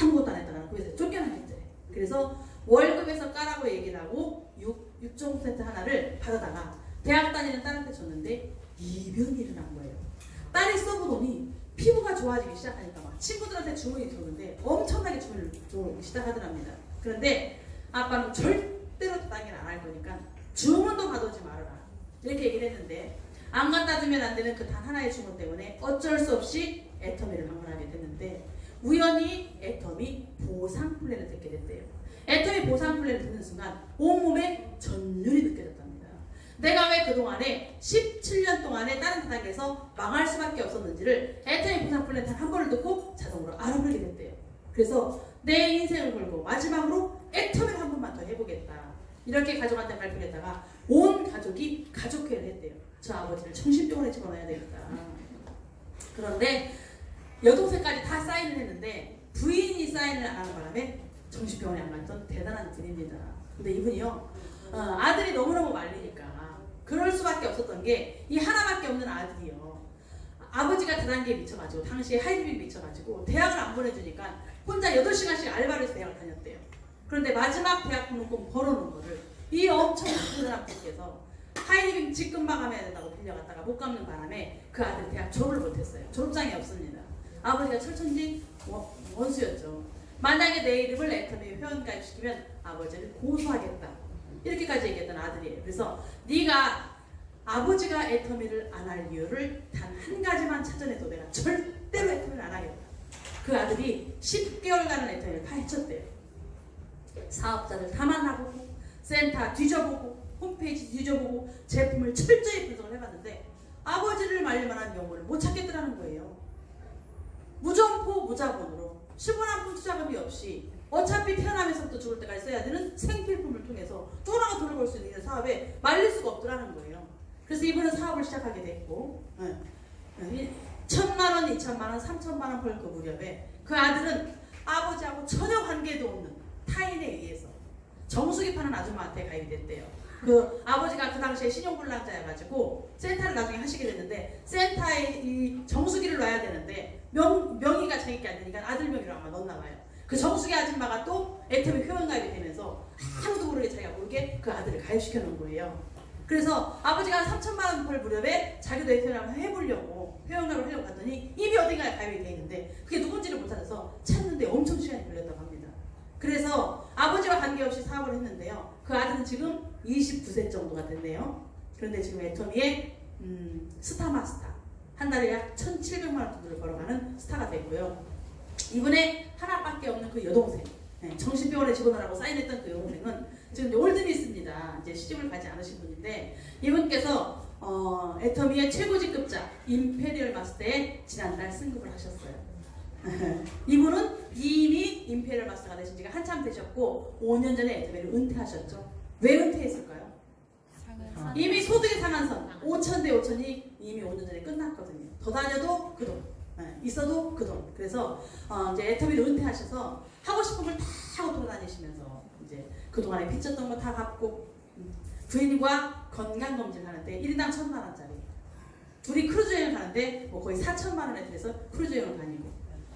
아무것도 안 했다가 그 회사에 쫓겨나겠대. 그래서 월급에서 까라고 얘기를 하고 6.5% 하나를 받아다가 대학 다니는 딸한테 줬는데 이변이 일어난 거예요. 딸이 써보더니 피부가 좋아지기 시작하니까 막 친구들한테 주문이 들어오는데 엄청나게 주문을 들어오기 시작하더랍니다. 그런데 아빠는 절대로 다단계를 안 할 거니까 주문도 받아오지 말아라 이렇게 얘기를 했는데 안 갖다 주면 안 되는 그 단 하나의 주문 때문에 어쩔 수 없이 애터미를 방문하게 됐는데 우연히 애터미 보상 플랜을 듣게 됐대요. 애터미 보상 플랜을 듣는 순간 온몸에 전율이 느껴졌답니다. 내가 왜 그동안에 17년 동안에 다른 다단계에서 망할 수밖에 없었는지를 애터미 보상 플랜 단 한 번을 듣고 자동으로 알아보게 됐대요. 그래서 내 인생을 걸고 마지막으로 애터미를 한 번만 더 해보겠다. 이렇게 가족한테 발표를 했다가 온 가족이 가족회를 했대요. 저 아버지를 정신병원에 집어넣어야 되겠다. 그런데 여동생까지 다 사인을 했는데 부인이 사인을 안 하는 바람에 정신병원에 안 갔던 대단한 분입니다. 근데 이분이요. 아들이 너무너무 말리니까 그럴 수밖에 없었던 게 이 하나밖에 없는 아들이요. 아버지가 다단계에 미쳐가지고 당시에 하이브에 미쳐가지고 대학을 안 보내주니까 혼자 8시간씩 알바를 해서 대학을 다녔대요. 그런데 마지막 대학 등록금 벌어놓은 거를 이 엄청 부자한 분께서 하이리빙 직급 마감해야 된다고 빌려갔다가 못 갚는 바람에 그 아들이 대학 졸업을 못했어요. 졸업장이 없습니다. 아버지가 철천지 원수였죠. 만약에 내 이름을 애터미에 회원가입시키면 아버지를 고소하겠다. 이렇게까지 얘기했던 아들이에요. 그래서 네가 아버지가 애터미를 안 할 이유를 단 한 가지만 찾아내도 내가 절대로 애터미를 안 하겠다. 그 아들이 10개월간은 애터미를 파헤쳤대요. 사업자들 다 만나보고 센터 뒤져보고 홈페이지 뒤져보고 제품을 철저히 분석을 해봤는데 아버지를 말릴 만한 용어를 못 찾겠더라는 거예요. 무점포 무자본으로 10원 한 푼 투자금이 없이 어차피 태어나면서부터 죽을 때까지 써야 되는 생필품을 통해서 쫄아가 돈을 벌 수 있는 사업에 말릴 수가 없더라는 거예요. 그래서 이분은 사업을 시작하게 됐고 1,000만 원, 2천만 원, 3천만 원 벌 그 무렵에 그 아들은 아버지하고 전혀 관계도 없는 타인에 의해서 정수기 파는 아줌마한테 가입이 됐대요. 그 아버지가 그 당시에 신용불량자여가지고 센터를 나중에 하시게 됐는데 센터에 이 정수기를 놔야 되는데 명의가 자기게 안 되니까 아들 명의로 아마 넣었나 봐요. 그 정수기 아줌마가 또 애터미 회원가입이 되면서 아무도 모르게 자기가 모르게 그 아들을 가입시켜 놓은 거예요. 그래서 아버지가 3천만 원 벌 무렵에 자기도 애터미를 한번 해보려고 회원가입을 하려고 갔더니 이미 어딘가에 가입이 돼 있는데 그게 누군지를 못 찾아서 찾는데 엄청 시간이 걸렸다고 합니다. 그래서 아버지와 관계없이 사업을 했는데요. 그 아들은 지금 29세 정도가 됐네요. 그런데 지금 애터미의 스타마스터 한 달에 약 1,700만 원 정도를 벌어가는 스타가 됐고요. 이분의 하나밖에 없는 그 여동생, 정신병원에 집어넣으라고 사인했던 그 여동생은 지금 올드미스입니다. 이제 시집을 가지 않으신 분인데 이분께서 애터미의 최고직급자 임페리얼 마스터에 지난달 승급을 하셨어요. 이분은 이미 임페리얼 마스터가 되신 지가 한참 되셨고 5년 전에 애터미를 은퇴하셨죠. 왜 은퇴했을까요? 이미 소득의 상한선 5천 대 5천이 이미 5년 전에 끝났거든요. 더 다녀도 그 돈, 있어도 그 돈. 그래서 이제 애터미를 은퇴하셔서 하고 싶은 걸 다 하고 돌아다니시면서 이제 그동안에 빚졌던 거 다 갚고 부인과 건강검진 하는데 1인당 1,000만 원짜리 둘이 크루즈 여행 가는데 뭐 거의 4천만 원에 들여서 크루즈 여행 다니고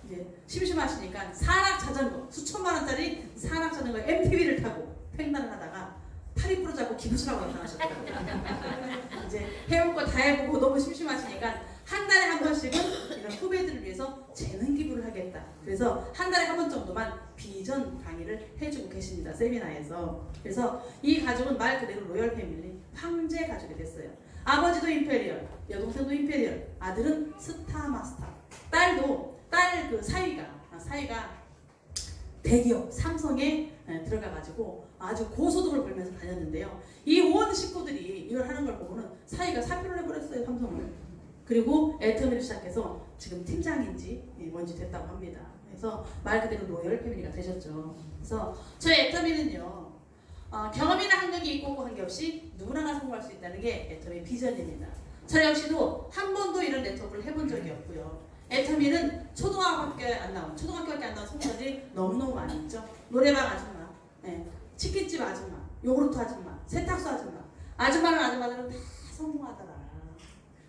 이제 심심하시니까 산악 자전거 수천만 원짜리 산악 자전거 MTB를 타고 횡단을 하다가 팔이 부러져갖고 기부스라고 나타나셨더라고요. 이제 해볼 거 다 해보고 너무 심심하시니까 한 달에 한 번씩은 이런 후배들을 위해서 재능 기부를 하겠다. 그래서 한 달에 한 번 정도만 비전 강의를 해주고 계십니다. 세미나에서. 그래서 이 가족은 말 그대로 로열 패밀리, 황제 가족이 됐어요. 아버지도 임페리얼, 여동생도 임페리얼, 아들은 스타마스터, 딸도 딸 그 사위가 대기업 삼성에 들어가가지고 아주 고소득을 벌면서 다녔는데요. 이 온 식구들이 이걸 하는 걸 보고는 사위가 사표를 해버렸어요. 삼성을. 그리고 애터미를 시작해서 지금 팀장인지 뭔지 됐다고 합니다. 그래서 말 그대로 로열 패밀리가 되셨죠. 그래서 저희 애터미는요. 경험이나 학력이 있고 관계없이 누구나 성공할 수 있다는 게 애터미의 비전입니다. 저 역시도 한 번도 이런 네트워크를 해본 적이 없고요. 애터미는 초등학교밖에 안 나온 성공자들이 너무너무 많이 있죠. 노래방 아줌마, 치킨집 아줌마, 요구르트 아줌마, 세탁소 아줌마들은 다 성공하더라.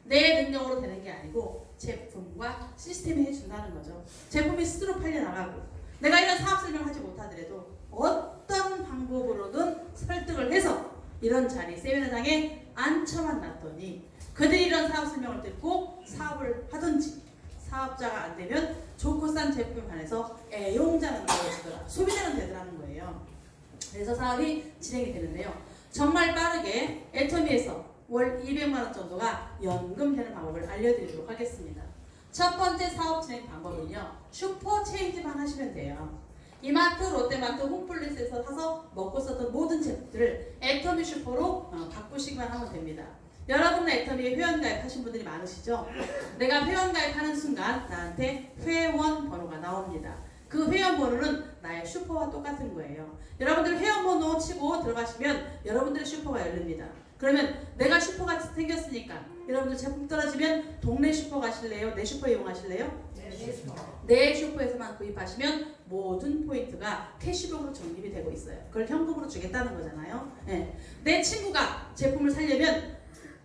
내 능력으로 되는 게 아니고 제품과 시스템이 해준다는 거죠. 제품이 스스로 팔려나가고 내가 이런 사업 설명을 하지 못하더라도 어떤 방법으로든 설득을 해서 이런 자리 세미나장에 앉혀만 놨더니 그들이 이런 사업 설명을 듣고 사업을 하든지 사업자가 안 되면 좋고 싼 제품에 관해서 애용자는 되어지더라. 소비자는 되더라는 거예요. 그래서 사업이 진행이 되는데요. 정말 빠르게 애터미에서 월 200만 원 정도가 연금되는 방법을 알려드리도록 하겠습니다. 첫 번째 사업 진행 방법은요. 슈퍼 체인지만 하시면 돼요. 이마트, 롯데마트, 홈플러스에서 사서 먹고 썼던 모든 제품들을 애터미 슈퍼로 바꾸시기만 하면 됩니다. 여러분은 애터미에 회원가입 하신 분들이 많으시죠? 내가 회원가입하는 순간 나한테 회원 번호가 나옵니다. 그 회원 번호는 나의 슈퍼와 똑같은 거예요. 여러분들 회원 번호 치고 들어가시면 여러분들의 슈퍼가 열립니다. 그러면 내가 슈퍼가 생겼으니까 여러분들 제품 떨어지면 동네 슈퍼 가실래요? 내 슈퍼 이용하실래요? 내 슈퍼에서만 구입하시면 모든 포인트가 캐시백으로 적립이 되고 있어요. 그걸 현금으로 주겠다는 거잖아요. 내 친구가 제품을 사려면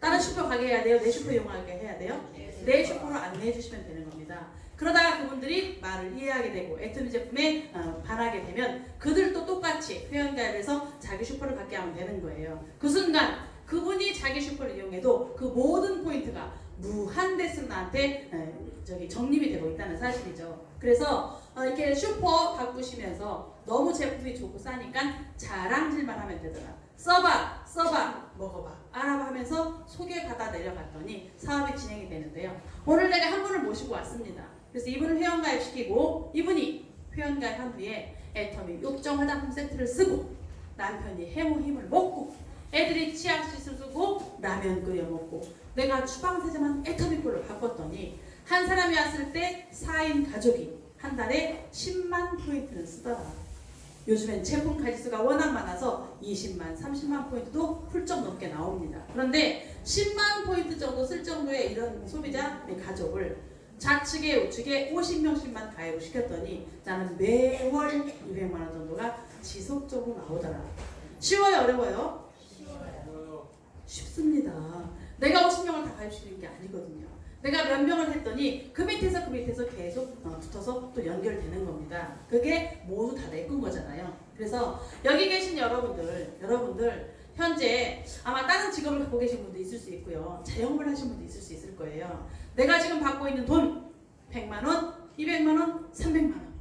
다른 슈퍼 가게 해야 돼요? 내 슈퍼 이용하게 해야 돼요? 내 슈퍼로 안내해 주시면 되는 겁니다. 그러다가 그분들이 말을 이해하게 되고 애터미 제품에 반하게 되면 그들도 똑같이 회원가입해서 자기 슈퍼를 갖게 하면 되는 거예요. 그 순간 그분이 자기 슈퍼를 이용해도 그 모든 포인트가 무한대수로 나한테 적립이 되고 있다는 사실이죠. 그래서 이렇게 슈퍼 바꾸시면서 너무 제품이 좋고 싸니까 자랑질만 하면 되더라. 써봐, 먹어봐, 알아봐 하면서 소개받아 내려갔더니 사업이 진행이 되는데요. 오늘 내가 한 분을 모시고 왔습니다. 그래서 이분을 회원가입시키고 이분이 회원가입한 후에 애터미 욕정 화장품 세트를 쓰고 남편이 해모힘을 먹고 애들이 치약시술 쓰고 라면 끓여 먹고 내가 주방세제만 애터미 걸로 바꿨더니 한 사람이 왔을 때 4인 가족이 한 달에 10만 포인트를 쓰더라. 요즘엔 제품 가지수가 워낙 많아서 20만, 30만 포인트도 훌쩍 넘게 나옵니다. 그런데 10만 포인트 정도 쓸 정도의 이런 소비자 가족을 좌측에 우측에 50명씩만 가입을 시켰더니 나는 매월 200만 원 정도가 지속적으로 나오더라. 쉬워요, 어려워요? 쉽습니다. 내가 50명을 다 가입시키는 게 아니거든요. 내가 몇 명을 했더니 그 밑에서 계속 붙어서 또 연결되는 겁니다. 그게 모두 다 내 건 거잖아요. 그래서 여기 계신 여러분들 현재 아마 다른 직업을 갖고 계신 분도 있을 수 있고요. 자영업을 하신 분도 있을 수 있을 거예요. 내가 지금 받고 있는 돈 100만 원, 200만 원, 300만 원,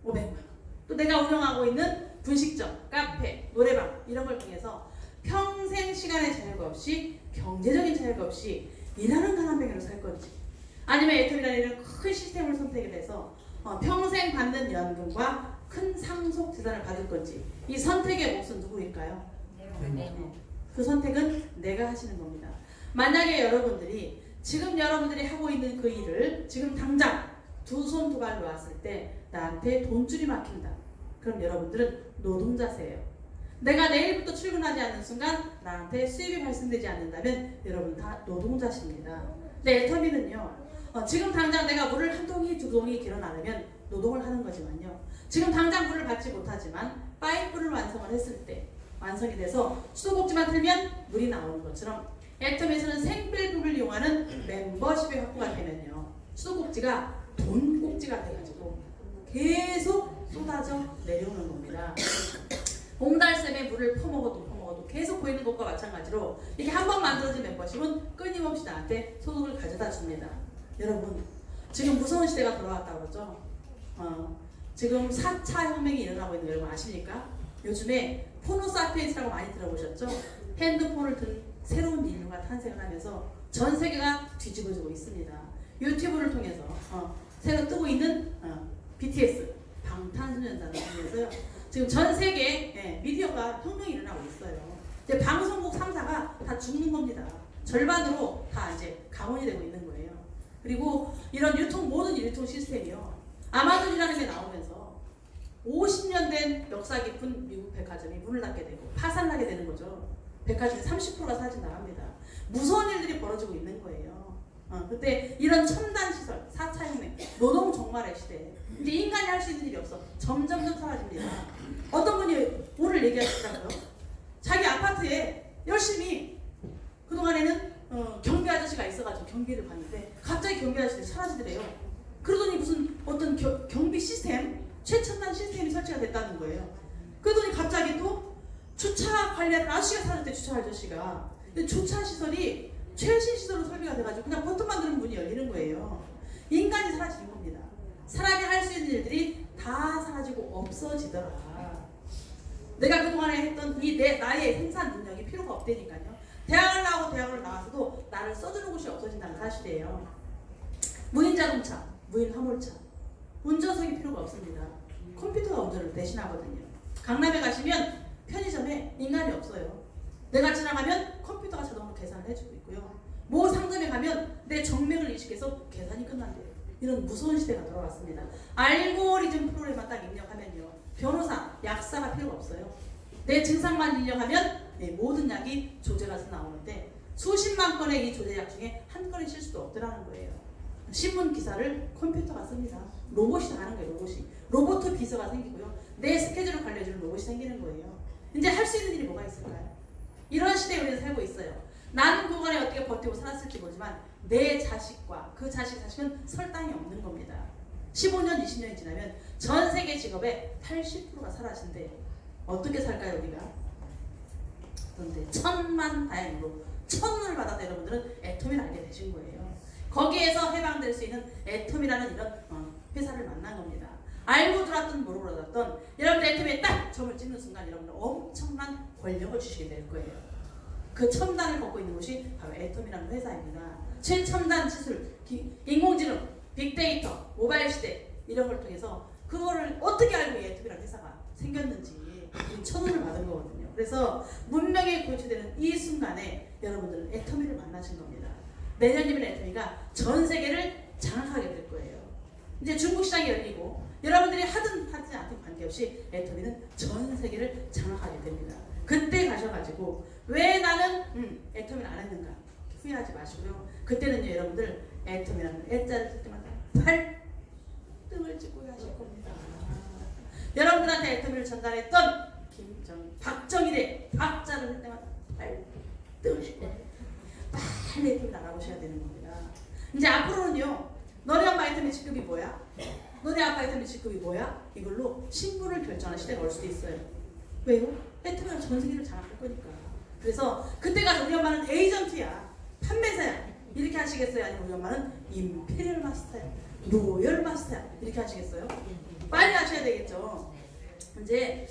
500만 원. 또 내가 운영하고 있는 분식점, 카페, 노래방 이런 걸 통해서 평생 시간의 자유가 없이 경제적인 자유가 없이 일하는 가난뱅이로 살 건지 아니면 애텀이라는 이런 큰 시스템을 선택을 해서 평생 받는 연금과 큰 상속 재산을 받을 건지 이 선택의 몫은 누구일까요? 그 선택은 내가 하시는 겁니다. 만약에 여러분들이 지금 여러분들이 하고 있는 그 일을 지금 당장 두 손 두 발 놓았을 때 나한테 돈줄이 막힌다. 그럼 여러분들은 노동자세요. 내가 내일부터 출근하지 않는 순간 나한테 수입이 발생되지 않는다면 여러분 다 노동자십니다. 네, 애터미는요. 지금 당장 내가 물을 한 동이 두 동이 길어 나르면 노동을 하는 거지만요. 지금 당장 물을 받지 못하지만 파이프를 완성을 했을 때 완성이 돼서 수도꼭지만 틀면 물이 나오는 것처럼 애터미에서는 생필품을 이용하는 멤버십이 확보가 되면요. 수도꼭지가 돈꼭지가 돼가지고 계속 쏟아져 내려오는 겁니다. 옹달샘에 물을 퍼먹어도 계속 보이는 것과 마찬가지로 이게 한 번 만들어진 멤버십은 끊임없이 나한테 소득을 가져다 줍니다. 여러분 지금 무서운 시대가 돌아왔다고 그러죠. 지금 4차 혁명이 일어나고 있는 거 여러분 아십니까? 요즘에 포노사피엔스라고 많이 들어보셨죠? 핸드폰을 든 새로운 인류가 탄생을 하면서 전 세계가 뒤집어지고 있습니다. 유튜브를 통해서 새로 뜨고 있는 BTS 방탄소년단을 통해서요. 지금 전 세계에 미디어가 혁명이 일어나고 있어요. 이제 방송국 3사가 다 죽는 겁니다. 절반으로 다 이제 감원이 되고 있는 거예요. 그리고 이런 모든 유통 시스템이요. 아마존이라는 게 나오면서 50년 된 역사 깊은 미국 백화점이 문을 닫게 되고 파산나게 되는 거죠. 백화점의 30%가 사라진다 합니다. 무서운 일들이 벌어지고 있는 거예요. 그때 이런 첨단 시설, 4차 혁명, 노동 종말의 시대. 이제 인간이 할 수 있는 일이 없어. 점점점 사라집니다. 어떤 분이 오늘 얘기하시더라고요. 자기 아파트에 열심히 그동안에는 경비 아저씨가 있어가지고 경비를 봤는데 갑자기 경비 아저씨들이 사라지더래요. 그러더니 무슨 어떤 경비 시스템, 최첨단 시스템이 설치가 됐다는 거예요. 그러더니 갑자기 또 주차 관리하는 아저씨가 사라졌대. 주차 아저씨가. 근데 주차 시설이 최신 시설로 설계가 돼가지고 그냥 버튼만 누르면 문이 열리는 거예요. 인간이 사라지는 겁니다. 사람이 할 수 있는 일들이 다 사라지고 없어지더라. 내가 그동안에 했던 나의 생산 능력이 필요가 없다니까요. 대학을 나와서도 나를 써주는 곳이 없어진다는 사실이에요. 무인 자동차, 무인 화물차, 운전석이 필요가 없습니다. 컴퓨터가 운전을 대신하거든요. 강남에 가시면 편의점에 인간이 없어요. 내가 지나가면 컴퓨터가 자동으로 계산을 해주고 있고요. 모 상점에 가면 내 정맥을 인식해서 계산이 끝난대요. 이런 무서운 시대가 돌아왔습니다. 알고리즘 프로그램만 딱 입력하면요. 변호사, 약사가 필요가 없어요. 내 증상만 입력하면 모든 약이 조제가서 나오는데 수십만 건의 이 조제약 중에 한 건의 실수도 없더라는 거예요. 신문 기사를 컴퓨터가 씁니다. 로봇이 다 하는 거예요. 로봇 비서가 생기고요. 내 스케줄을 관리해주는 로봇이 생기는 거예요. 이제 할 수 있는 일이 뭐가 있을까요? 이런 시대에 우리는 살고 있어요. 나는 그간에 어떻게 버티고 살았을지 모르지만 내 자식과 그 자식은 설 땅이 없는 겁니다. 15년, 20년이 지나면 전 세계 직업의 80%가 사라진대. 어떻게 살까요, 우리가? 그런데 천만 다행으로 천운을 받아서 여러분들은 애텀을 알게 되신 거예요. 거기에서 해방될 수 있는 애텀이라는 이런 회사를 만난 겁니다. 알고 들었던 모르고 들었던 여러분들 애텀에 딱 점을 찍는 순간 여러분들 엄청난 권력을 주시게 될 거예요. 그 첨단을 갖고 있는 곳이 바로 애텀이라는 회사입니다. 최첨단 기술, 인공지능, 빅데이터, 모바일 시대 이런 걸 통해서 그거를 어떻게 알고 이 애텀이라는 회사가 생겼는지 천운을 받은 거거든요. 그래서 문명에 고취되는 이 순간에 여러분들은 애터미를 만나신 겁니다. 내년이면 애터미가 전 세계를 장악하게 될 거예요. 이제 중국 시장이 열리고 여러분들이 하든 하지 않든 관계없이 애터미는 전 세계를 장악하게 됩니다. 그때 가셔가지고 왜 나는 애터미를 안 했는가 후회하지 마시고요. 그때는요 여러분들 애터미라는 애자를 쓸 때마다 발등을 찍고 가실 겁니다. 여러분들한테 애터미를 전달했던 박정일의 박자를 할 때마다 발등을 빨리 애터미를 알아보셔야 되는 겁니다. 이제 앞으로는요, 너네 엄마 애터미 직급이 뭐야? 너네 아빠 애터미 직급이 뭐야? 이걸로 신분을 결정하는 시대가 올 수도 있어요. 왜요? 애터미가 전 세계를 장악할 거니까. 그래서 그때 가서 우리 엄마는 에이전트야, 판매사야, 이렇게 하시겠어요? 아니면 우리 엄마는 임페리얼 마스터야, 로열 마스터야, 이렇게 하시겠어요? 빨리 하셔야 되겠죠. 이제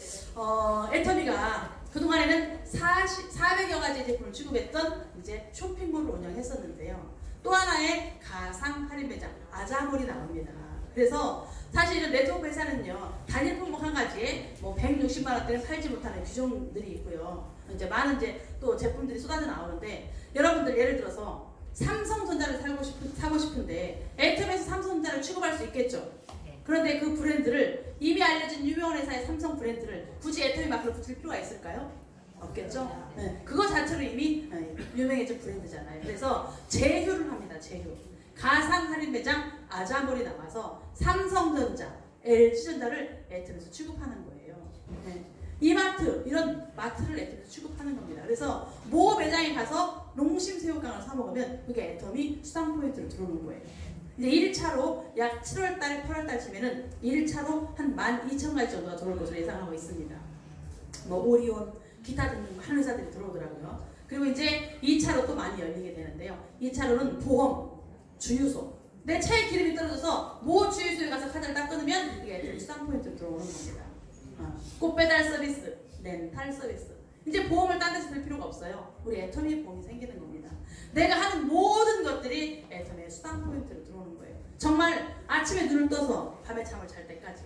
애터미가 그동안에는 400여 가지 제품을 취급했던 이제 쇼핑몰을 운영했었는데요. 또 하나의 가상 할인 매장 아자몰이 나옵니다. 그래서 사실은 네트워크 회사는요, 단일 품목 한 가지에 뭐 160만 원대는 팔지 못하는 규정들이 있고요. 이제 많은 이제 또 제품들이 쏟아져 나오는데, 여러분들 예를 들어서 삼성전자를 사고 싶은데 애터미에서 삼성전자를 취급할 수 있겠죠. 그런데 그 브랜드를, 이미 알려진 유명한 회사의 삼성 브랜드를 굳이 애터미 마크로 붙일 필요가 있을까요? 없겠죠. 네. 그거 자체로 이미 유명해진 브랜드잖아요. 그래서 제휴를 합니다. 제휴. 가상 할인 매장 아자몰이 나와서 삼성전자, LG전자를 애터미에서 취급하는 거예요. 네. 이마트, 이런 마트를 애터미에서 취급하는 겁니다. 그래서 모 매장에 가서 농심새우깡을 사 먹으면 그게 애터미 수당 포인트로 들어오는 거예요. 이제 1차로 약 7월달, 8월달쯤에는 1차로 한 12,000가지 정도가 들어올 것으로 예상하고 있습니다. 뭐 오리온, 기타 등등 많은 회사들이 들어오더라고요. 그리고 이제 2차로 또 많이 열리게 되는데요. 2차로는 보험, 주유소. 내 차에 기름이 떨어져서 모 주유소에 가서 카드를 딱 끊으면 이게 애터미 수당 포인트로 들어오는 겁니다. 꽃배달 서비스, 렌탈 서비스. 이제 보험을 딴 데서 들 필요가 없어요. 우리 애터미 보험이 생기는 겁니다. 내가 하는 모든 것들이 애터미의 수당 포인트로 들어오는 거예요. 정말 아침에 눈을 떠서 밤에 잠을 잘 때까지,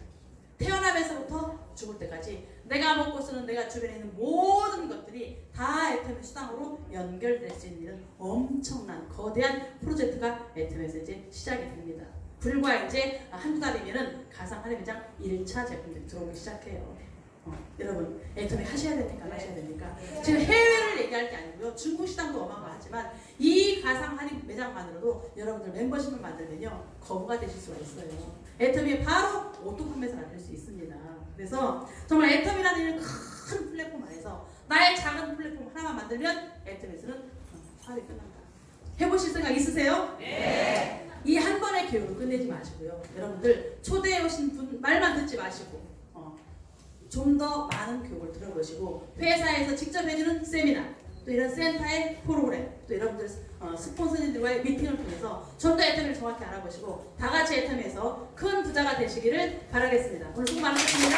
태어나면서부터 죽을 때까지 내가 먹고 쓰는, 내가 주변에 있는 모든 것들이 다 애터미 수당으로 연결될 수 있는 엄청난 거대한 프로젝트가 애터미에서 이제 시작이 됩니다. 불과 이제 한두 달이면은 가상 할인 매장 1차 제품들이 들어오기 시작해요. 여러분, 애터미 하셔야 되니까 안 하셔야 됩니까? 지금 해외를 얘기할 게 아니고요. 중국 시장도 어마어마하지만 이 가상 할인 매장만으로도 여러분들 멤버십을 만들면요, 거부가 되실 수가 있어요. 애터미에 바로 오토 판매사가 될 수 있습니다. 그래서 정말 애터미라는 큰 플랫폼 안에서 나의 작은 플랫폼 하나만 만들면 애터미에서는 사업이 끝난다. 해보실 생각 있으세요? 네. 이 한 번의 교육을 끝내지 마시고요. 여러분들 초대해 오신 분 말만 듣지 마시고 좀 더 많은 교육을 들어보시고, 회사에서 직접 해주는 세미나, 또 이런 센터의 프로그램, 또 여러분들 스폰서님들과의 미팅을 통해서 좀 더 애터미를 정확히 알아보시고 다 같이 애터미에서 큰 부자가 되시기를 바라겠습니다. 오늘 수고 많으셨습니다.